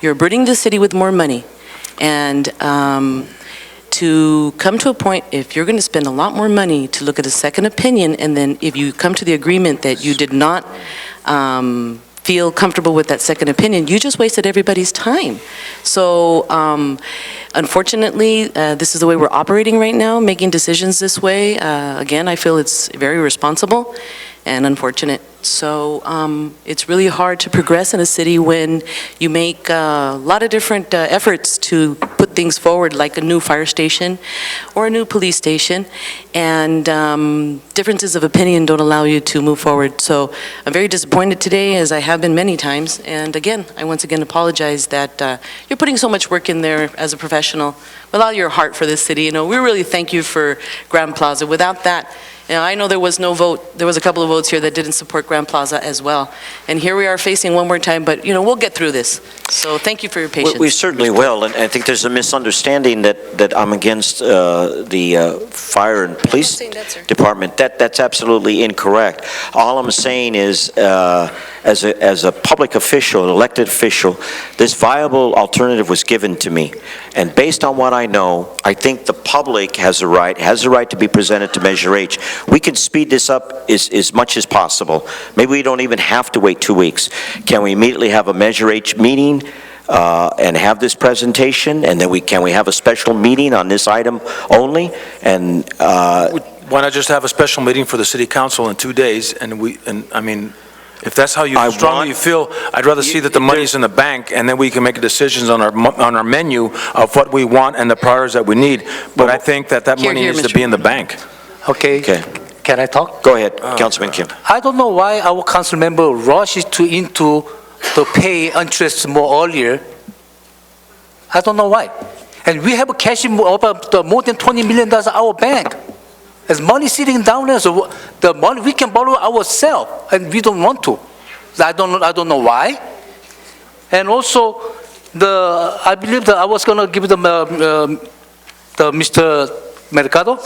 [SPEAKER 11] You're burdening the city with more money. And to come to a point, if you're going to spend a lot more money to look at a second opinion, and then if you come to the agreement that you did not feel comfortable with that second opinion, you just wasted everybody's time. So unfortunately, this is the way we're operating right now, making decisions this way. Again, I feel it's very irresponsible and unfortunate. So it's really hard to progress in a city when you make a lot of different efforts to put things forward, like a new fire station or a new police station, and differences of opinion don't allow you to move forward. So I'm very disappointed today, as I have been many times, and again, I once again apologize that you're putting so much work in there as a professional, with all your heart for this city. You know, we really thank you for Grand Plaza. Without that, you know, I know there was no vote. There was a couple of votes here that didn't support Grand Plaza as well. And here we are facing one more time, but, you know, we'll get through this. So thank you for your patience.
[SPEAKER 1] We certainly will, and I think there's a misunderstanding that I'm against the fire and police department. That's absolutely incorrect. All I'm saying is, as a public official, an elected official, this viable alternative was given to me. And based on what I know, I think the public has a right to be presented to Measure H. We can speed this up as much as possible. Maybe we don't even have to wait 2 weeks. Can we immediately have a Measure H meeting and have this presentation, and then can we have a special meeting on this item only? And
[SPEAKER 4] why not just have a special meeting for the city council in 2 days, and I mean, if that's how you strongly feel, I'd rather see that the money's in the bank, and then we can make decisions on our menu of what we want and the priorities that we need. But I think that money needs to be in the bank.
[SPEAKER 13] Okay. Can I talk?
[SPEAKER 1] Go ahead, Councilman Kim.
[SPEAKER 13] I don't know why our council member rushes into the pay interest more earlier. I don't know why. And we have cash more than $20 million in our bank. There's money sitting down there, so the money we can borrow ourselves, and we don't want to. I don't know why. And also, I believe that I was going to give them the Mr. Mercado.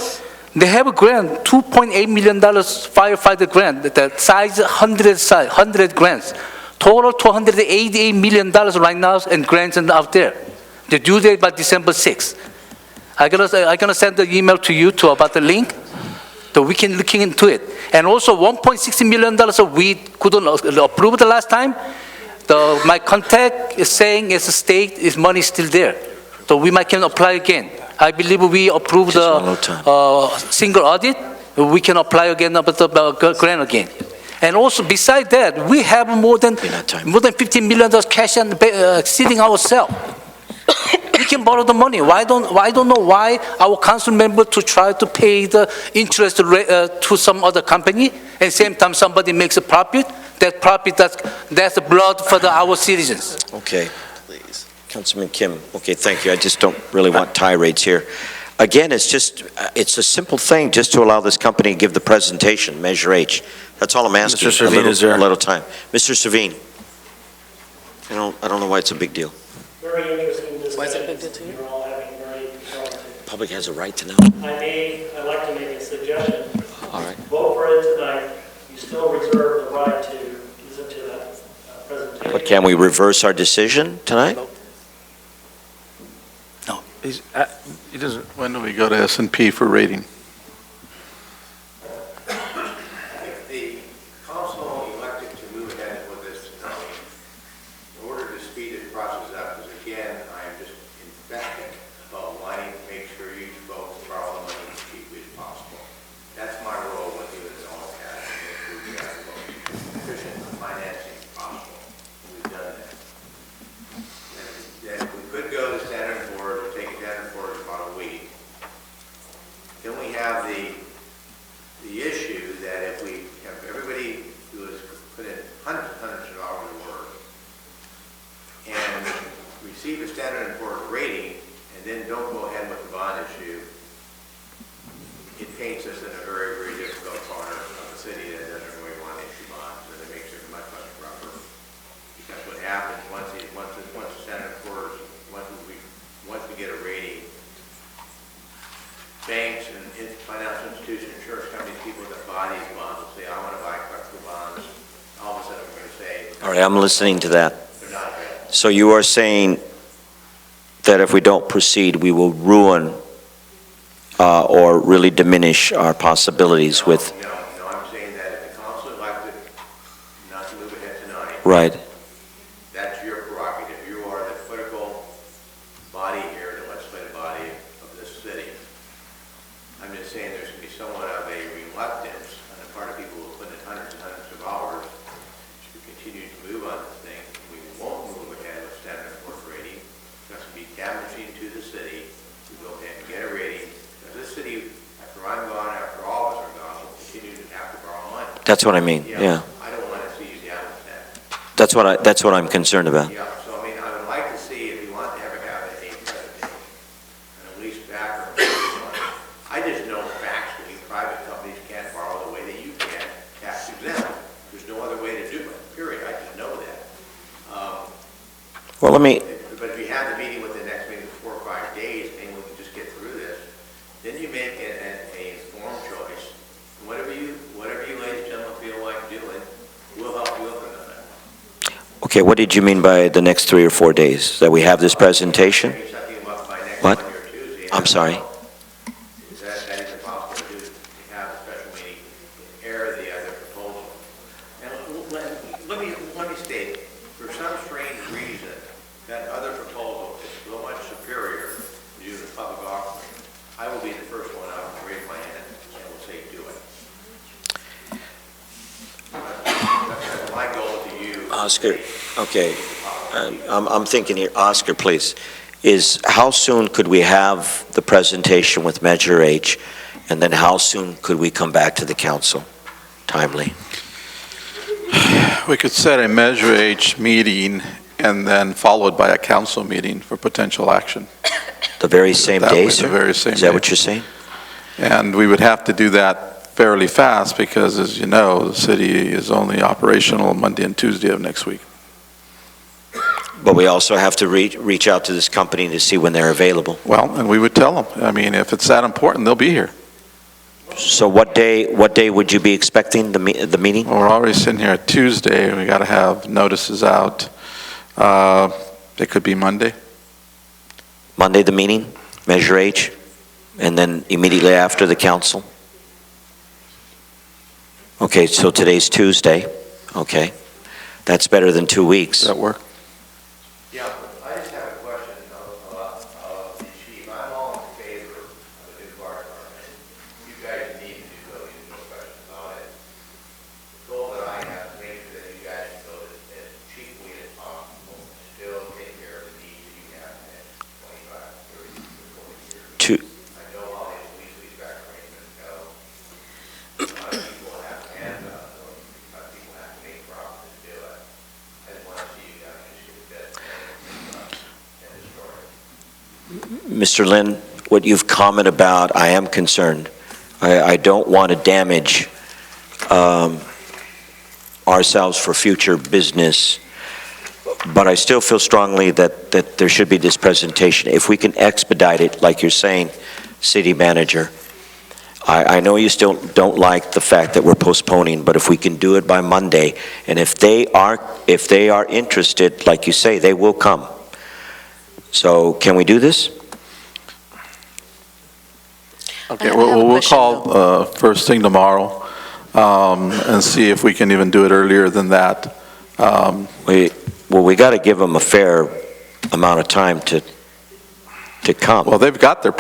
[SPEAKER 13] They have a grant, $2.8 million firefighter grant, that size 100 grants. Total $288 million right now, and grants out there. The due date by December 6th. I'm gonna send the email to you about the link, so we can look into it. And also $1.6 million we couldn't approve the last time. My contact is saying it's a state, is money still there. So we can apply again. I believe we approved the single audit. We can apply again about the grant again. And also beside that, we have more than $15 million cash and sitting ourselves. We can borrow the money. I don't know why our council member to try to pay the interest to some other company, and same time somebody makes a profit. That profit, that's blood for our citizens.
[SPEAKER 1] Okay. Please. Councilman Kim, okay, thank you. I just don't really want tirades here. Again, it's a simple thing just to allow this company to give the presentation, Measure H. That's all I'm asking.
[SPEAKER 4] Mr. Servine is there.
[SPEAKER 1] A little time. Mr. Servine, I don't know why it's a big deal.
[SPEAKER 3] Very interesting discussion.
[SPEAKER 11] Why is it a big deal to you?
[SPEAKER 3] You're all having very informative.
[SPEAKER 1] Public has a right to know.
[SPEAKER 3] I'd like to make a suggestion.
[SPEAKER 1] All right.
[SPEAKER 3] Vote for it tonight. You still reserve the right to listen to that presentation.
[SPEAKER 1] But can we reverse our decision tonight?
[SPEAKER 13] No.
[SPEAKER 4] He doesn't.
[SPEAKER 14] When do we go to S&P for rating?
[SPEAKER 6] The council elected to move ahead with this tonight in order to speed the process up, because again, I am just emphatic about wanting us in a very, very difficult corner of the city that doesn't really want to issue bonds, and it makes it much, much rougher. Because what happens, once the Senate occurs, once we get a rating, banks and financial institutions, insurance companies, people that buy these bonds will say, I want to buy collectible bonds. All of a sudden, we're going to say,
[SPEAKER 1] All right, I'm listening to that.
[SPEAKER 6] they're not available.
[SPEAKER 1] So you are saying that if we don't proceed, we will ruin or really diminish our possibilities with,
[SPEAKER 6] No, I'm saying that if the council elected not to move ahead tonight,
[SPEAKER 1] right?
[SPEAKER 6] that's your prerogative. You are the political body here, the legislative body of this city. I'm just saying there's going to be somewhat of a reluctance on the part of people who put in hundreds and hundreds of hours to continue to move on this thing. We won't move ahead with standard and poor's rating. It's going to be damaging to the city to go ahead and get a rating. Because this city, after I'm gone, after all of us are gone, will continue to have to borrow money.
[SPEAKER 1] That's what I mean, yeah.
[SPEAKER 6] I don't want to see you down with that.
[SPEAKER 1] That's what I'm concerned about.
[SPEAKER 6] Yeah, so I mean, I would like to see if you want to have a presentation, and at least back or I just know factually private companies can't borrow the way that you can, tax exempt. There's no other way to do it, period. I just know that.
[SPEAKER 1] Well, let me,
[SPEAKER 6] But if you have the meeting within the next maybe 4 or 5 days, maybe we can just get through this, then you make an informed choice. Whatever you ladies and gentlemen feel like doing, we'll help you implement that.
[SPEAKER 1] okay, what did you mean by the next 3 or 4 days? That we have this presentation?
[SPEAKER 6] Maybe something about by next
[SPEAKER 1] What?
[SPEAKER 6] Monday or Tuesday.
[SPEAKER 1] I'm sorry.
[SPEAKER 6] Is that is possible to do, to have a special meeting, air the other proposal? And let me state, for some strange reason, that other proposal is so much superior to the public offering. I will be the first one out to raise my hand and will say, do it. That's my goal to you.
[SPEAKER 1] Oscar, okay, I'm thinking here, Oscar, please, is how soon could we have the presentation with Measure H, and then how soon could we come back to the council? Timely.
[SPEAKER 14] We could set a Measure H meeting and then followed by a council meeting for potential action.
[SPEAKER 1] The very same
[SPEAKER 14] That
[SPEAKER 1] day,
[SPEAKER 14] way, the
[SPEAKER 1] sir?
[SPEAKER 14] very same
[SPEAKER 1] Is that
[SPEAKER 14] day.
[SPEAKER 1] what you're saying?
[SPEAKER 14] And we would have to do that fairly fast because, as you know, the city is only operational Monday and Tuesday of next week.
[SPEAKER 1] But we also have to reach out to this company to see when they're available.
[SPEAKER 14] Well, and we would tell them. I mean, if it's that important, they'll be here.
[SPEAKER 1] So what day would you be expecting the meeting?
[SPEAKER 14] Well, we're already sitting here at Tuesday, and we got to have notices out. It could be Monday.
[SPEAKER 1] Monday, the meeting, Measure H, and then immediately after the council? Okay, so today's Tuesday, okay. That's better than 2 weeks.
[SPEAKER 14] Does that work?
[SPEAKER 6] Yeah, I just have a question of the chief. I'm all in favor of a new fire department. You guys need to do so, there's no question about it. The goal that I have is make sure that you guys can go as cheaply as possible, still take care of the needs that you have in the next 25, 30, 40 years. I know how these lease-back arrangements go. A lot of people have to hand up, a lot of people have to make profits to do it. I just want to see you guys just get that and destroy it.
[SPEAKER 1] Mr. Lynn, what you've commented about, I am concerned. I don't want to damage ourselves for future business, but I still feel strongly that there should be this presentation. If we can expedite it, like you're saying, city manager, I know you still don't like the fact that we're postponing, but if we can do it by Monday, and if they are interested, like you say, they will come. So can we do this?
[SPEAKER 14] Okay,
[SPEAKER 11] I have a
[SPEAKER 14] we'll
[SPEAKER 11] question,
[SPEAKER 14] call first thing tomorrow and see if we can even do it earlier than that.
[SPEAKER 1] We got to give them a fair amount of time to come.
[SPEAKER 14] Well, they've got their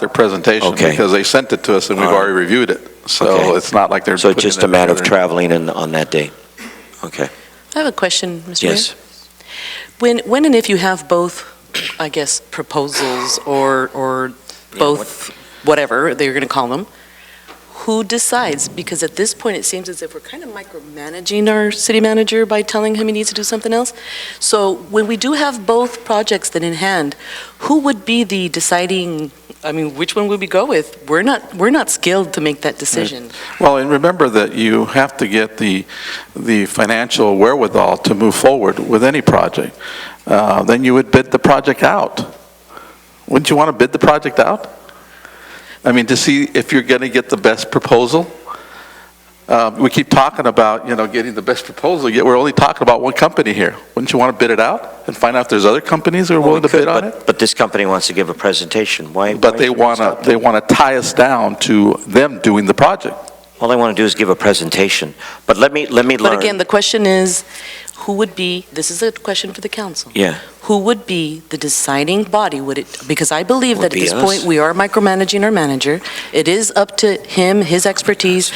[SPEAKER 14] presentation
[SPEAKER 1] Okay.
[SPEAKER 14] because they sent it to us and we've
[SPEAKER 1] All right.
[SPEAKER 14] already reviewed it. So
[SPEAKER 1] Okay.
[SPEAKER 14] it's not like they're
[SPEAKER 1] So it's
[SPEAKER 14] putting
[SPEAKER 1] just
[SPEAKER 14] it
[SPEAKER 1] a matter of
[SPEAKER 14] together.
[SPEAKER 1] traveling on that day? Okay.
[SPEAKER 11] I have a question, Mr. Mayor.
[SPEAKER 1] Yes.
[SPEAKER 11] When and if you have both, I guess, proposals or both, whatever they're going to call them, who decides? Because at this point, it seems as if we're kind of micromanaging our city manager by telling him he needs to do something else. So when we do have both projects then in hand, who would be the deciding, I mean, which one would we go with? We're not skilled to make that decision.
[SPEAKER 14] Well, and remember that you have to get the financial wherewithal to move forward with any project. Then you would bid the project out. Wouldn't you want to bid the project out? I mean, to see if you're going to get the best proposal. We keep talking about, getting the best proposal, yet we're only talking about one company here. Wouldn't you want to bid it out and find out if there's other companies that are willing to bid on it?
[SPEAKER 1] But this company wants to give a presentation. Why?
[SPEAKER 14] But they want to tie us down to them doing the project.
[SPEAKER 1] All they want to do is give a presentation. But let me learn.
[SPEAKER 11] But again, the question is, who would be, this is a question for the council.
[SPEAKER 1] Yeah.
[SPEAKER 11] Who would be the deciding body? Because I believe that at this
[SPEAKER 1] us.
[SPEAKER 11] point, we are micromanaging our manager. It is up to him, his expertise.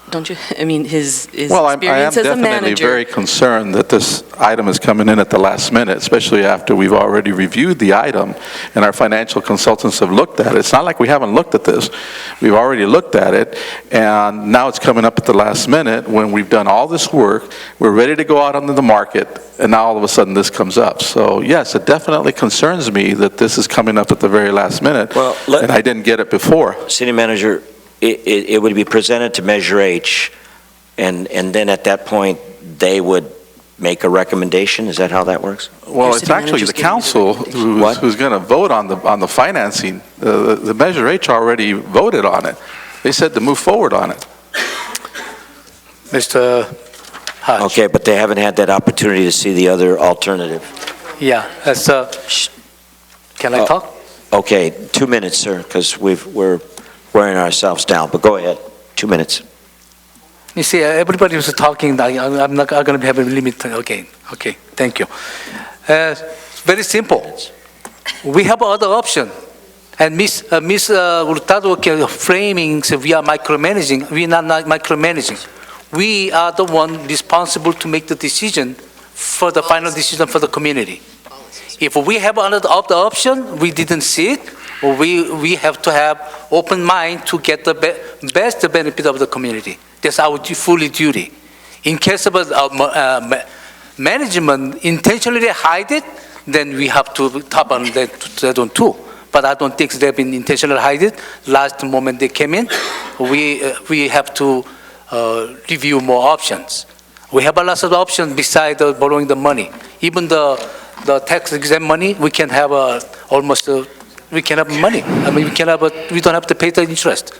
[SPEAKER 11] Don't you, I mean, his
[SPEAKER 14] Well, I am
[SPEAKER 11] experience as a
[SPEAKER 14] definitely
[SPEAKER 11] manager.
[SPEAKER 14] very concerned that this item is coming in at the last minute, especially after we've already reviewed the item and our financial consultants have looked at it. It's not like we haven't looked at this. We've already looked at it, and now it's coming up at the last minute when we've done all this work, we're ready to go out onto the market, and now all of a sudden this comes up. So yes, it definitely concerns me that this is coming up at the very last minute, and I didn't get it before.
[SPEAKER 1] City manager, it would be presented to Measure H, and then at that point, they would make a recommendation? Is that how that works?
[SPEAKER 14] Well, it's actually the council who's going to vote on the financing. The Measure H already voted on it. They said to move forward on it.
[SPEAKER 13] Mr. Hodge.
[SPEAKER 1] Okay, but they haven't had that opportunity to see the other alternative.
[SPEAKER 13] Yeah, that's, can I talk?
[SPEAKER 1] Okay, 2 minutes, sir, because we're wearing ourselves down, but go ahead, 2 minutes.
[SPEAKER 13] You see, everybody was talking, I'm not going to have a limit again. Okay, thank you. Very simple. We have other option. And Ms. Hurtado framing, so we are micromanaging. We are not micromanaging. We are the one responsible to make the decision for the final decision for the community. If we have another option, we didn't see it, we have to have open mind to get the best benefit of the community. That's our fully duty. In case of management intentionally hide it, then we have to tap on that one too. But I don't think they've been intentionally hide it. Last moment they came in, we have to review more options. We have a lot of options besides borrowing the money. Even the tax exempt money, we can have we can have money. I mean, we don't have to pay the interest.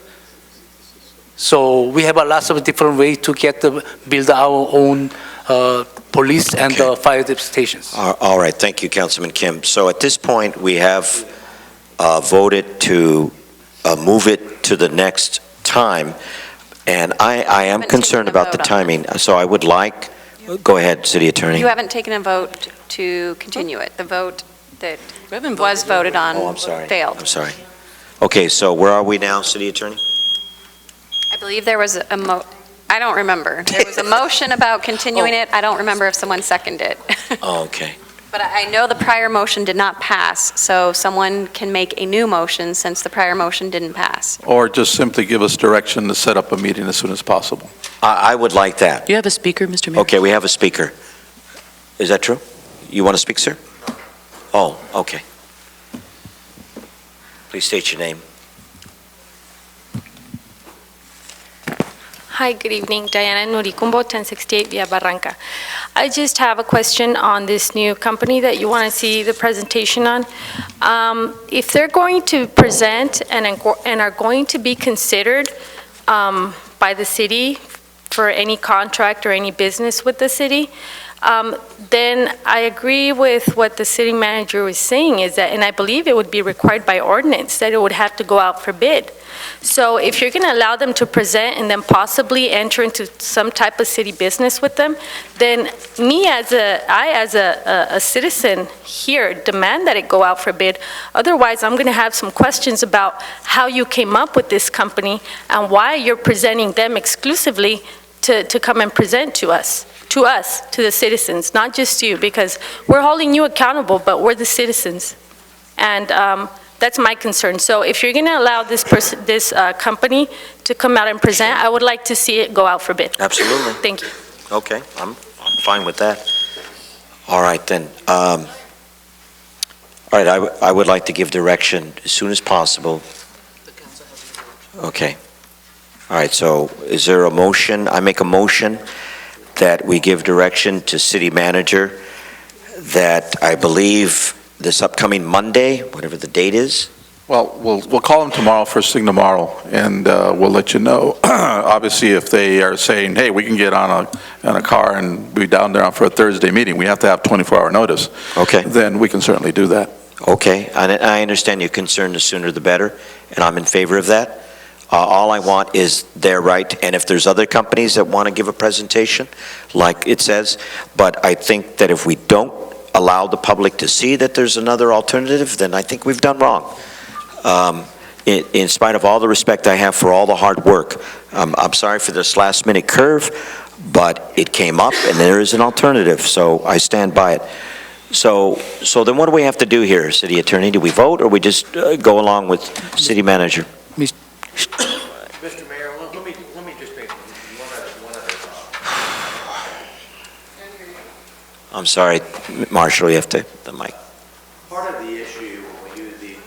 [SPEAKER 13] So we have a lot of different ways to build our own police and fire stations.
[SPEAKER 1] All right, thank you, Councilman Kim. So at this point, we have voted to move it to the next time, and I am concerned about the timing, so I would like, go ahead, City Attorney.
[SPEAKER 2] You haven't taken a vote to continue it. The vote that was voted on failed.
[SPEAKER 1] I'm sorry. Okay, so where are we now, City Attorney?
[SPEAKER 2] I believe there was I don't remember. There was a motion about continuing it. I don't remember if someone seconded it.
[SPEAKER 1] Oh, okay.
[SPEAKER 2] But I know the prior motion did not pass, so someone can make a new motion since the prior motion didn't pass.
[SPEAKER 14] Or just simply give us direction to set up a meeting as soon as possible.
[SPEAKER 1] I would like that.
[SPEAKER 11] You have a speaker, Mr. Mayor?
[SPEAKER 1] Okay, we have a speaker. Is that true? You want to speak, sir? Oh, okay. Please state your name.
[SPEAKER 16] Hi, good evening. Diana Nuricumbo, 1068 Via Barranca. I just have a question on this new company that you want to see the presentation on. If they're going to present and are going to be considered by the city for any contract or any business with the city, then I agree with what the city manager was saying is that, and I believe it would be required by ordinance, that it would have to go out for bid. So if you're going to allow them to present and then possibly enter into some type of city business with them, then I as a citizen here demand that it go out for bid. Otherwise, I'm going to have some questions about how you came up with this company and why you're presenting them exclusively to come and present to us, to the citizens, not just you, because we're holding you accountable, but we're the citizens. And That's my concern. So if you're going to allow this company to come out and present, I would like to see it go out for bid.
[SPEAKER 1] Absolutely.
[SPEAKER 16] Thank you.
[SPEAKER 1] Okay, I'm fine with that. All right, then. All right, I would like to give direction as soon as possible. Okay. All right, so is there a motion? I make a motion that we give direction to city manager that I believe this upcoming Monday, whatever the date is.
[SPEAKER 14] Well, we'll call them tomorrow, first thing tomorrow, and we'll let you know. Obviously, if they are saying, hey, we can get on a car and be down there for a Thursday meeting, we have to have 24-hour notice.
[SPEAKER 1] Okay.
[SPEAKER 14] Then we can certainly do that.
[SPEAKER 1] Okay, I understand your concern, the sooner the better, and I'm in favor of that. All I want is their right, and if there's other companies that want to give a presentation, like it says, but I think that if we don't allow the public to see that there's another alternative, then I think we've done wrong. In spite of all the respect I have for all the hard work, I'm sorry for this last-minute curve, but it came up, and there is an alternative, so I stand by it. So then what do we have to do here, City Attorney? Do we vote, or we just go along with City Manager?
[SPEAKER 6] Mr. Mayor, let me just make one other
[SPEAKER 1] I'm sorry, Marshall, you have to, the mic.
[SPEAKER 6] Part of the issue when we do the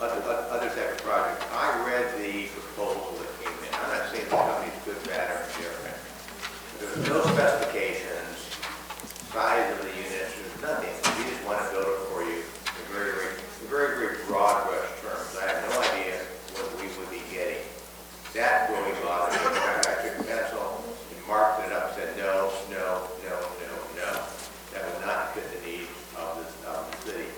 [SPEAKER 6] other type of project, I read the proposal that came in. I'm not saying the company's good, bad, or indifferent. There's no specifications, size of the units, there's nothing. We just want to build it for you in very broad brush terms. I have no idea what we would be getting. That really bothered me. I took a pencil and marked it up, said no. That would not fit the needs of the city.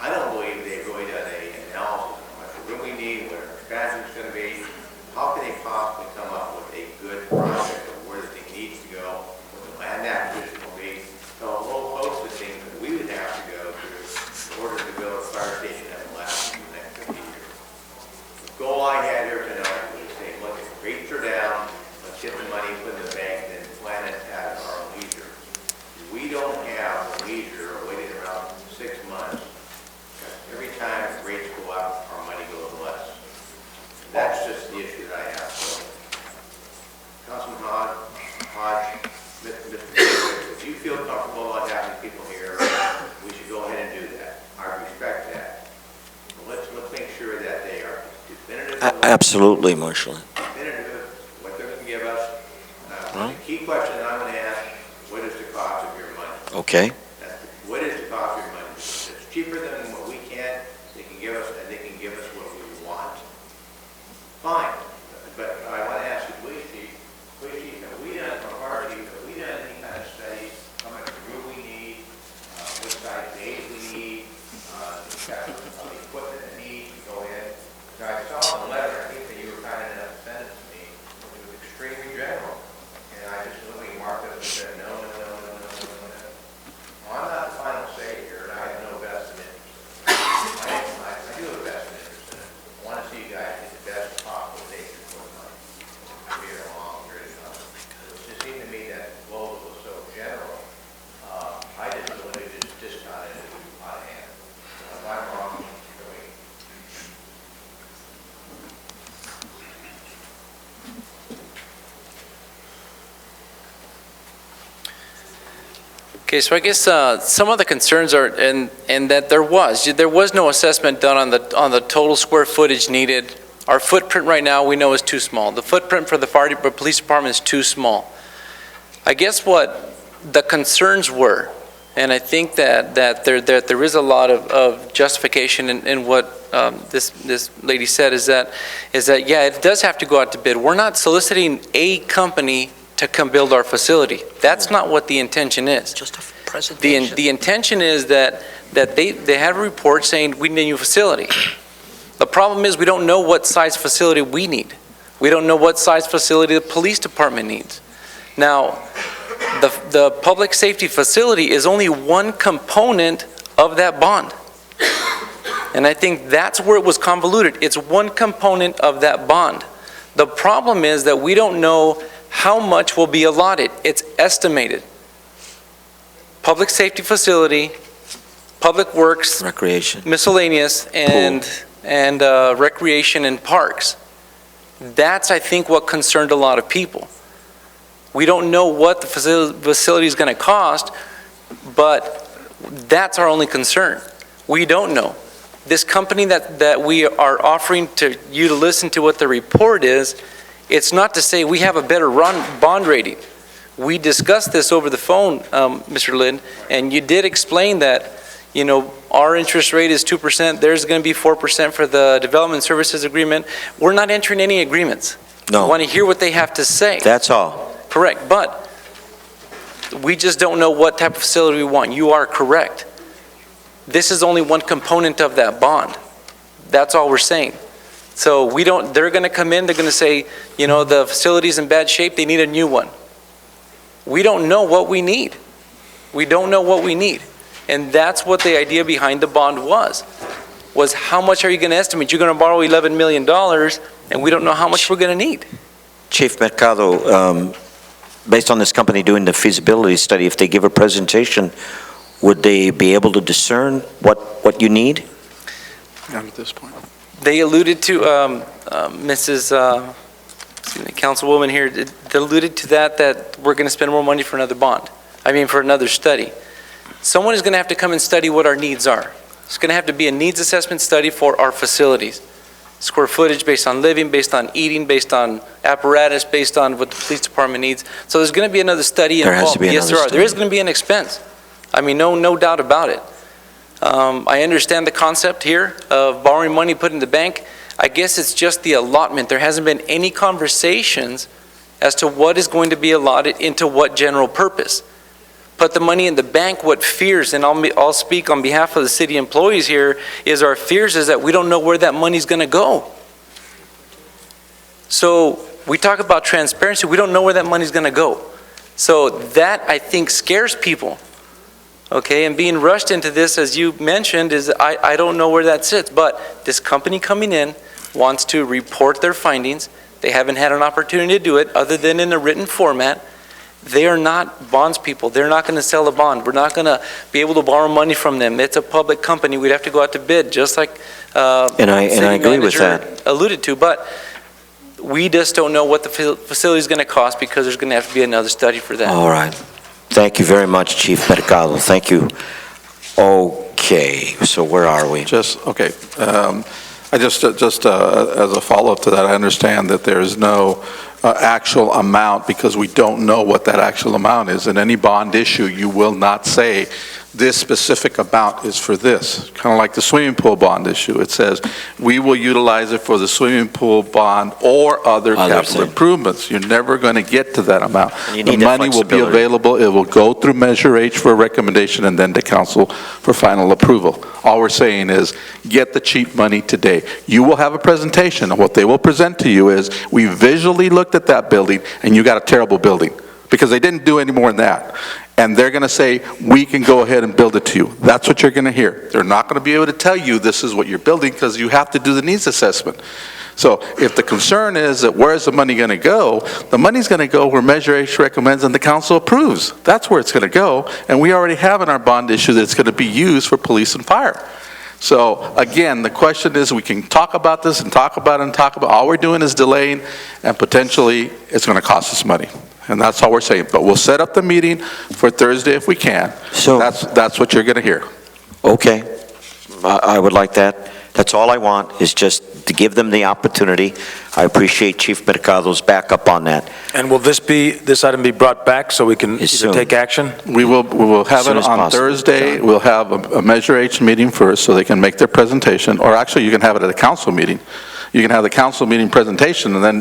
[SPEAKER 6] I don't believe they've really done any analysis of how much room we need, what our expansion is going to be. How can they possibly come up with a good project of where the thing needs to go, what the land acquisition will be? So a whole host of things that we would have to go through in order to build a fire station that will last for the next 50 years. The goal I had here tonight was to say, look, if rates are down, let's get the money put in the bank and plan it at our leisure. We don't have the leisure of waiting around 6 months. Every time rates go up, our money goes less. That's just the issue that I have. So, Councilman Hodge, Mr. Mayor, if you feel comfortable about having people here, we should go ahead and do that. I respect that. But let's make sure that they are definitive.
[SPEAKER 1] Absolutely, Marshall.
[SPEAKER 6] Definitive, what they're going to give us. The key question that I'm going to ask, what is the cost of your money?
[SPEAKER 1] Okay.
[SPEAKER 6] What is the cost of your money? If it's cheaper than what we can, they can give us, and they can give us what we want. Fine. But I want to ask the police chief, have we done, from our chief, have we done any kind of study, how much room we need, what size days we need, the equipment that needs to go in? So I saw the letter, I think that you were kind enough to send it to me. It was extremely general. And I just literally marked it and said, no. Well, I'm not the final say here, and I have no vested interest. I do have vested interest in it. I want to see you guys get the best possible dates for the money. I'll be here a long period of time. It just seemed to me that the proposal was so general, I just really just discounted it out of hand. If I'm wrong, for me.
[SPEAKER 15] Okay, so I guess some of the concerns are in that there was no assessment done on the total square footage needed. Our footprint right now we know is too small. The footprint for the police department is too small. I guess what the concerns were, and I think that there is a lot of justification in what this lady said, is that yeah, it does have to go out to bid. We're not soliciting a company to come build our facility. That's not what the intention is.
[SPEAKER 1] Just a presentation.
[SPEAKER 15] The intention is that they have a report saying we need a new facility. The problem is we don't know what size facility we need. We don't know what size facility the police department needs. Now, the public safety facility is only one component of that bond. And I think that's where it was convoluted. It's one component of that bond. The problem is that we don't know how much will be allotted. It's estimated. Public safety facility, Public Works,
[SPEAKER 1] Recreation.
[SPEAKER 15] miscellaneous, and recreation and parks. That's, I think, what concerned a lot of people. We don't know what the facility is going to cost, but that's our only concern. We don't know. This company that we are offering to you to listen to what the report is, it's not to say we have a better bond rating. We discussed this over the phone, Mr. Lind, and you did explain that, you know, our interest rate is 2%, there's going to be 4% for the development services agreement. We're not entering any agreements.
[SPEAKER 1] No.
[SPEAKER 15] We want to hear what they have to say.
[SPEAKER 1] That's all.
[SPEAKER 15] Correct, but we just don't know what type of facility we want. You are correct. This is only one component of that bond. That's all we're saying. So they're going to come in, they're going to say, you know, the facility's in bad shape, they need a new one. We don't know what we need. We don't know what we need. And that's what the idea behind the bond was how much are you going to estimate? You're going to borrow $11 million, and we don't know how much we're going to need.
[SPEAKER 1] Chief Mercado, based on this company doing the feasibility study, if they give a presentation, would they be able to discern what you need?
[SPEAKER 14] Not at this point.
[SPEAKER 15] They alluded to, Councilwoman here, they alluded to that we're going to spend more money for another bond. For another study. Someone is going to have to come and study what our needs are. It's going to have to be a needs assessment study for our facilities. Square footage based on living, based on eating, based on apparatus, based on what the police department needs. So there's going to be another study involved.
[SPEAKER 1] There has to be
[SPEAKER 15] yes,
[SPEAKER 1] another
[SPEAKER 15] there are.
[SPEAKER 1] study.
[SPEAKER 15] There is going to be an expense. No doubt about it. I understand the concept here of borrowing money, put in the bank. I guess it's just the allotment. There hasn't been any conversations as to what is going to be allotted into what general purpose. Put the money in the bank, what fears, and I'll speak on behalf of the city employees here, is our fears is that we don't know where that money's going to go. So we talk about transparency, we don't know where that money's going to go. So that, I think, scares people. Okay, and being rushed into this, as you mentioned, is I don't know where that sits, but this company coming in wants to report their findings. They haven't had an opportunity to do it other than in a written format. They are not bonds people. They're not going to sell a bond. We're not going to be able to borrow money from them. It's a public company. We'd have to go out to bid, just like
[SPEAKER 1] and I agree with that.
[SPEAKER 15] Alluded to. But we just don't know what the facility is going to cost because there's going to have to be another study for that.
[SPEAKER 1] All right. Thank you very much, Chief Mercado. Thank you. Okay, so where are we?
[SPEAKER 14] Okay. I just as a follow-up to that, I understand that there is no actual amount because we don't know what that actual amount is. In any bond issue, you will not say this specific amount is for this. Kind of like the swimming pool bond issue. It says we will utilize it for the swimming pool bond or other capital improvements. You're never going to get to that amount. The money will be available. It will go through Measure H for a recommendation and then to council for final approval. All we're saying is get the cheap money today. You will have a presentation, and what they will present to you is we visually looked at that building and you got a terrible building because they didn't do any more than that. And they're going to say, we can go ahead and build it to you. That's what you're going to hear. They're not going to be able to tell you this is what you're building because you have to do the needs assessment. So if the concern is that where's the money going to go, the money's going to go where Measure H recommends and the council approves. That's where it's going to go. And we already have in our bond issue that it's going to be used for police and fire. So again, the question is we can talk about this and talk about it and talk about it. All we're doing is delaying and potentially it's going to cost us money. And that's all we're saying. But we'll set up the meeting for Thursday if we can. So that's what you're going to hear.
[SPEAKER 1] Okay. I would like that. That's all I want is just to give them the opportunity. I appreciate Chief Mercado's backup on that.
[SPEAKER 4] And will this item be brought back so we can either take action?
[SPEAKER 14] We will have it on Thursday. We'll have a Measure H meeting first so they can make their presentation. Or actually, you can have it at a council meeting. You can have the council meeting presentation and then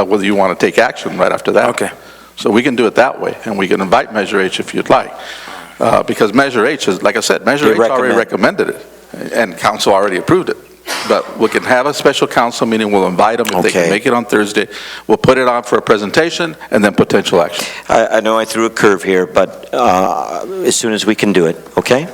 [SPEAKER 14] whether you want to take action right after that.
[SPEAKER 4] Okay.
[SPEAKER 14] So we can do it that way, and we can invite Measure H if you'd like. Because Measure H is, like I said, Measure H already recommended it, and council already approved it. But we can have a special council meeting, we'll invite them, if they can make it on Thursday, we'll put it on for a presentation, and then potential action.
[SPEAKER 1] I know I threw a curve here, but as soon as we can do it, okay?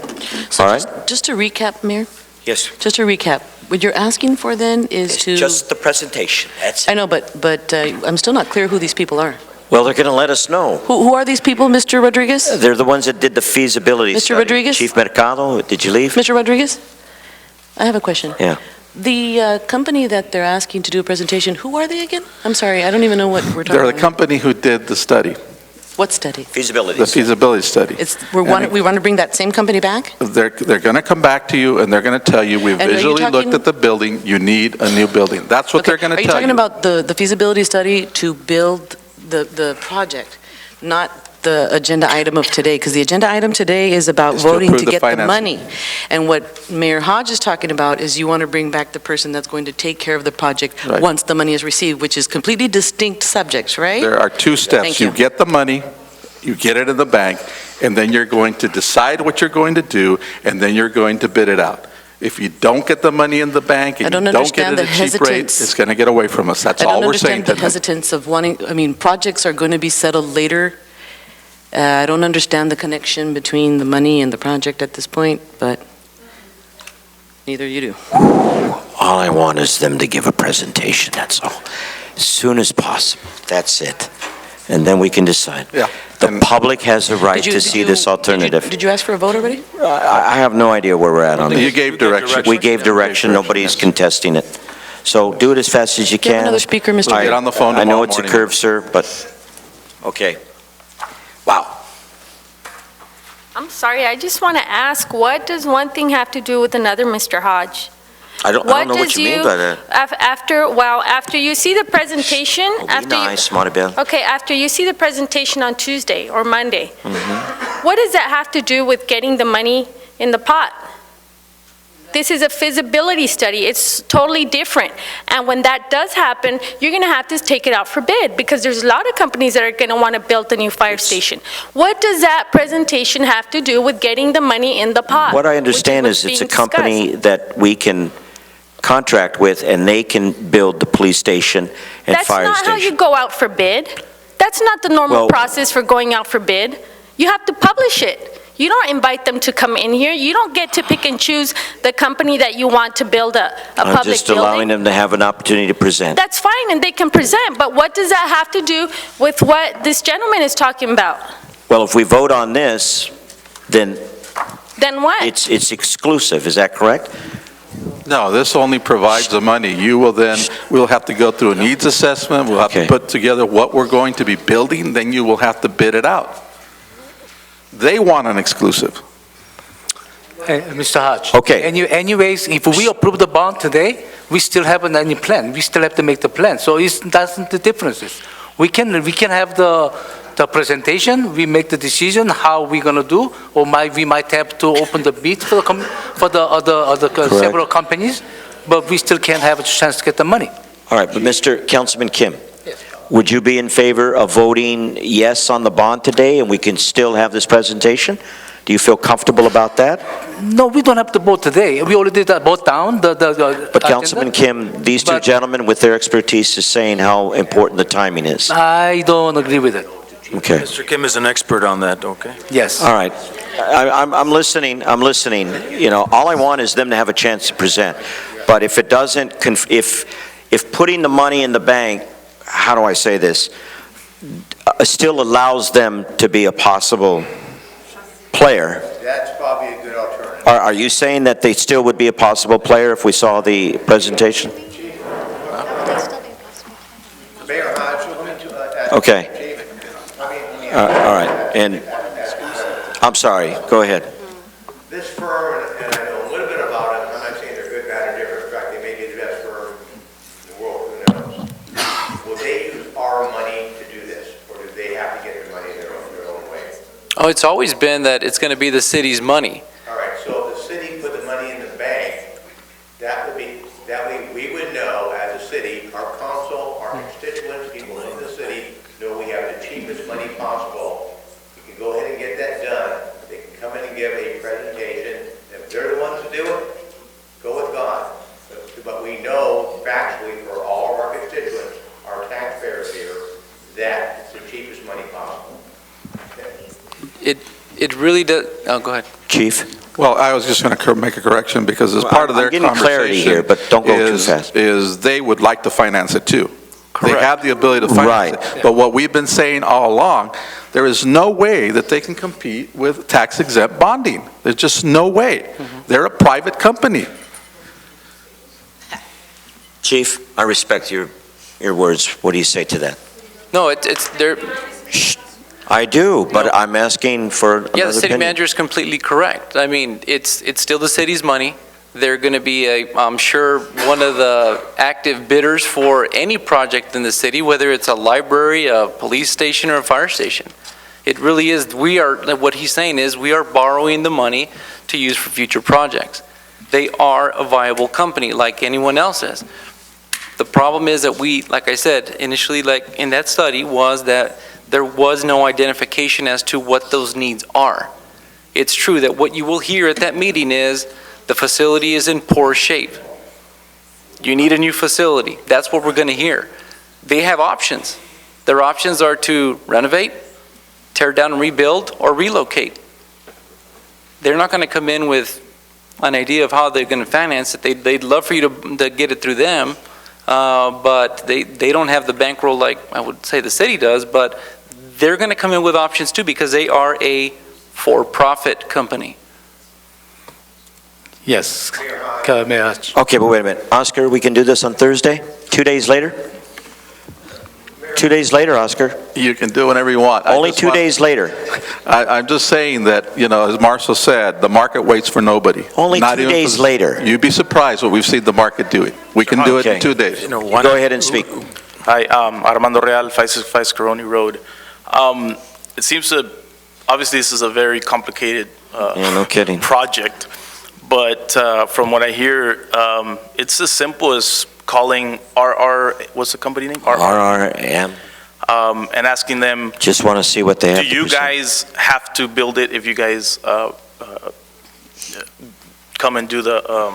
[SPEAKER 11] So
[SPEAKER 1] all right?
[SPEAKER 11] Just to recap, Mayor?
[SPEAKER 1] Yes.
[SPEAKER 11] Just to recap, what you're asking for then is
[SPEAKER 1] It's just the presentation, that's it.
[SPEAKER 11] I know, but I'm still not clear who these people are.
[SPEAKER 1] Well, they're going to let us know.
[SPEAKER 11] Who are these people, Mr. Rodriguez?
[SPEAKER 1] They're the ones that did the feasibility
[SPEAKER 11] Mr.
[SPEAKER 1] study.
[SPEAKER 11] Rodriguez?
[SPEAKER 1] Chief Mercado, did you leave?
[SPEAKER 11] Mr. Rodriguez? I have a question.
[SPEAKER 1] Yeah.
[SPEAKER 11] The company that they're asking to do a presentation, who are they again? I'm sorry, I don't even know what we're talking
[SPEAKER 14] They're the
[SPEAKER 11] about.
[SPEAKER 14] company who did the study,
[SPEAKER 11] What study?
[SPEAKER 1] Feasibility.
[SPEAKER 14] the feasibility study.
[SPEAKER 11] We want to bring that same company back?
[SPEAKER 14] They're going to come back to you, and they're going to tell you, we
[SPEAKER 11] And are you
[SPEAKER 14] visually looked
[SPEAKER 11] talking-
[SPEAKER 14] at the building, you need a new building. That's what
[SPEAKER 11] Okay,
[SPEAKER 14] they're going to
[SPEAKER 11] Are you
[SPEAKER 14] tell
[SPEAKER 11] talking
[SPEAKER 14] you.
[SPEAKER 11] about the feasibility study to build the project, not the agenda item of today? Because the agenda item today is about
[SPEAKER 14] Is to
[SPEAKER 11] voting
[SPEAKER 14] approve
[SPEAKER 11] to
[SPEAKER 14] the
[SPEAKER 11] get the
[SPEAKER 14] financing.
[SPEAKER 11] money. And what Mayor Hodge is talking about is you want to bring back the person that's going to take care of the project
[SPEAKER 14] Right.
[SPEAKER 11] once the money is received, which is completely distinct subjects, right?
[SPEAKER 14] There are two steps.
[SPEAKER 11] Thank
[SPEAKER 14] You
[SPEAKER 11] you.
[SPEAKER 14] get the money, you get it in the bank, and then you're going to decide what you're going to do, and then you're going to bid it out. If you don't get the money in the bank
[SPEAKER 11] I
[SPEAKER 14] and
[SPEAKER 11] don't
[SPEAKER 14] you don't get
[SPEAKER 11] understand
[SPEAKER 14] it at
[SPEAKER 11] the
[SPEAKER 14] a cheap rate,
[SPEAKER 11] hesitance.
[SPEAKER 14] it's going to get away from us. That's
[SPEAKER 11] I
[SPEAKER 14] all
[SPEAKER 11] don't
[SPEAKER 14] we're saying
[SPEAKER 11] understand the
[SPEAKER 14] tonight.
[SPEAKER 11] hesitance of wanting, I mean, projects are going to be settled later. I don't understand the connection between the money and the project at this point, but neither you do.
[SPEAKER 1] All I want is them to give a presentation, that's all. As soon as possible, that's it. And then we can decide.
[SPEAKER 14] Yeah.
[SPEAKER 1] The public has a right to see this alternative.
[SPEAKER 11] Did you ask for a vote already?
[SPEAKER 1] I have no idea where we're at on
[SPEAKER 14] You
[SPEAKER 1] this.
[SPEAKER 14] gave direction.
[SPEAKER 1] We gave direction, nobody's contesting it. So do it as fast as you
[SPEAKER 11] Do you have
[SPEAKER 1] can.
[SPEAKER 11] another speaker, Mr.
[SPEAKER 1] I-
[SPEAKER 14] Get on the phone
[SPEAKER 1] I know
[SPEAKER 14] tomorrow
[SPEAKER 1] it's a
[SPEAKER 14] morning.
[SPEAKER 1] curve, sir, but, okay. Wow.
[SPEAKER 16] I'm sorry, I just want to ask, what does one thing have to do with another, Mr. Hodge?
[SPEAKER 1] I don't know what you mean by that.
[SPEAKER 16] After you see the presentation,
[SPEAKER 1] Oh, be nice, Maribel.
[SPEAKER 16] okay, after you see the presentation on Tuesday or Monday,
[SPEAKER 1] Mhm.
[SPEAKER 16] what does that have to do with getting the money in the pot? This is a feasibility study. It's totally different. And when that does happen, you're going to have to take it out for bid because there's a lot of companies that are going to want to build a new fire station. What does that presentation have to do with getting the money in the pot?
[SPEAKER 1] What I understand
[SPEAKER 16] which
[SPEAKER 1] is it's a
[SPEAKER 16] what's being
[SPEAKER 1] company
[SPEAKER 16] discussed?
[SPEAKER 1] that we can contract with, and they can build the police station and fire
[SPEAKER 16] That's not how you
[SPEAKER 1] station.
[SPEAKER 16] go out for bid. That's not the normal
[SPEAKER 1] Well-
[SPEAKER 16] process for going out for bid. You have to publish it. You don't invite them to come in here. You don't get to pick and choose the company that you want to build a
[SPEAKER 1] I'm
[SPEAKER 16] public
[SPEAKER 1] just allowing
[SPEAKER 16] building.
[SPEAKER 1] them to have an opportunity to present.
[SPEAKER 16] That's fine, and they can present, but what does that have to do with what this gentleman is talking about?
[SPEAKER 1] Well, if we vote on this, then
[SPEAKER 16] Then what?
[SPEAKER 1] it's exclusive, is that correct?
[SPEAKER 14] No, this only provides the money. We'll have to go through a needs assessment, we'll have to
[SPEAKER 1] Okay.
[SPEAKER 14] put together what we're going to be building, then you will have to bid it out. They want an exclusive.
[SPEAKER 13] Mr. Hodge.
[SPEAKER 1] Okay.
[SPEAKER 13] Anyways, if we approve the bond today, we still haven't any plan. We still have to make the plan. So that's the differences. We can have the presentation, we make the decision how we're going to do, or we might have to open the bid for the other several companies, but we still can't have a chance to get the money.
[SPEAKER 1] All right, but Mr. Councilman Kim, would you be in favor of voting yes on the bond today, and we can still have this presentation? Do you feel comfortable about that?
[SPEAKER 13] No, we don't have to vote today. We already vote down the
[SPEAKER 1] But
[SPEAKER 13] agenda.
[SPEAKER 1] Councilman Kim, these two
[SPEAKER 13] But-
[SPEAKER 1] gentlemen with their expertise is saying how important the timing is.
[SPEAKER 13] I don't agree with it.
[SPEAKER 1] Okay.
[SPEAKER 4] Mr. Kim is an expert on that, okay?
[SPEAKER 13] Yes.
[SPEAKER 1] All right. I'm listening. You know, all I want is them to have a chance to present. But if it doesn't, if putting the money in the bank, how do I say this, still allows them to be a possible player,
[SPEAKER 6] That's probably a good alternative.
[SPEAKER 1] are you saying that they still would be a possible player if we saw the presentation?
[SPEAKER 6] Mayor Hodge,
[SPEAKER 1] Okay. All right. And, I'm sorry, go ahead.
[SPEAKER 6] this firm, and I know a little bit about it, I'm not saying they're good, bad, or different, in fact, they may be the best firm in the world, who knows? Will they use our money to do this, or do they have to get their money their own way?
[SPEAKER 15] Oh, it's always been that it's going to be the city's money.
[SPEAKER 6] All right, so if the city put the money in the bank, that way we would know as a city, our council, our constituents, people in the city, know we have the cheapest money possible. We can go ahead and get that done. They can come in and give a presentation. If they're the ones to do it, go with God. But we know factually for all of our constituents, our taxpayers here, that it's the cheapest money possible.
[SPEAKER 15] It really does. Oh, go ahead.
[SPEAKER 1] Chief?
[SPEAKER 14] Well, I was just going to make a correction, because as part of their
[SPEAKER 1] I'm getting clarity
[SPEAKER 14] conversation
[SPEAKER 1] here, but don't go too fast.
[SPEAKER 14] is they would like to finance it too. They
[SPEAKER 15] Correct.
[SPEAKER 14] have the ability to finance it. But what we've been saying all along, there is no way that they can compete with tax-exempt bonding. There's just no way. They're a private company.
[SPEAKER 1] Chief, I respect your words. What do you say to that?
[SPEAKER 15] No, they're,
[SPEAKER 1] I do, but I'm asking for another
[SPEAKER 15] yeah, the city
[SPEAKER 1] opinion.
[SPEAKER 15] manager is completely correct. I mean, it's still the city's money. They're going to be, I'm sure, one of the active bidders for any project in the city, whether it's a library, a police station, or a fire station. It really is, what he's saying is, we are borrowing the money to use for future projects. They are a viable company like anyone else is. The problem is that we, like I said, initially, like in that study, was that there was no identification as to what those needs are. It's true that what you will hear at that meeting is, the facility is in poor shape. You need a new facility. That's what we're going to hear. They have options. Their options are to renovate, tear down and rebuild, or relocate. They're not going to come in with an idea of how they're going to finance it. They'd love for you to get it through them, but they don't have the bankroll like I would say the city does, but they're going to come in with options too because they are a for-profit company.
[SPEAKER 13] Yes. Mayor.
[SPEAKER 1] Okay, but wait a minute. Oscar, we can do this on Thursday? 2 days later? 2 days later, Oscar.
[SPEAKER 14] You can do whatever you want.
[SPEAKER 1] Only 2 days later.
[SPEAKER 14] I'm just saying that, you know, as Marshall said, the market waits for nobody.
[SPEAKER 1] Only
[SPEAKER 14] Not
[SPEAKER 1] 2
[SPEAKER 14] even
[SPEAKER 1] days
[SPEAKER 14] for-
[SPEAKER 1] later.
[SPEAKER 14] You'd be surprised what we've seen the market doing. We can do it in
[SPEAKER 1] Okay.
[SPEAKER 14] 2 days.
[SPEAKER 1] Go ahead and speak.
[SPEAKER 4] Hi, Armando Real, 565 Scaroni Road. It seems to, obviously this is a very complicated
[SPEAKER 1] Yeah, no kidding.
[SPEAKER 4] project, but from what I hear, it's as simple as calling what's the company name?
[SPEAKER 1] RRM.
[SPEAKER 4] And asking them,
[SPEAKER 1] Just want to see what they have
[SPEAKER 4] do
[SPEAKER 1] to
[SPEAKER 4] you
[SPEAKER 1] present.
[SPEAKER 4] guys have to build it if you guys come and do the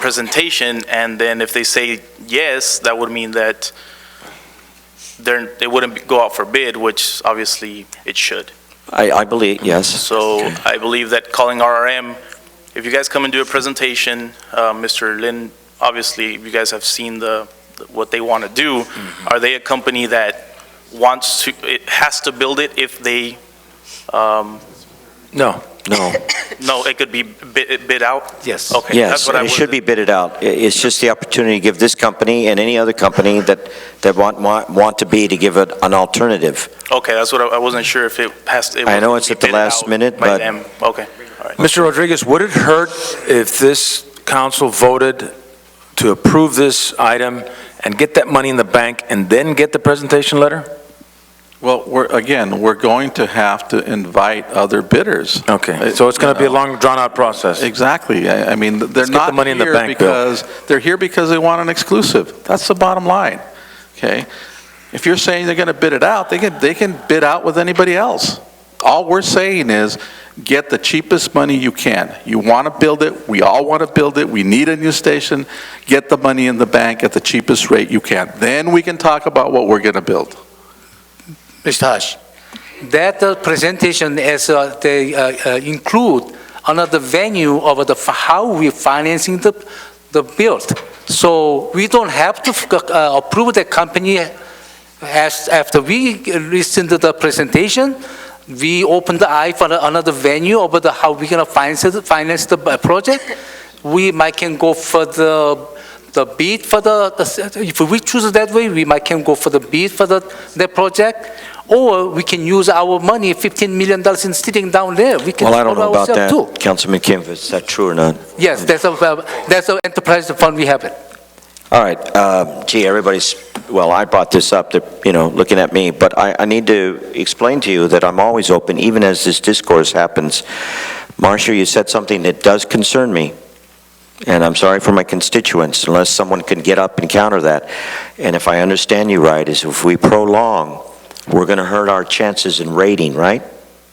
[SPEAKER 4] presentation? And then if they say yes, that would mean that they wouldn't go out for bid, which obviously it should.
[SPEAKER 1] I believe, yes.
[SPEAKER 4] So I believe that calling RRM, if you guys come and do a presentation, Mr. Lin, obviously you guys have seen what they want to do. Are they a company that it has to build it if they,
[SPEAKER 1] No.
[SPEAKER 4] no, it could be bid out?
[SPEAKER 13] Yes.
[SPEAKER 4] Okay.
[SPEAKER 1] Yes,
[SPEAKER 4] that's what
[SPEAKER 1] and it should be bidded out. It's just the opportunity to give this company and any other company that want to be to give it an alternative.
[SPEAKER 4] Okay, that's what I wasn't sure if it has to.
[SPEAKER 1] I know it's at the last minute,
[SPEAKER 4] by
[SPEAKER 1] but-
[SPEAKER 4] them. Okay, all right. Mr.
[SPEAKER 17] Mr. Rodriguez, would it hurt if this council voted to approve this item and get that money in the bank and then get the presentation letter?
[SPEAKER 14] Well, we're going to have to invite other bidders.
[SPEAKER 17] Okay, so it's going to be a long, drawn-out process.
[SPEAKER 14] Exactly. I mean, they're
[SPEAKER 17] Let's get
[SPEAKER 14] not
[SPEAKER 17] the money in the
[SPEAKER 14] here
[SPEAKER 17] bank, Bill.
[SPEAKER 14] they're here because they want an exclusive. That's the bottom line, okay? If you're saying they're going to bid it out, they can bid out with anybody else. All we're saying is, get the cheapest money you can. You want to build it, we all want to build it, we need a new station, get the money in the bank at the cheapest rate you can. Then we can talk about what we're going to build.
[SPEAKER 13] Mr. Hush, that presentation as they include another venue of how we're financing the build. So we don't have to approve the company after we listen to the presentation. We open the eye for another venue over how we're going to finance the project. We might can go for the bid for if we choose that way, we might can go for the bid for the project, or we can use our money, $15 million in sitting down there. We can
[SPEAKER 1] Well, I don't know about that,
[SPEAKER 13] too.
[SPEAKER 1] Councilman Kim, if is that true or not?
[SPEAKER 13] Yes, that's an enterprise fund we have it.
[SPEAKER 1] All right, I brought this up, looking at me, but I need to explain to you that I'm always open, even as this discourse happens. Marcia, you said something that does concern me, and I'm sorry for my constituents, unless someone can get up and counter that. And if I understand you right, is if we prolong, we're going to hurt our chances in rating, right?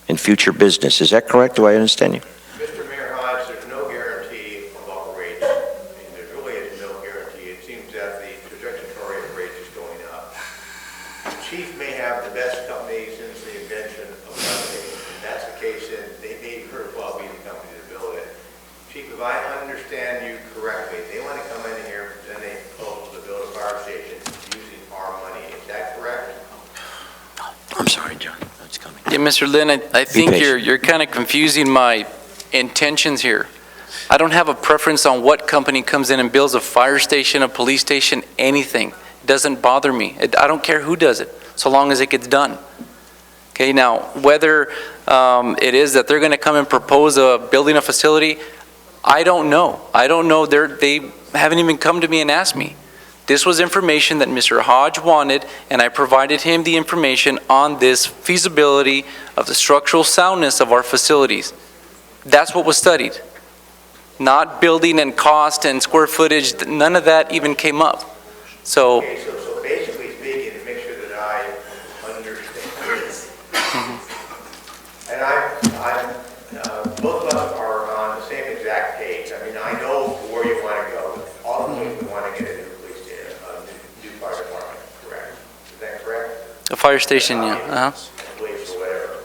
[SPEAKER 1] In future business. Is that correct? Do I understand you?
[SPEAKER 6] Mr. Mayor Hodge, there's no guarantee about rates. I mean, there really is no guarantee. It seems that the trajectory of rates is going up. The chief may have the best company since the invention of companies. If that's the case, then they may very well be the company to build it. Chief, if I understand you correctly, they want to come in here and present a proposal to build a fire station using
[SPEAKER 1] I'm sorry, John. It's coming.
[SPEAKER 15] Yeah, Mr. Lynn, I think
[SPEAKER 1] patient.
[SPEAKER 15] you're kind of confusing my intentions here. I don't have a preference on what company comes in and builds a fire station, a police station, anything. It doesn't bother me. I don't care who does it, so long as it gets done. Okay, now, whether it is that they're going to come and propose building a facility, I don't know. I don't know. They haven't even come to me and asked me. This was information that Mr. Hodge wanted, and I provided him the information on this feasibility of the structural soundness of our facilities. That's what was studied. Not building and cost and square footage, none of that even came up. So,
[SPEAKER 6] Okay, so basically speaking, to make sure that I understand this, and both of us are on the same exact page. I mean, I know where you want to go. All of us want to get a new police station, a new fire department, correct? Is that correct?
[SPEAKER 15] a fire station, yeah.
[SPEAKER 6] Police or whatever.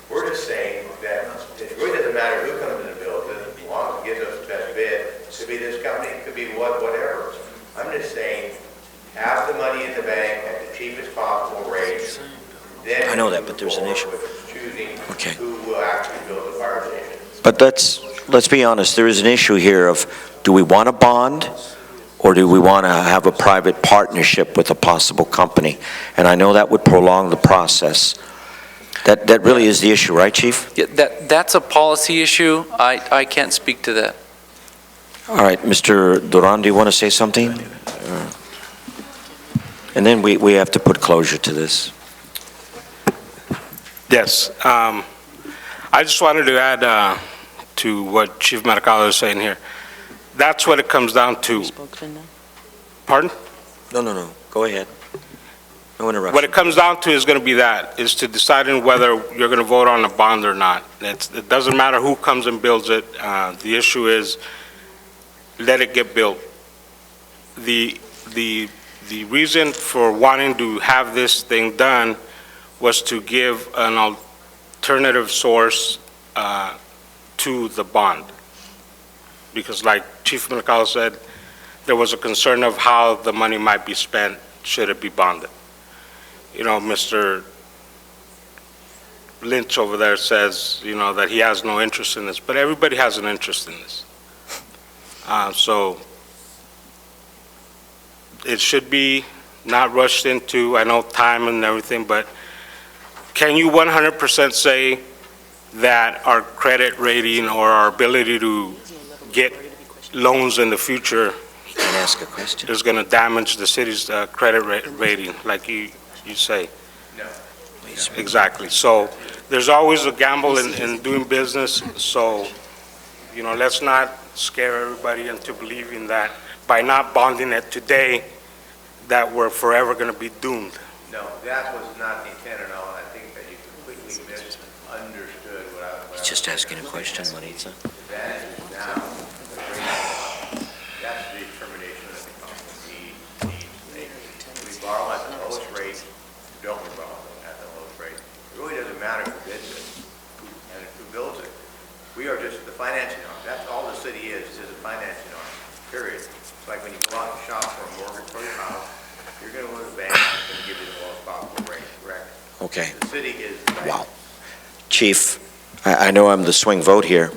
[SPEAKER 6] We're just saying that it really doesn't matter who comes in the building, as long as it gives us the best bid. It could be this company, it could be whatever. I'm just saying, have the money in the bank at the cheapest possible rate. Then
[SPEAKER 1] I know that, but there's an issue.
[SPEAKER 6] Choosing
[SPEAKER 1] Okay.
[SPEAKER 6] who will actually build the fire station.
[SPEAKER 1] But let's be honest, there is an issue here of, do we want a bond, or do we want to have a private partnership with a possible company? And I know that would prolong the process. That really is the issue, right, Chief?
[SPEAKER 15] Yeah, that's a policy issue. I can't speak to that.
[SPEAKER 1] All right, Mr. Duran, do you want to say something? And then we have to put closure to this.
[SPEAKER 18] Yes. I just wanted to add to what Chief Mercado is saying here. That's what it comes down to. Pardon?
[SPEAKER 1] No. Go ahead. No interruption.
[SPEAKER 18] What it comes down to is going to be that, is to deciding whether you're going to vote on a bond or not. It doesn't matter who comes and builds it. The issue is, let it get built. The reason for wanting to have this thing done was to give an alternative source to the bond. Because like Chief Mercado said, there was a concern of how the money might be spent should it be bonded. You know, Mr. Lynch over there says, you know, that he has no interest in this, but everybody has an interest in this. So it should be not rushed into, I know time and everything, but can you 100% say that our credit rating or our ability to get loans in the future
[SPEAKER 1] Can I ask a question?
[SPEAKER 18] is going to damage the city's credit rating, like you say?
[SPEAKER 6] No.
[SPEAKER 18] Exactly. So there's always a gamble in doing business, so, you know, let's not scare everybody into believing that by not bonding it today, that we're forever going to be doomed.
[SPEAKER 6] No, that was not the intent at all. I think that you completely misunderstood what I was.
[SPEAKER 1] He's just asking a question, Maritza.
[SPEAKER 6] That is now, that's the determination that the council needs to make. We borrow at the lowest rate, don't we borrow at the lowest rate? It really doesn't matter who bids it and who builds it. We are just the financing arm. That's all the city is a financing arm, period. It's like when you go out and shop for a mortgage for your house, you're going to go to the bank and it's going to give you the lowest possible rate, correct?
[SPEAKER 1] Okay.
[SPEAKER 6] The city is the bank.
[SPEAKER 1] Wow. Chief, I know I'm the swing vote here,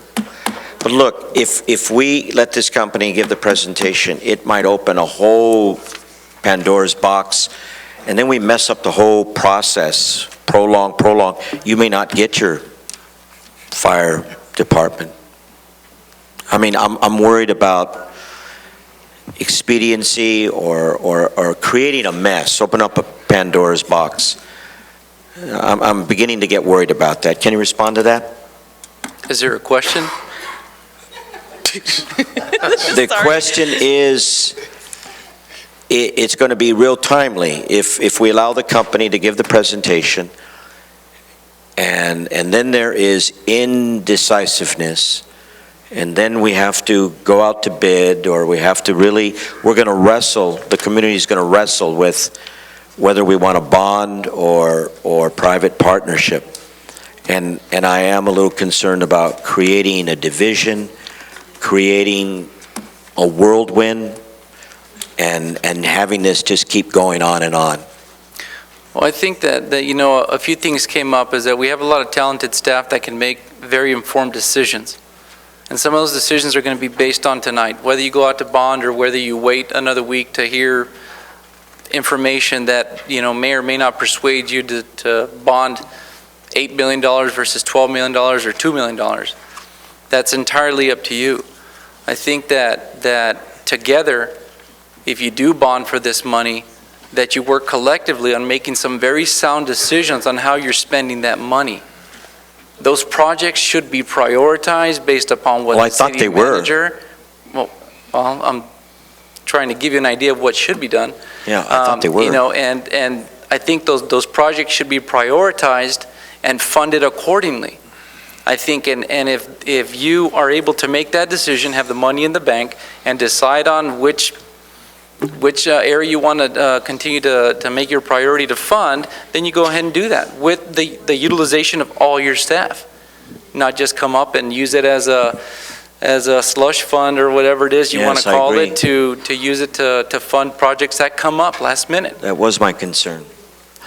[SPEAKER 1] but look, if we let this company give the presentation, it might open a whole Pandora's box, and then we mess up the whole process, prolong. You may not get your fire department. I mean, I'm worried about expediency or creating a mess, open up a Pandora's box. I'm beginning to get worried about that. Can you respond to that?
[SPEAKER 15] Is there a question?
[SPEAKER 1] The question is, it's going to be real timely if we allow the company to give the presentation, and then there is indecisiveness, and then we have to go out to bid, or we have to really, we're going to wrestle, the community is going to wrestle with whether we want a bond or private partnership. And I am a little concerned about creating a division, creating a whirlwind, and having this just keep going on and on.
[SPEAKER 15] Well, I think that, you know, a few things came up is that we have a lot of talented staff that can make very informed decisions. And some of those decisions are going to be based on tonight, whether you go out to bond or whether you wait another week to hear information that, you know, may or may not persuade you to bond $8 million versus $12 million or $2 million. That's entirely up to you. I think that together, if you do bond for this money, that you work collectively on making some very sound decisions on how you're spending that money. Those projects should be prioritized based upon what
[SPEAKER 1] Well, I
[SPEAKER 15] the
[SPEAKER 1] thought
[SPEAKER 15] city
[SPEAKER 1] they were.
[SPEAKER 15] manager. Well, I'm trying to give you an idea of what should be done.
[SPEAKER 1] Yeah, I thought they were.
[SPEAKER 15] You know, and I think those projects should be prioritized and funded accordingly. I think, and if you are able to make that decision, have the money in the bank, and decide on which area you want to continue to make your priority to fund, then you go ahead and do that with the utilization of all your staff. Not just come up and use it as a slush fund or whatever it is you want to
[SPEAKER 1] Yes, I
[SPEAKER 15] call
[SPEAKER 1] agree.
[SPEAKER 15] it, to use it to fund projects that come up last minute.
[SPEAKER 1] That was my concern.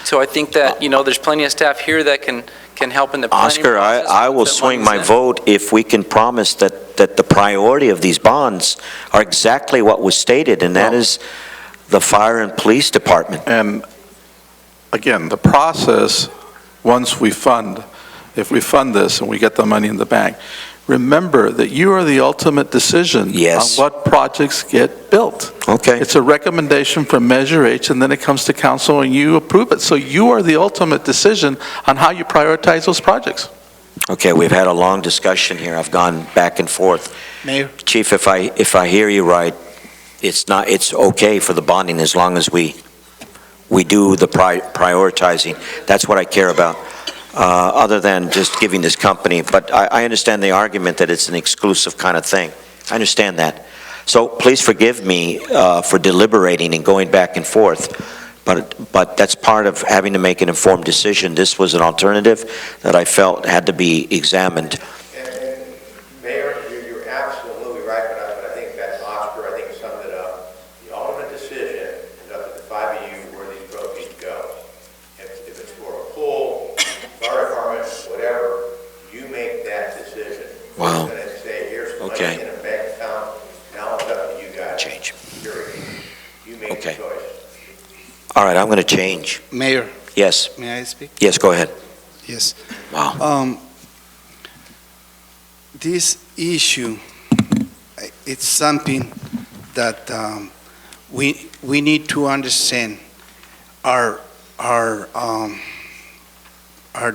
[SPEAKER 15] So I think that, you know, there's plenty of staff here that can help in the planning
[SPEAKER 1] Oscar,
[SPEAKER 15] process.
[SPEAKER 1] I will
[SPEAKER 15] That
[SPEAKER 1] swing
[SPEAKER 15] money's
[SPEAKER 1] my
[SPEAKER 15] in.
[SPEAKER 1] vote if we can promise that the priority of these bonds are exactly what was stated, and that is the fire and police department.
[SPEAKER 14] And again, the process, once we fund, if we fund this and we get the money in the bank, remember that you are the ultimate decision
[SPEAKER 1] Yes.
[SPEAKER 14] on what projects get built.
[SPEAKER 1] Okay.
[SPEAKER 14] It's a recommendation from Measure H, and then it comes to council and you approve it. So you are the ultimate decision on how you prioritize those projects.
[SPEAKER 1] Okay, we've had a long discussion here. I've gone back and forth.
[SPEAKER 8] Mayor.
[SPEAKER 1] Chief, if I hear you right, it's okay for the bonding as long as we do the prioritizing. That's what I care about, other than just giving this company. But I understand the argument that it's an exclusive kind of thing. I understand that. So please forgive me for deliberating and going back and forth, but that's part of having to make an informed decision. This was an alternative that I felt had to be examined.
[SPEAKER 6] And Mayor, you're absolutely right, but I think that's Oscar, I think summed it up. The ultimate decision is up to the five of you where these proceeds go. If it's for a pool, fire department, whatever, you make that decision.
[SPEAKER 1] Wow.
[SPEAKER 6] And then say, here's money
[SPEAKER 1] Okay.
[SPEAKER 6] in a bank account, now it's up to you guys.
[SPEAKER 1] Change.
[SPEAKER 6] Period. You make the
[SPEAKER 1] Okay.
[SPEAKER 6] choice.
[SPEAKER 1] All right, I'm going to change.
[SPEAKER 8] Mayor,
[SPEAKER 1] Yes,
[SPEAKER 8] may I speak?
[SPEAKER 1] yes, go ahead.
[SPEAKER 8] Yes.
[SPEAKER 1] Wow.
[SPEAKER 8] This issue, it's something that we need to understand. Our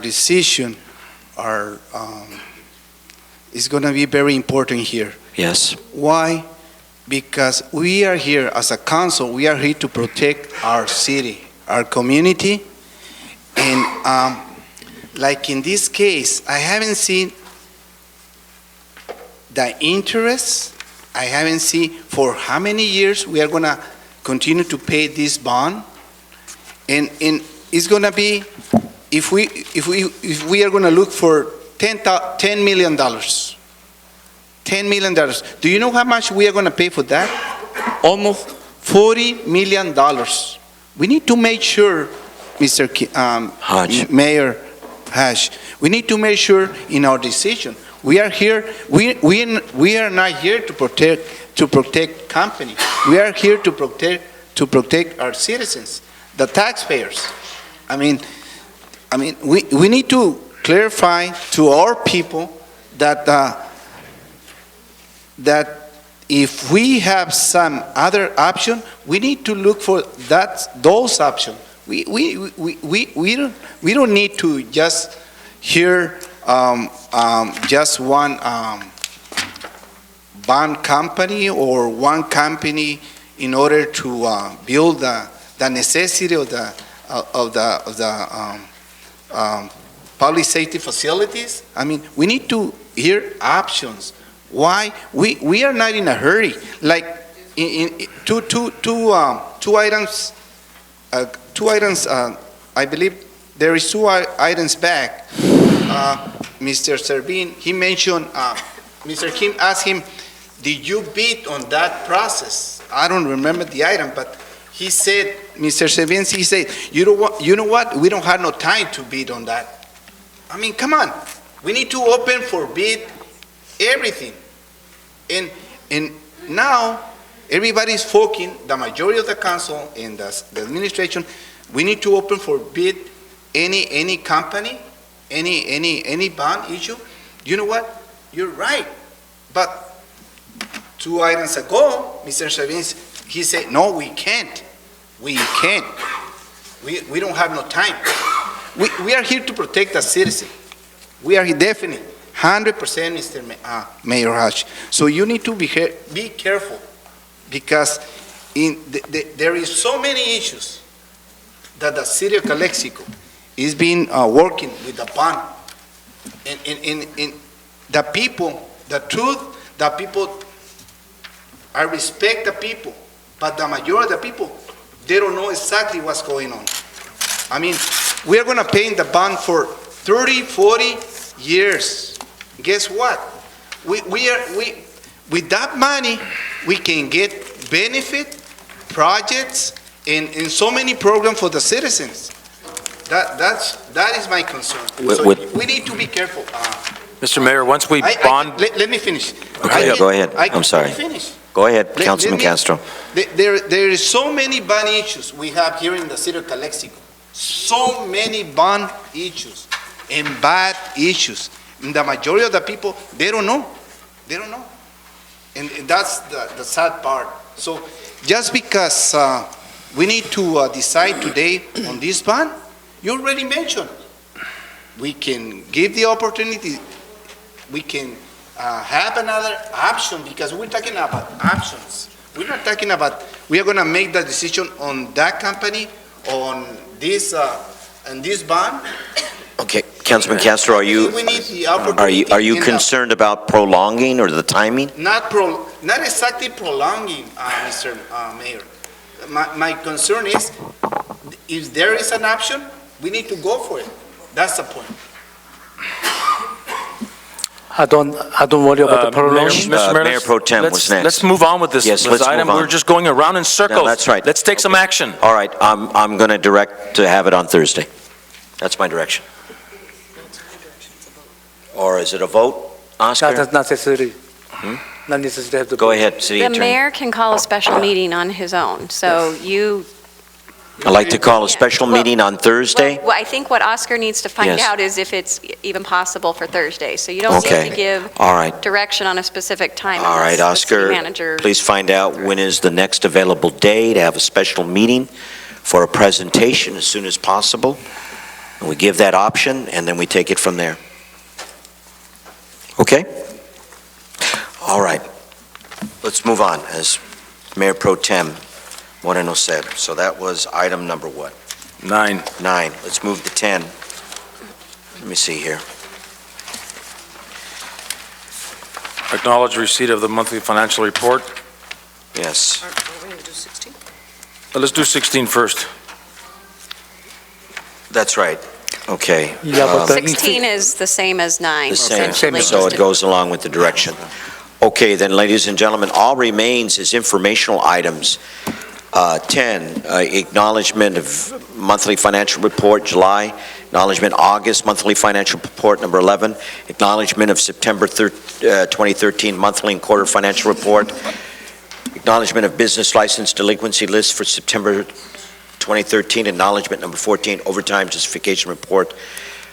[SPEAKER 8] decision, is going to be very important here.
[SPEAKER 1] Yes.
[SPEAKER 8] Why? Because we are here as a council, we are here to protect our city, our community, and like in this case, I haven't seen the interest, I haven't seen for how many years we are going to continue to pay this bond, and it's going to be, if we are going to look for $10 million. $10 million. Do you know how much we are going to pay for that? Almost $40 million. We need to make sure, Mayor Hash, we need to make sure in our decision. We are here, we are not here to protect company. We are here to protect our citizens, the taxpayers. I mean, we need to clarify to our people that if we have some other option, we need to look for those options. We don't need to just hear just one bond company or one company in order to build the necessity of the public safety facilities. I mean, we need to hear options. Why? We are not in a hurry. Like in two items, I believe there is two items back. Mr. Servin, he mentioned, Mr. Kim asked him, did you bid on that process? I don't remember the item, but he said, Mr. Savinski, he said, you know what? We don't have no time to bid on that. I mean, come on. We need to open for bid everything. And now, everybody's focusing, the majority of the council and the administration, we need to open for bid any company, any bond issue. You know what? You're right. But 2 items ago, Mr. Savinski, he said, no, we can't. We can't. We don't have no time. We are here to protect the citizen. We are definitely 100%, Mr. Mayor Hatch. So you need to be careful, because there is so many issues that the city of Calexico is being working with the bond. And the people, the truth, the people, I respect the people, but the majority of the people, they don't know exactly what's going on. I mean, we are going to pay in the bond for 30, 40 years. Guess what? With that money, we can get benefit, projects, and so many programs for the citizens. That is my concern. So we need to be careful.
[SPEAKER 17] Mr. Mayor, once we bond...
[SPEAKER 8] Let me finish.
[SPEAKER 1] Okay, go ahead. I'm sorry.
[SPEAKER 8] Finish.
[SPEAKER 1] Go ahead, Councilman Castro.
[SPEAKER 8] There is so many bond issues we have here in the city of Calexico. So many bond issues and bad issues. And the majority of the people, they don't know. They don't know. And that's the sad part. So just because we need to decide today on this bond, you already mentioned, we can give the opportunity, we can have another option, because we're talking about options. We're not talking about, we are going to make the decision on that company, on this, and this bond.
[SPEAKER 1] Okay, Councilman Castro, are you concerned about prolonging or the timing?
[SPEAKER 8] Not exactly prolonging, Mr. Mayor. My concern is, if there is an option, we need to go for it. That's the point.
[SPEAKER 13] I don't worry about the prolonging.
[SPEAKER 1] Mayor Pro Tem was next.
[SPEAKER 17] Let's move on with this item.
[SPEAKER 1] Move on.
[SPEAKER 17] We're just going around in circles.
[SPEAKER 1] No, that's right.
[SPEAKER 17] Let's take some action.
[SPEAKER 1] All right, I'm going to direct to have it on Thursday. That's my direction. Or is it a vote, Oscar?
[SPEAKER 13] Not necessary. Not necessary to have the
[SPEAKER 1] Go ahead, City
[SPEAKER 2] The
[SPEAKER 1] Attorney.
[SPEAKER 2] mayor can call a special meeting on his own, so you...
[SPEAKER 1] I'd like to call a special meeting on Thursday.
[SPEAKER 2] Well, I think what Oscar needs to find
[SPEAKER 1] Yes.
[SPEAKER 2] out is if it's even possible for Thursday. So you don't need to give
[SPEAKER 1] All right.
[SPEAKER 2] direction on a specific time.
[SPEAKER 1] All right,
[SPEAKER 2] unless the city
[SPEAKER 1] Oscar,
[SPEAKER 2] manager...
[SPEAKER 1] please find out when is the next available day to have a special meeting for a presentation as soon as possible. And we give that option, and then we take it from there. Okay? All right. Let's move on, as Mayor Pro Tem Moreno said. So that was item number what?
[SPEAKER 17] 9.
[SPEAKER 1] 9. Let's move to 10. Let me see here.
[SPEAKER 17] Acknowledge receipt of the monthly financial report.
[SPEAKER 1] Yes.
[SPEAKER 11] Are we going to do 16?
[SPEAKER 17] Let's do 16 first.
[SPEAKER 1] That's right. Okay.
[SPEAKER 2] 16 is the same as 9.
[SPEAKER 1] The same,
[SPEAKER 2] essentially.
[SPEAKER 1] so it goes along with the direction. Okay, then, ladies and gentlemen, all remains is informational items. 10, acknowledgement of monthly financial report, July. Acknowledgement August monthly financial report, number 11. Acknowledgement of September 2013 monthly and quarter financial report. Acknowledgement of business license delinquency list for September 2013. Acknowledgement number 14, overtime justification report.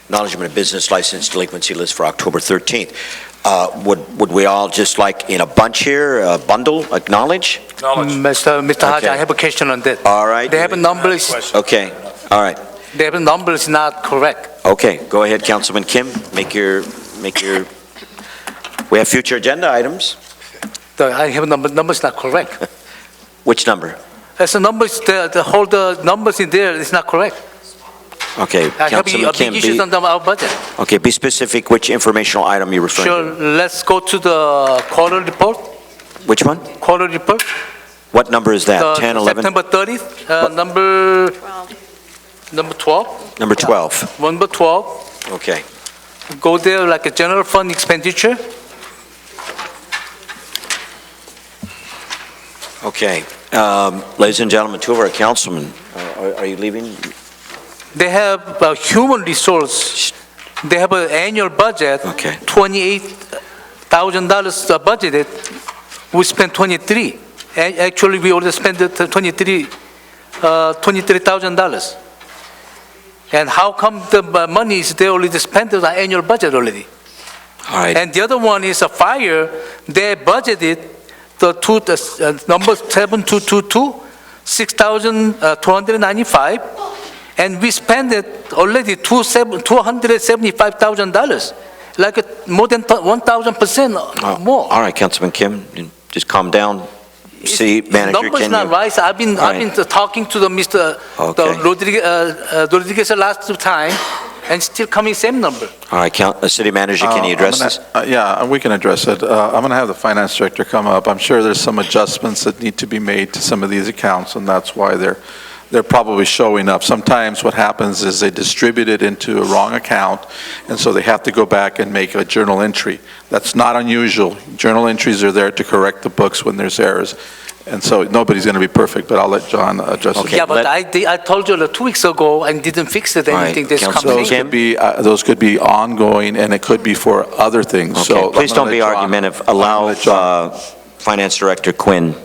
[SPEAKER 1] Acknowledgement of business license delinquency list for October 13th. Would we all just like in a bunch here, a bundle, acknowledge?
[SPEAKER 13] Mr. Haji,
[SPEAKER 1] Okay.
[SPEAKER 13] I have a question on that.
[SPEAKER 1] All right.
[SPEAKER 13] They have numbers.
[SPEAKER 1] Okay, all right.
[SPEAKER 13] They have numbers not correct.
[SPEAKER 1] Okay, go ahead, Councilman Kim, make your, we have future agenda items.
[SPEAKER 13] I have numbers not correct.
[SPEAKER 1] Which number?
[SPEAKER 13] As the numbers, the whole numbers in there is not correct.
[SPEAKER 1] Okay,
[SPEAKER 13] I have
[SPEAKER 1] Councilman Kim,
[SPEAKER 13] big issues on our budget.
[SPEAKER 1] okay, be specific, which informational item you're referring
[SPEAKER 13] Sure,
[SPEAKER 1] to?
[SPEAKER 13] let's go to the quarter report.
[SPEAKER 1] Which one?
[SPEAKER 13] Quarter report.
[SPEAKER 1] What number is that,
[SPEAKER 13] The
[SPEAKER 1] 10, 11?
[SPEAKER 13] September 30th, number 12.
[SPEAKER 1] Number 12,
[SPEAKER 13] Number 12.
[SPEAKER 1] okay.
[SPEAKER 13] Go there like a general fund expenditure.
[SPEAKER 1] Okay, Ladies and gentlemen, two of our councilmen, are you leaving?
[SPEAKER 13] They have a human resource. They have an annual budget.
[SPEAKER 1] Okay.
[SPEAKER 13] $28,000 budgeted. We spent 23. Actually, we already spent $23,000. And how come the money is they already spent the annual budget already?
[SPEAKER 1] All right.
[SPEAKER 13] And the other one is a fire. They budgeted the number 7222, 6,295, and we spent it already $275,000, like more than 1,000% more.
[SPEAKER 1] All right, Councilman Kim, just calm down. City manager,
[SPEAKER 13] Numbers
[SPEAKER 1] can
[SPEAKER 13] not
[SPEAKER 1] you?
[SPEAKER 13] right. I've been talking to the Mr.
[SPEAKER 1] Okay.
[SPEAKER 13] Rodriguez last time, and still coming same number.
[SPEAKER 1] All right, City manager, can you address this?
[SPEAKER 14] Yeah, we can address it. I'm going to have the finance director come up. I'm sure there's some adjustments that need to be made to some of these accounts, and that's why they're probably showing up. Sometimes what happens is they distribute it into a wrong account, and so they have to go back and make a journal entry. That's not unusual. Journal entries are there to correct the books when there's errors. And so nobody's going to be perfect, but I'll let John address it.
[SPEAKER 13] Yeah, but I told you 2 weeks ago and didn't fix it. Anything this coming.
[SPEAKER 14] Those could be ongoing, and it could be for other things.
[SPEAKER 1] Okay,
[SPEAKER 14] So
[SPEAKER 1] please don't be argumentative. Allow Finance Director Quinn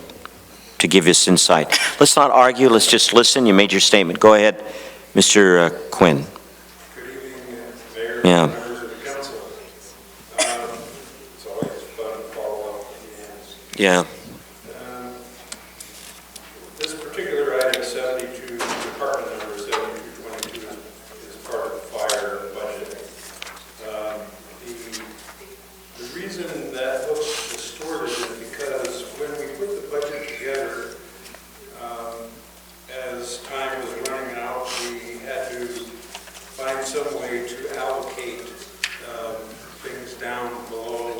[SPEAKER 1] to give us insight. Let's not argue, let's just listen. You made your statement. Go ahead, Mr. Quinn.
[SPEAKER 19] Good evening, Mayor,
[SPEAKER 1] Yeah.
[SPEAKER 19] members of the council. It's always fun to follow up with the hands.
[SPEAKER 1] Yeah.
[SPEAKER 19] This particular item, 72, department number 7222, is part of the fire budget. The reason that looks distorted is because when we put the budget together, as time was running out, we had to find some way to allocate things down below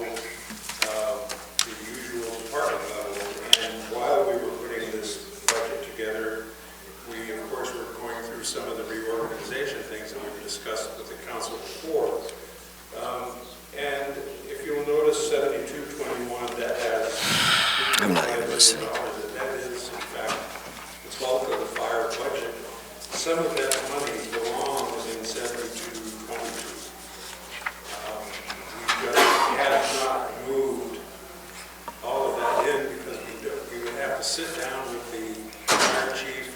[SPEAKER 19] the usual department level. And while we were putting this budget together, we of course were going through some of the reorganization things that we've discussed with the council before. And if you'll notice 7221, that has
[SPEAKER 1] I'm not even listening.
[SPEAKER 19] that is in fact the bulk of the fire budget. Some of that money belongs in 7222. We just have not moved all of that in because we would have to sit down with the fire chief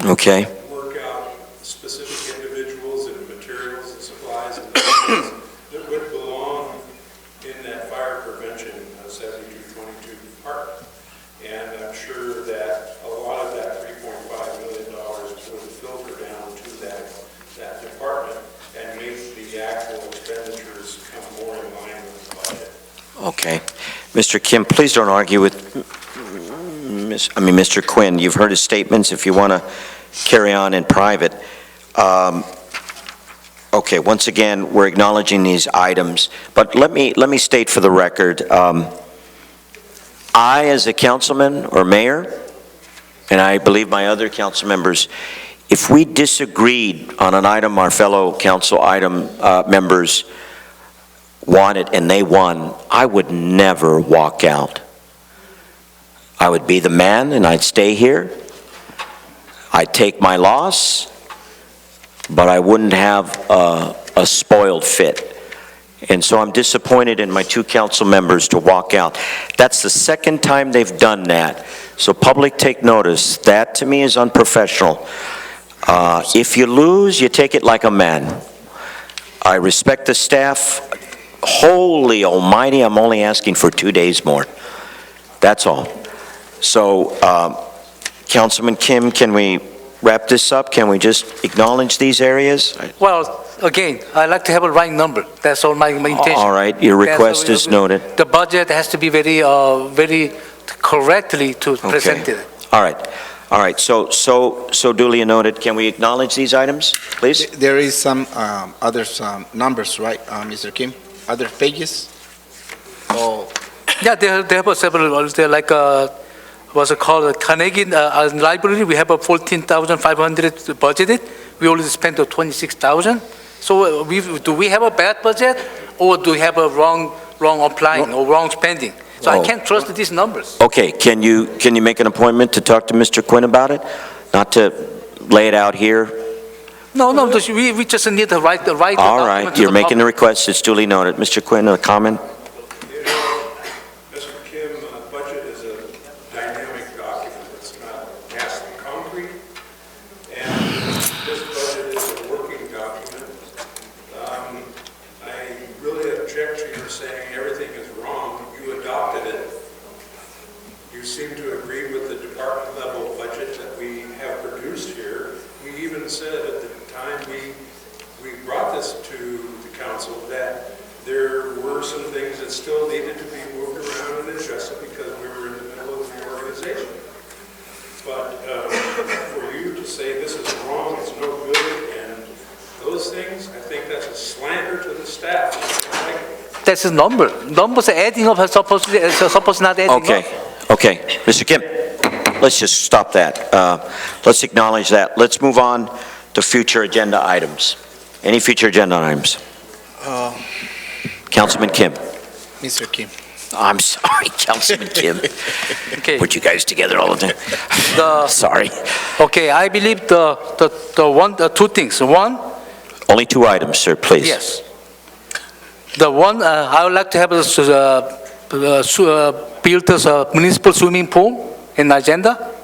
[SPEAKER 19] and
[SPEAKER 1] Okay.
[SPEAKER 19] work out specific individuals and materials and supplies and things that would belong in that fire prevention 7222 department. And I'm sure that a lot of that $3.5 million would filter down to that department and make the actual expenditures come more in line with the budget.
[SPEAKER 1] Okay. Mr. Kim, please don't argue with Mr. Quinn. You've heard his statements. If you want to carry on in private. Okay, once again, we're acknowledging these items, but let me state for the record, I, as a councilman or mayor, and I believe my other council members, if we disagreed on an item our fellow council item members wanted and they won, I would never walk out. I would be the man and I'd stay here. I'd take my loss, but I wouldn't have a spoiled fit. And so I'm disappointed in my two council members to walk out. That's the second time they've done that. So public, take notice. That to me is unprofessional. If you lose, you take it like a man. I respect the staff. Holy almighty, I'm only asking for 2 days more. That's all. So, Councilman Kim, can we wrap this up? Can we just acknowledge these areas?
[SPEAKER 13] Well, again, I'd like to have a right number. That's all my intention.
[SPEAKER 1] All right, your request is noted.
[SPEAKER 13] The budget has to be very correctly to present it.
[SPEAKER 1] All right. So duly noted. Can we acknowledge these items, please?
[SPEAKER 8] There is some other numbers, right, Mr. Kim? Other pages? Oh.
[SPEAKER 13] Yeah, they have several. They're like what's it called? Carnegie Library. We have a 14,500 budgeted. We already spent 26,000. So do we have a bad budget, or do we have a wrong applying or wrong spending? So I can't trust these numbers.
[SPEAKER 1] Okay, can you make an appointment to talk to Mr. Quinn about it? Not to lay it out here?
[SPEAKER 13] No, we just need to write the right
[SPEAKER 1] All
[SPEAKER 13] document
[SPEAKER 1] right,
[SPEAKER 13] to
[SPEAKER 1] you're
[SPEAKER 13] the
[SPEAKER 1] making the
[SPEAKER 13] public.
[SPEAKER 1] request, it's duly noted. Mr. Quinn, a comment?
[SPEAKER 19] You know, Mr. Kim, budget is a dynamic document. It's not cast in concrete. And this budget is a working document. I really object to your saying everything is wrong. You adopted it. You seem to agree with the department level budget that we have produced here. We even said at the time we brought this to the council that there were some things that still needed to be moved around and adjusted because we were in the middle of the organization. But for you to say this is wrong, it's no good, and those things, I think that's a slander to the staff.
[SPEAKER 13] That's a number. Numbers are adding up, are supposed not adding up.
[SPEAKER 1] Okay, Mr. Kim, let's just stop that. Let's acknowledge that. Let's move on to future agenda items. Any future agenda items? Councilman Kim.
[SPEAKER 8] Mr. Kim.
[SPEAKER 1] I'm sorry, Councilman Kim.
[SPEAKER 13] Okay.
[SPEAKER 1] Put you guys together all the time. Sorry.
[SPEAKER 13] Okay, I believe the two things. One,
[SPEAKER 1] Only 2 items, sir, please.
[SPEAKER 13] yes. The one, I would like to have build a municipal swimming pool in the agenda.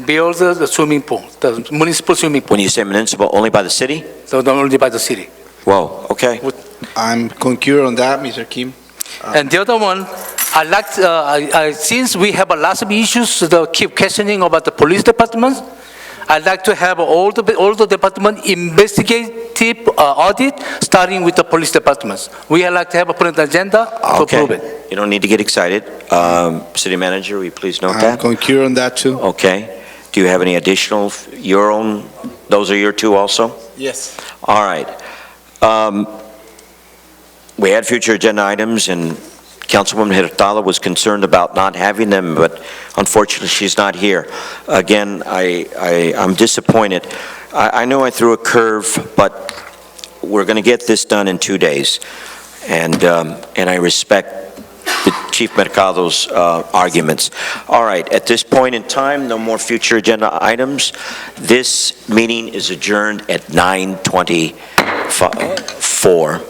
[SPEAKER 13] Build the swimming pool, the municipal swimming pool.
[SPEAKER 1] When you say municipal, only by the city?
[SPEAKER 13] So not only by the city.
[SPEAKER 1] Whoa, okay.
[SPEAKER 8] I'm concur on that, Mr. Kim.
[SPEAKER 13] And the other one, I like, since we have a lot of issues that keep questioning about the police department, I'd like to have all the department investigative audit, starting with the police departments. We would like to have a put on the agenda to approve it.
[SPEAKER 1] You don't need to get excited. City Manager, will you please note
[SPEAKER 8] I
[SPEAKER 1] that?
[SPEAKER 8] concur on that too.
[SPEAKER 1] Okay. Do you have any additional, your own, those are your 2 also?
[SPEAKER 8] Yes.
[SPEAKER 1] All right. We had future agenda items, and Councilwoman Hurtado was concerned about not having them, but unfortunately, she's not here. Again, I'm disappointed. I know I threw a curve, but we're going to get this done in 2 days, and I respect the Chief Mercado's arguments. All right, at this point in time, no more future agenda items. This meeting is adjourned at 9:24.